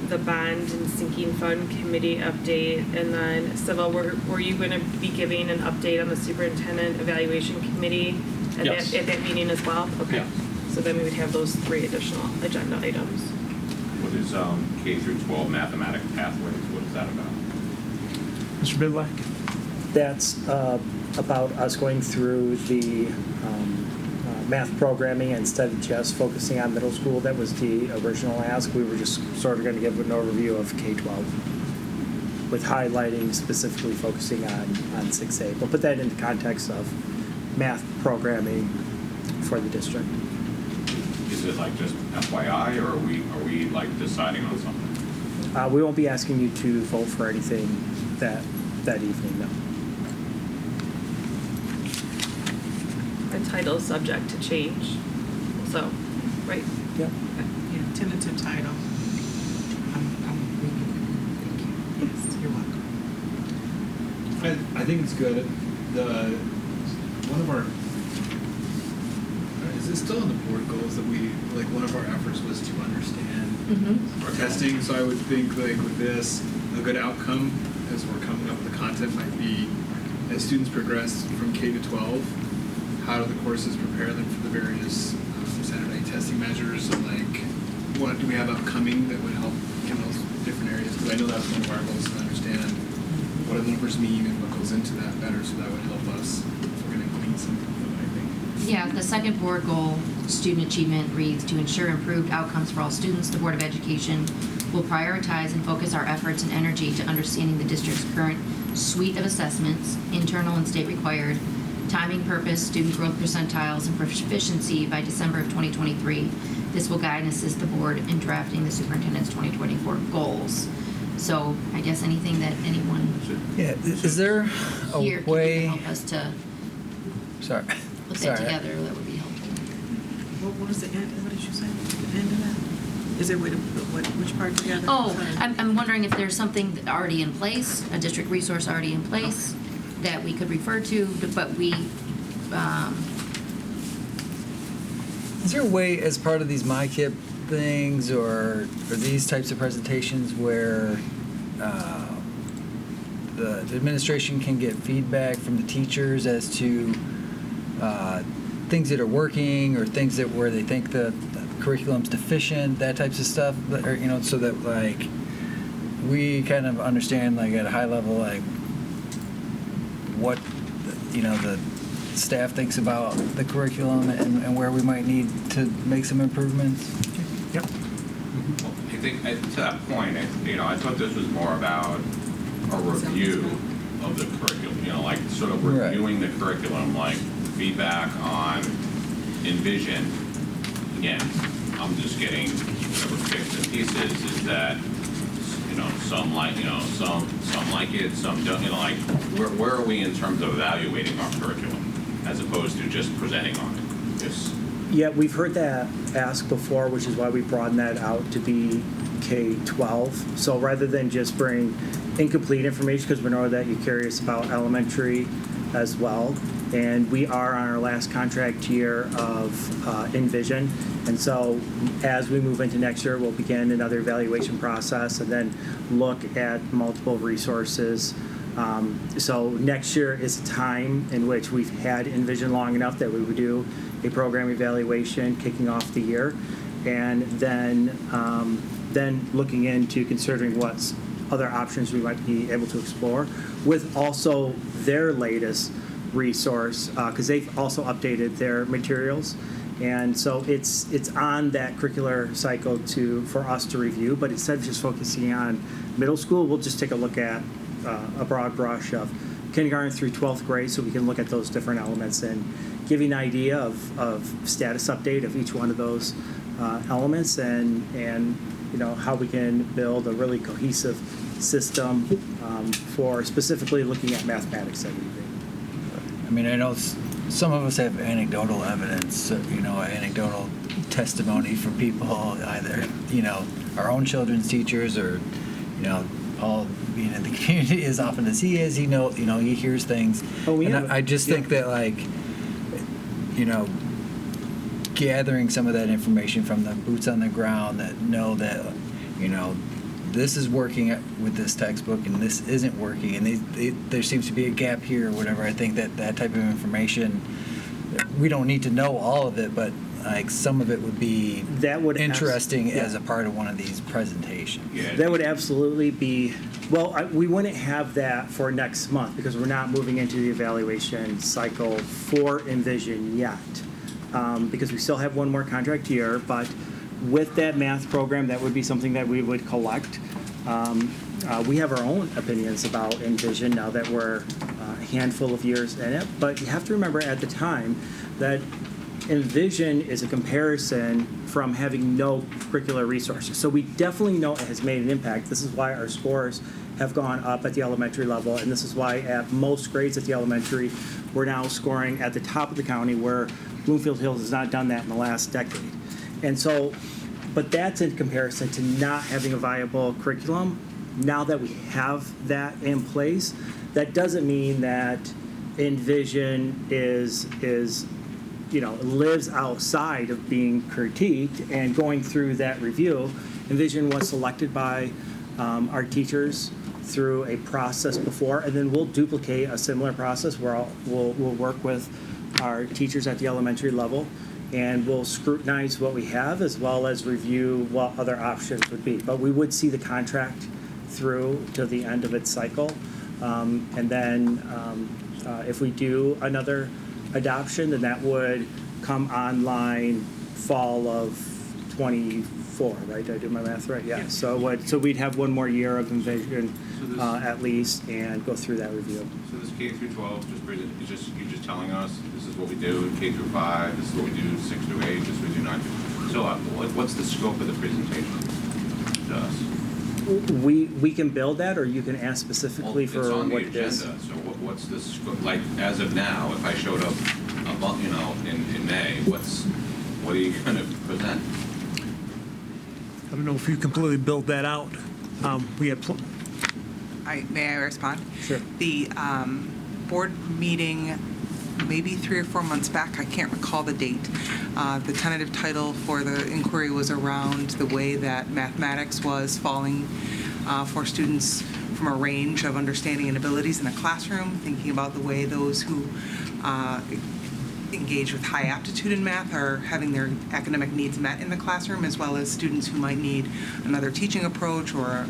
the bond and sinking fund committee update, and then Sybil, were you going to be giving an update on the superintendent evaluation committee at, yes. at that meeting as well? Okay. Yeah. So then we would have those 3 additional agenda items. What is K through 12 mathematics pathways? What is that about? Mr. Bidlack? That's about us going through the math programming instead of just focusing on middle school. That was the original ask. We were just sort of going to give an overview of K-12 with highlighting specifically focusing on 6A. But put that into context of math programming for the district. Is it like just FYI, or are we like deciding on something? We won't be asking you to vote for anything that evening, no. The title is subject to change. So, right? Yep. Yeah, tentative title. I'm thank you. Yes, you're welcome. I think it's good. One of our, is it still on the board goals that one of our efforts was to understand our testing? So I would think with this, a good outcome as we're coming up with the content might be, as students progress from K to 12, how do the courses prepare them for the various Saturday testing measures? So what do we have upcoming that would help in those different areas? Because I know that's one of our goals, to understand what do the numbers mean and what goes into that better, so that would help us if we're going to glean something from it, I think. Yeah, the second board goal, student achievement, reads, to ensure improved outcomes for all students, the Board of Education will prioritize and focus our efforts and energy to understanding the district's current suite of assessments, internal and state required, timing, purpose, student growth percentiles, and proficiency by December of 2023. This will guide and assist the board in drafting the superintendent's 2024 goals. So I guess anything that anyone is there a here way? can help us to Sorry. put that together, that would be helpful. What was the end, what did you say, the end of that? Is there a way to put which part together? Oh, I'm wondering if there's something already in place, a district resource already in place that we could refer to, but we, Is there a way, as part of these MyKip things or these types of presentations, where the administration can get feedback from the teachers as to things that are working or things that where they think the curriculum's deficient, that types of stuff, or, you know, so that like we kind of understand like at a high level like what the staff thinks about the curriculum and where we might need to make some improvements. Yep. Well, I think to that point, I thought this was more about a review of the curriculum, like sort of reviewing the curriculum, like feedback on Envision. Again, I'm just getting whatever bits and pieces is that, some like, some like it, some don't, like, where are we in terms of evaluating our curriculum as opposed to just presenting on it? Just Yeah, we've heard that asked before, which is why we broadened that out to be K-12. So rather than just bring incomplete information, because we know that you're curious about elementary as well. And we are on our last contract year of Envision. And so as we move into next year, we'll begin another evaluation process and then look at multiple resources. So next year is a time in which we've had Envision long enough that we would do a program evaluation kicking off the year, and then looking into considering what other options we might be able to explore with also their latest resource, because they've also updated their materials. And so it's on that curricular cycle for us to review, but instead of just focusing on middle school, we'll just take a look at a broad brush of kindergarten through 12th grade, so we can look at those different elements and give you an idea of status update of each one of those elements, and how we can build a really cohesive system for specifically looking at mathematics that evening. I mean, I know some of us have anecdotal evidence, anecdotal testimony from people, either, our own children's teachers or, Paul being in the community as often as he is, he hears things. I just think that, like, gathering some of that information from the boots on the ground that know that, this is working with this textbook and this isn't working, and there seems to be a gap here or whatever. I think that type of information, we don't need to know all of it, but like some of it would be interesting as a part of one of these presentations. Yeah. That would absolutely be, we wouldn't have that for next month because we're not moving into the evaluation cycle for Envision yet, because we still have one more contract year, but with that math program, that would be something that we would collect. We have our own opinions about Envision now that we're a handful of years in it, but you have to remember at the time that Envision is a comparison from having no curricular resources. So we definitely know it has made an impact. This is why our scores have gone up at the elementary level, and this is why at most grades at the elementary, we're now scoring at the top of the county, where Bloomfield Hills has not done that in the last decade. And so, but that's in comparison to not having a viable curriculum. Now that we have that in place, that doesn't mean that Envision lives outside of being critiqued and going through that review. Envision was selected by our teachers through a process before, and then we'll duplicate a similar process where we'll work with our teachers at the elementary level, and we'll scrutinize what we have as well as review what other options would be. But we would see the contract through to the end of its cycle. And then if we do another adoption, then that would come online fall of 24, right? Did I do my math right? Yeah. So we'd have one more year of Envision at least, and go through that review. So this K through 12, you're just telling us this is what we do in K through 5, this is what we do 6 through 8, this is what we do 9 through. So what's the scope of the presentation to us? We can build that, or you can ask specifically for what it is. It's on the agenda. So what's the scope? Like as of now, if I showed up, in May, what are you going to present? I don't know if you completely built that out. We had, May I respond? Sure. The board meeting, maybe 3 or 4 months back, I can't recall the date. The tentative title for the inquiry was around the way that mathematics was falling for students from a range of understanding and abilities in a classroom, thinking about the way those who engage with high aptitude in math are having their academic needs met in the classroom, as well as students who might need another teaching approach or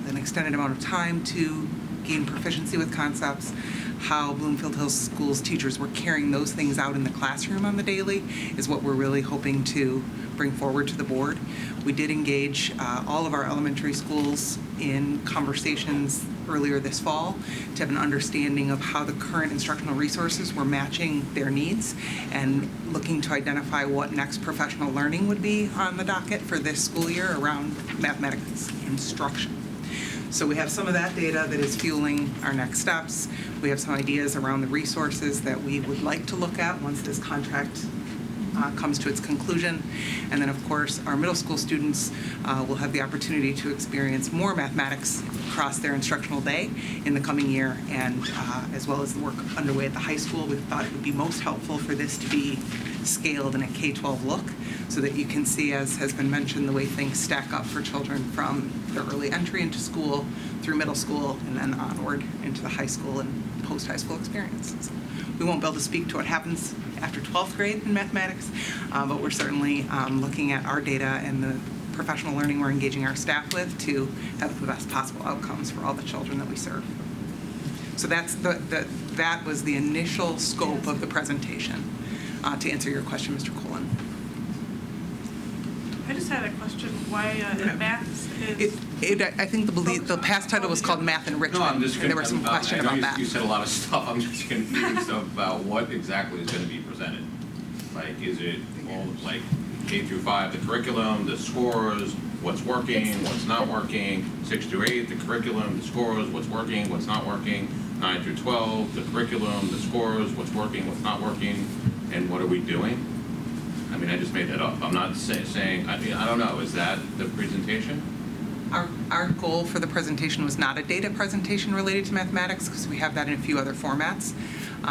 an extended amount of time to gain proficiency with concepts. How Bloomfield Hills Schools teachers were carrying those things out in the classroom on the daily is what we're really hoping to bring forward to the board. We did engage all of our elementary schools in conversations earlier this fall to have an understanding of how the current instructional resources were matching their needs and looking to identify what next professional learning would be on the docket for this school year around mathematics instruction. So we have some of that data that is fueling our next steps. We have some ideas around the resources that we would like to look at once this contract comes to its conclusion. And then, of course, our middle school students will have the opportunity to experience more mathematics across their instructional day in the coming year, and as well as the work underway at the high school. We thought it would be most helpful for this to be scaled in a K-12 look so that you can see, as has been mentioned, the way things stack up for children from their early entry into school through middle school and then onward into the high school and post-high school experiences. We won't be able to speak to what happens after 12th grade in mathematics, but we're certainly looking at our data and the professional learning we're engaging our staff with to have the best possible outcomes for all the children that we serve. So that's that was the initial scope of the presentation. To answer your question, Mr. Colon. I just had a question. Why math is... I think the past title was called Math Enrichment, No, I'm just and there was some question about that. You said a lot of stuff. I'm just confused about what exactly is going to be presented. Like, is it all like K through 5, the curriculum, the scores, what's working, what's not working, 6 through 8, the curriculum, the scores, what's working, what's not working, 9 through 12, the curriculum, the scores, what's working, what's not working, and what are we doing? I mean, I just made that up. I'm not saying, I mean, I don't know. Is that the presentation? Our goal for the presentation was not a data presentation related to mathematics, because we have that in a few other formats,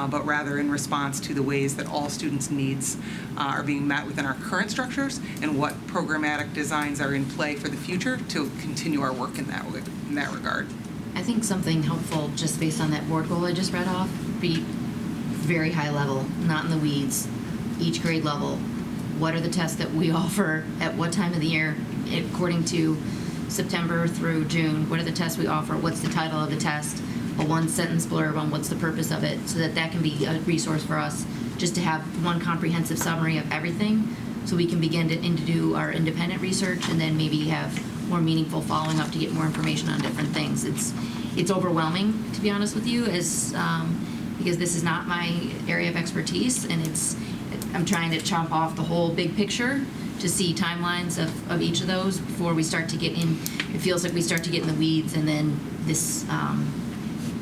but rather in response to the ways that all students' needs are being met within our current structures and what programmatic designs are in play for the future to continue our work in that regard. I think something helpful, just based on that board goal I just read off, be very high level, not in the weeds, each grade level. What are the tests that we offer at what time of the year, according to September through June? What are the tests we offer? What's the title of the test? A one-sentence blurb on what's the purpose of it, so that can be a resource for us, just to have one comprehensive summary of everything, so we can begin to do our independent research and then maybe have more meaningful following up to get more information on different things. It's overwhelming, to be honest with you, because this is not my area of expertise, and I'm trying to chomp off the whole big picture to see timelines of each of those before we start to get in. It feels like we start to get in the weeds, and then this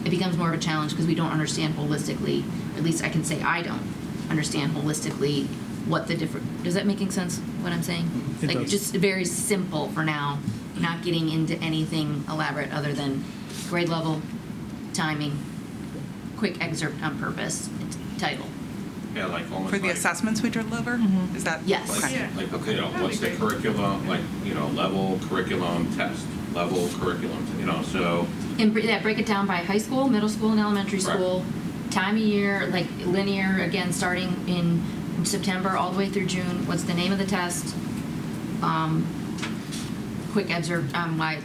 it becomes more of a challenge because we don't understand holistically. At least I can say I don't understand holistically what the different. Does that making sense? What I'm saying? It Like does. just very simple for now, not getting into anything elaborate other than grade level, timing, quick excerpt on purpose, title. Yeah, like almost For the like, assessments we deliver? Is that? Yes. Like, Okay. like, you know, what's the curriculum, like, you know, level curriculum test, level curriculum, you know, so. And break it down by high school, middle school, and elementary Right. school, time of year, like linear, again, starting in September all the way through June. What's the name of the test? Quick excerpt on why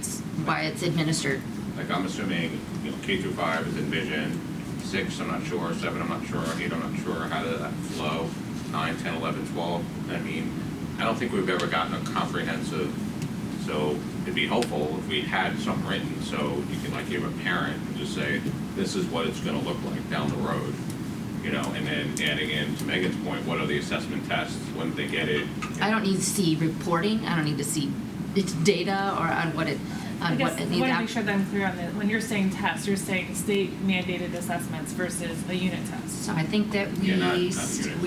it's administered. Like, I'm assuming, you know, K through 5 is Envision, 6, I'm not sure, 7, I'm not sure, 8, I'm not sure, how did that flow, 9, 10, 11, 12. I mean, I don't think we've ever gotten a comprehensive, so it'd be helpful if we had something written so you can like give a parent and just say, this is what it's gonna look like down the road, you know, and then adding in, to Megan's point, what are the assessment tests, when they get it? I don't need to see reporting. I don't need to see its data or on what it I on guess what I it want needs. to make sure that I'm clear on that. When you're saying tests, you're saying state mandated assessments versus a unit test. So I think that we Yeah, not we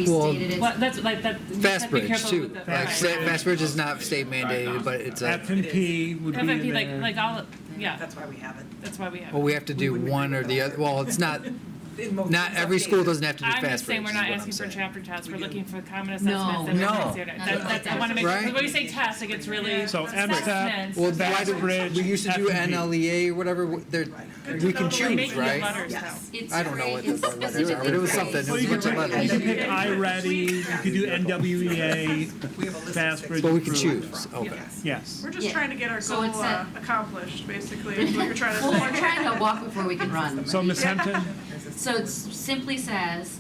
Well, stated it. Well, that's like that. you have to be Fastbridge careful too. with the- Like, right. Fastbridge is not state mandated, but it's a. F&P would be in FFP, there. like all, yeah. That's why we have it. That's why we have. Well, it. we have to do one or the other. Well, it's not. Not every school doesn't have to do I'm just saying Fastbridge. we're is not what I'm asking for saying. chapter tests. We're looking for common No, assessments. and no. That's I want to make Right? because when you say test, it gets really So assessments. MSTEP, Well, why do Fastbridge, we used to do F&P. NLEA or whatever? We can choose, Making the right? letters Yes. count. It's I don't know what it's the letters are, specifically but it was phrased. something. It Well, was a you bunch of could letters. pick iReady, you could do NWEA, We have a list of Fastbridge. But we can approved. choose. Okay. Yes. We're just Yeah. trying to get our So goal it's a- accomplished, basically, is what you're trying to say. Well, we're trying to walk before we can run. So Ms. Hempton, So it simply says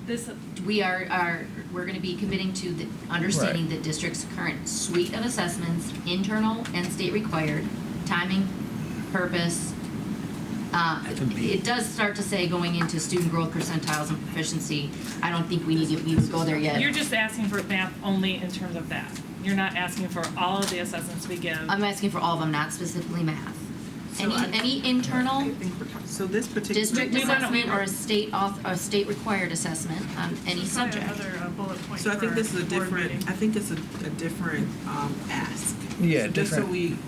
This we're going to be committing to the understanding the district's current suite of assessments, internal and state required, timing, purpose. It does start to say going into student growth percentiles and proficiency. I don't think we need to even go there yet. You're just asking for math only in terms of that. You're not asking for all of the assessments we give. I'm asking for all of them, not specifically math. Any internal So this particular. district we wanna- assessment or a state required assessment on any subject. Another bullet point So I think for this is a board different, meeting. I think it's a different ask. Yeah, So just so different.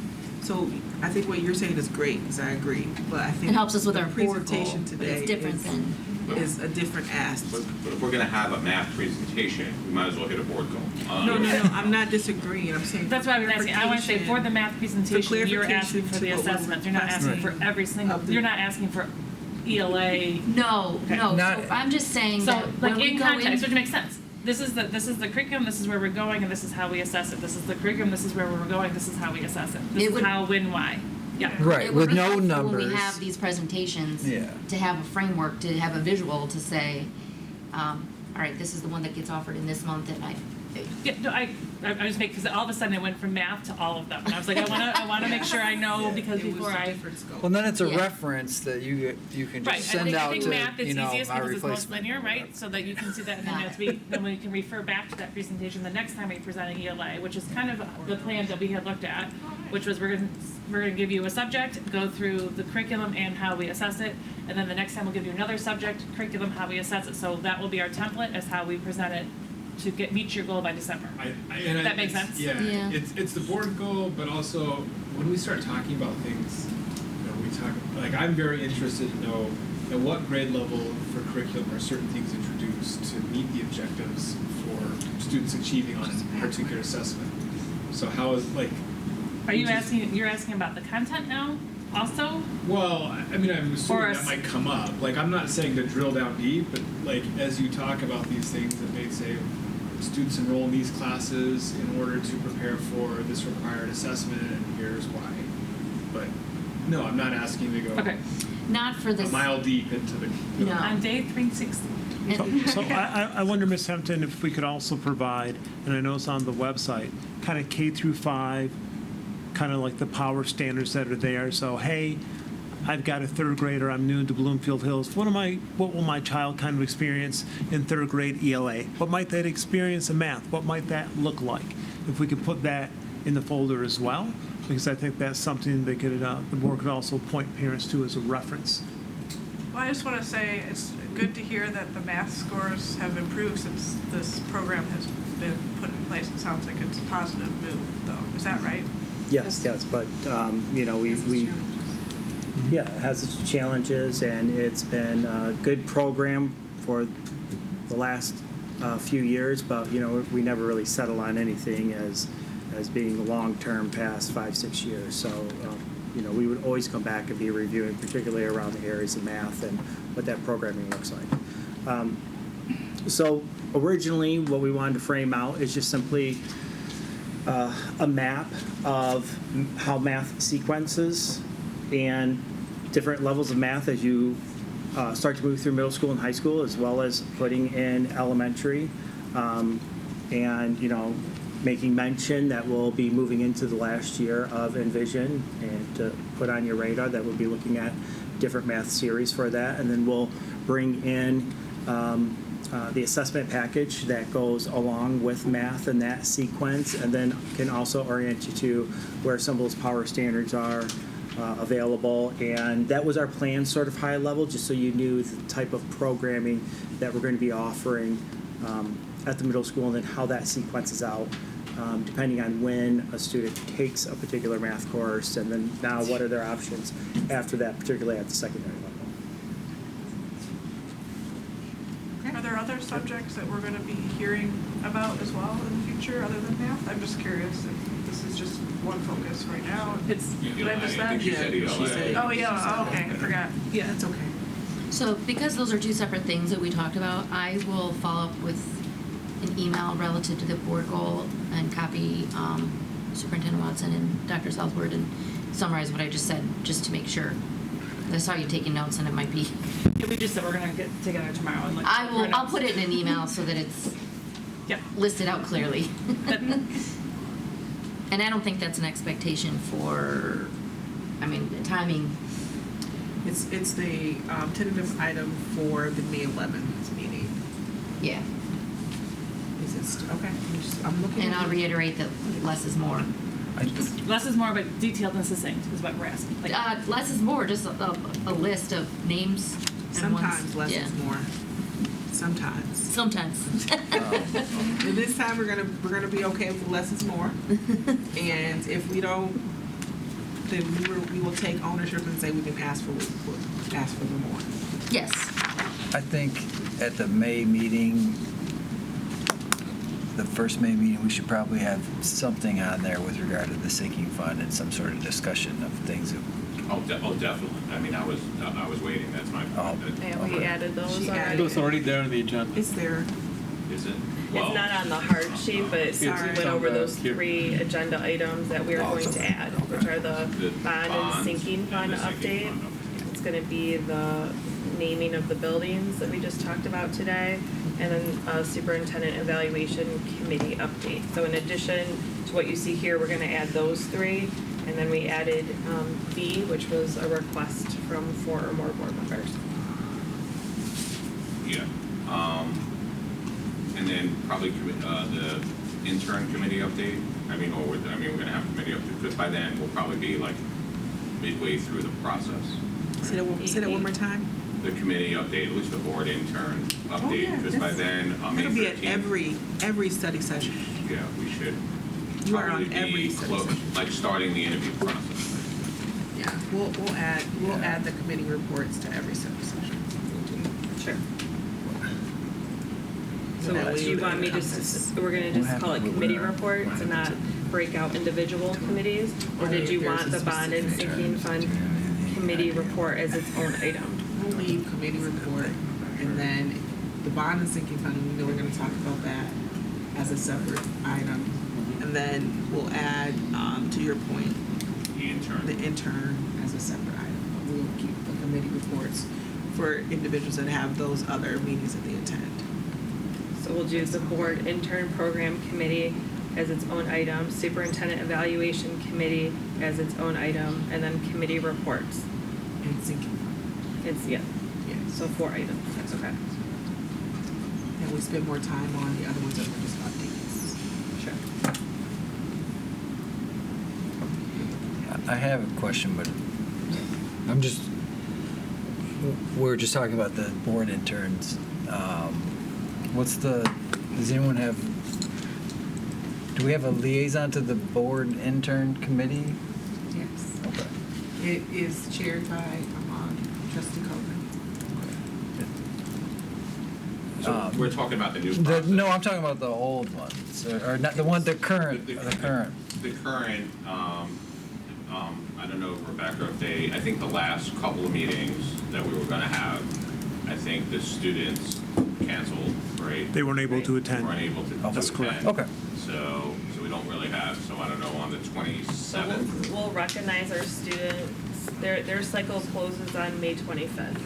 so I think what you're saying is great, because I agree, but I think. It helps us with the our board goal, presentation but today it's different than. is a different ask. But if we're gonna have a math presentation, we might as well hit a board goal. No, I'm not disagreeing, I'm saying. That's why I was asking. I want to say for the math presentation, you're asking for the clarification to what we're assessments. You're not asking for every single. Of the- You're not asking for ELA. No, Okay. no. Not- So I'm just saying So, that like when we in go context, in. which makes sense. This is the curriculum. This is where we're going, and this is how we assess it. This is the curriculum. This is where we're going. This is how we assess it. This It is would- how, when, why. Yeah. Right, It would with be no helpful numbers. when we have these presentations, Yeah. to have a framework, to have a visual, to say, all right, this is the one that gets offered in this month, and Yeah, no, I just make because all of a sudden it went from math to all of them, and I was like, I want to make sure I know because It was before a I. different scope. Well, then it's a Yeah. reference that you can Right, just send I out think to, math is you know, easiest my because it's most replacement. linear, right? So that you can see that, and then we can refer back to that presentation the next time we present an ELA, which is kind of the plan that we had looked at, which was we're gonna give you a subject, go through the curriculum and how we assess it, and then the next time we'll give you another subject, curriculum, how we assess it. So that will be our template as how we present it to meet your goal by December. That makes sense? Yeah, Yeah. it's the board goal, but also when we start talking about things, you know, we talk, like, I'm very interested to know at what grade level for curriculum are certain things introduced to meet the objectives for students achieving on a particular assessment. So how is, like. Are you asking, you're asking about the content now also? Well, I mean, I'm assuming Or a that s- might come up. Like, I'm not saying to drill down deep, but like, as you talk about these things, it may say, students enroll in these classes in order to prepare for this required assessment, and here's why. But, no, I'm not asking to go Okay. not for a this. mile deep into the. No. On day 360. so I wonder, Ms. Hempton, if we could also provide, and I know it's on the website, kind of K through 5, kind of like the power standards that are there. So, hey, I've got a third grader, I'm new to Bloomfield Hills. What will my child kind of experience in third grade ELA? What might that experience in math? What might that look like? If we could put that in the folder as well, because I think that's something that could, the board could also point parents to as a reference. Well, I just want to say it's good to hear that the math scores have improved since this program has been put in place. It sounds like it's a positive move, though. Is that right? Yes, but, you know, we yeah, it has its challenges, and it's been a good program for the last few years, but, you know, we never really settle on anything as being long-term past 5-6 years. So, you know, we would always come back and be reviewing, particularly around the areas of math and what that programming looks like. So originally, what we wanted to frame out is just simply a map of how math sequences and different levels of math as you start to move through middle school and high school, as well as putting in elementary, and, you know, making mention that we'll be moving into the last year of Envision, and to put on your radar that we'll be looking at different math series for that, and then we'll bring in the assessment package that goes along with math and that sequence, and then can also orient you to where some of those power standards are available. And that was our plan, sort of high level, just so you knew the type of programming that we're going to be offering at the middle school, and then how that sequences out, depending on when a student takes a particular math course, and then now what are their options after that, particularly at the secondary level. Are there other subjects that we're going to be hearing about as well in the future other than math? I'm just curious if this is just one focus right now. Did I miss that? think she said ELA. Oh, yeah, oh, okay, I forgot. Yeah, it's okay. So because those are two separate things that we talked about, I will follow up with an email relative to the board goal and copy Superintendent Watson and Dr. Southward and summarize what I just said, just to make sure. I saw you taking notes, and it might be. Yeah, we just said we're gonna get together tomorrow and I'll put it in an email so that it's listed out clearly. And I don't think that's an expectation for, I mean, the timing. It's the tentative item for the May 11th meeting. Yeah. Is it, okay, I'm looking. And I'll reiterate that less is more. Less is more, but detailed and succinct is what we're asking. Like, Less is more, just a list of names. And Sometimes less yeah. is more. Sometimes. Sometimes. And this time we're gonna be okay with less is more. And if we don't, then we will take ownership and say we can ask for the more. Yes. I think at the May meeting, the first May meeting, we should probably have something on there with regard to the sinking fund and some sort of discussion of things that. Oh, definitely. I mean, I was waiting. That's my point. Yeah, we added those already. Those already there on the agenda. It's there. Is it? It's not on the hard sheet, but we went over those here. 3 agenda items that we are going to add, which are the bond and sinking fund update. It's going to be the naming of the buildings that we just talked about today, and then superintendent evaluation committee update. So in addition to what you see here, we're going to add those 3, and then we added B, which was a request from 4 or more board members. Yeah. And then probably the intern committee update. I mean, we're going to have a committee update, because by then we'll probably be like midway through the process. Say that one more time. The committee update, at least the board intern update, because by then, May It'll be at 13th, every study session. yeah, we should You are probably on every be study close, session. like starting the interview process. Yeah, we'll add the committee reports to every study session. Sure. So So that do way you it want me encompasses. we're gonna just call it committee reports and not break out individual committees? Or did you want the bond and sinking fund committee report as its own item? We'll leave committee report, and then the bond and sinking fund, we know we're gonna talk about that as a separate item. And then we'll add, to your point, the intern as a separate item. We'll keep the committee reports for individuals that have those other meetings that they attend. So we'll do the board intern program committee as its own item, superintendent evaluation committee as its own item, and then committee reports. And sinking fund. It's, yeah, so 4 items, that's okay. And we spend more time on the other ones that were just updates. Sure. I have a question, but we're just talking about the board interns. Does anyone have, do we have a liaison to the board intern committee? Yes. Okay. It is chaired by Trustee Coleman. So we're talking about the new process. No, I'm talking about the old ones, or not the one, the current. The current, I don't know, Rebecca, I think the last couple of meetings that we were gonna have, I think the students canceled, right? They weren't able to attend. Weren't able to That's correct. attend. Okay. So we don't really have, so I don't know, on the So 27th. we'll recognize our students, their cycle closes on May 25th.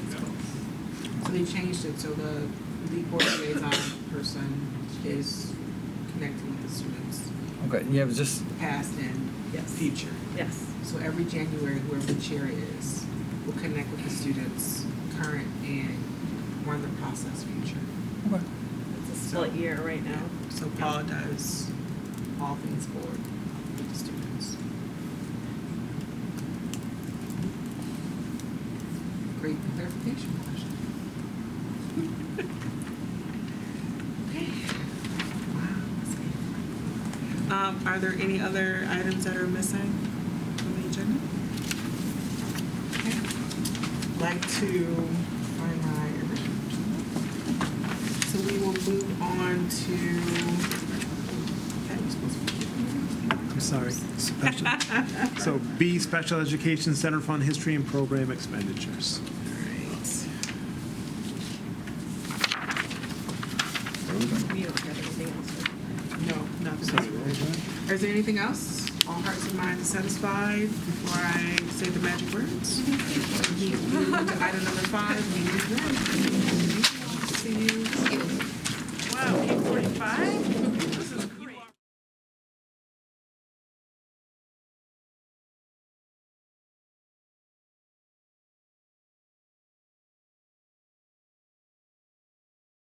So they changed it, so the board liaison person is connecting with the students, Okay, yeah, it was just, past and future. Yes. So every January, whoever the chair is, will connect with the students, current and run the process future. It's a split year right now. So Paul does all things board with the students. Great clarification. Are there any other items that are missing from the agenda? Okay. Like to find my original. So we will move on to. I'm sorry. So B, Special Education Center Fund History and Program Expenditures. We don't have anything else. No, nothing. Is there anything else? All hearts and minds satisfied before I say the magic words? Item number 5, meeting adjourned.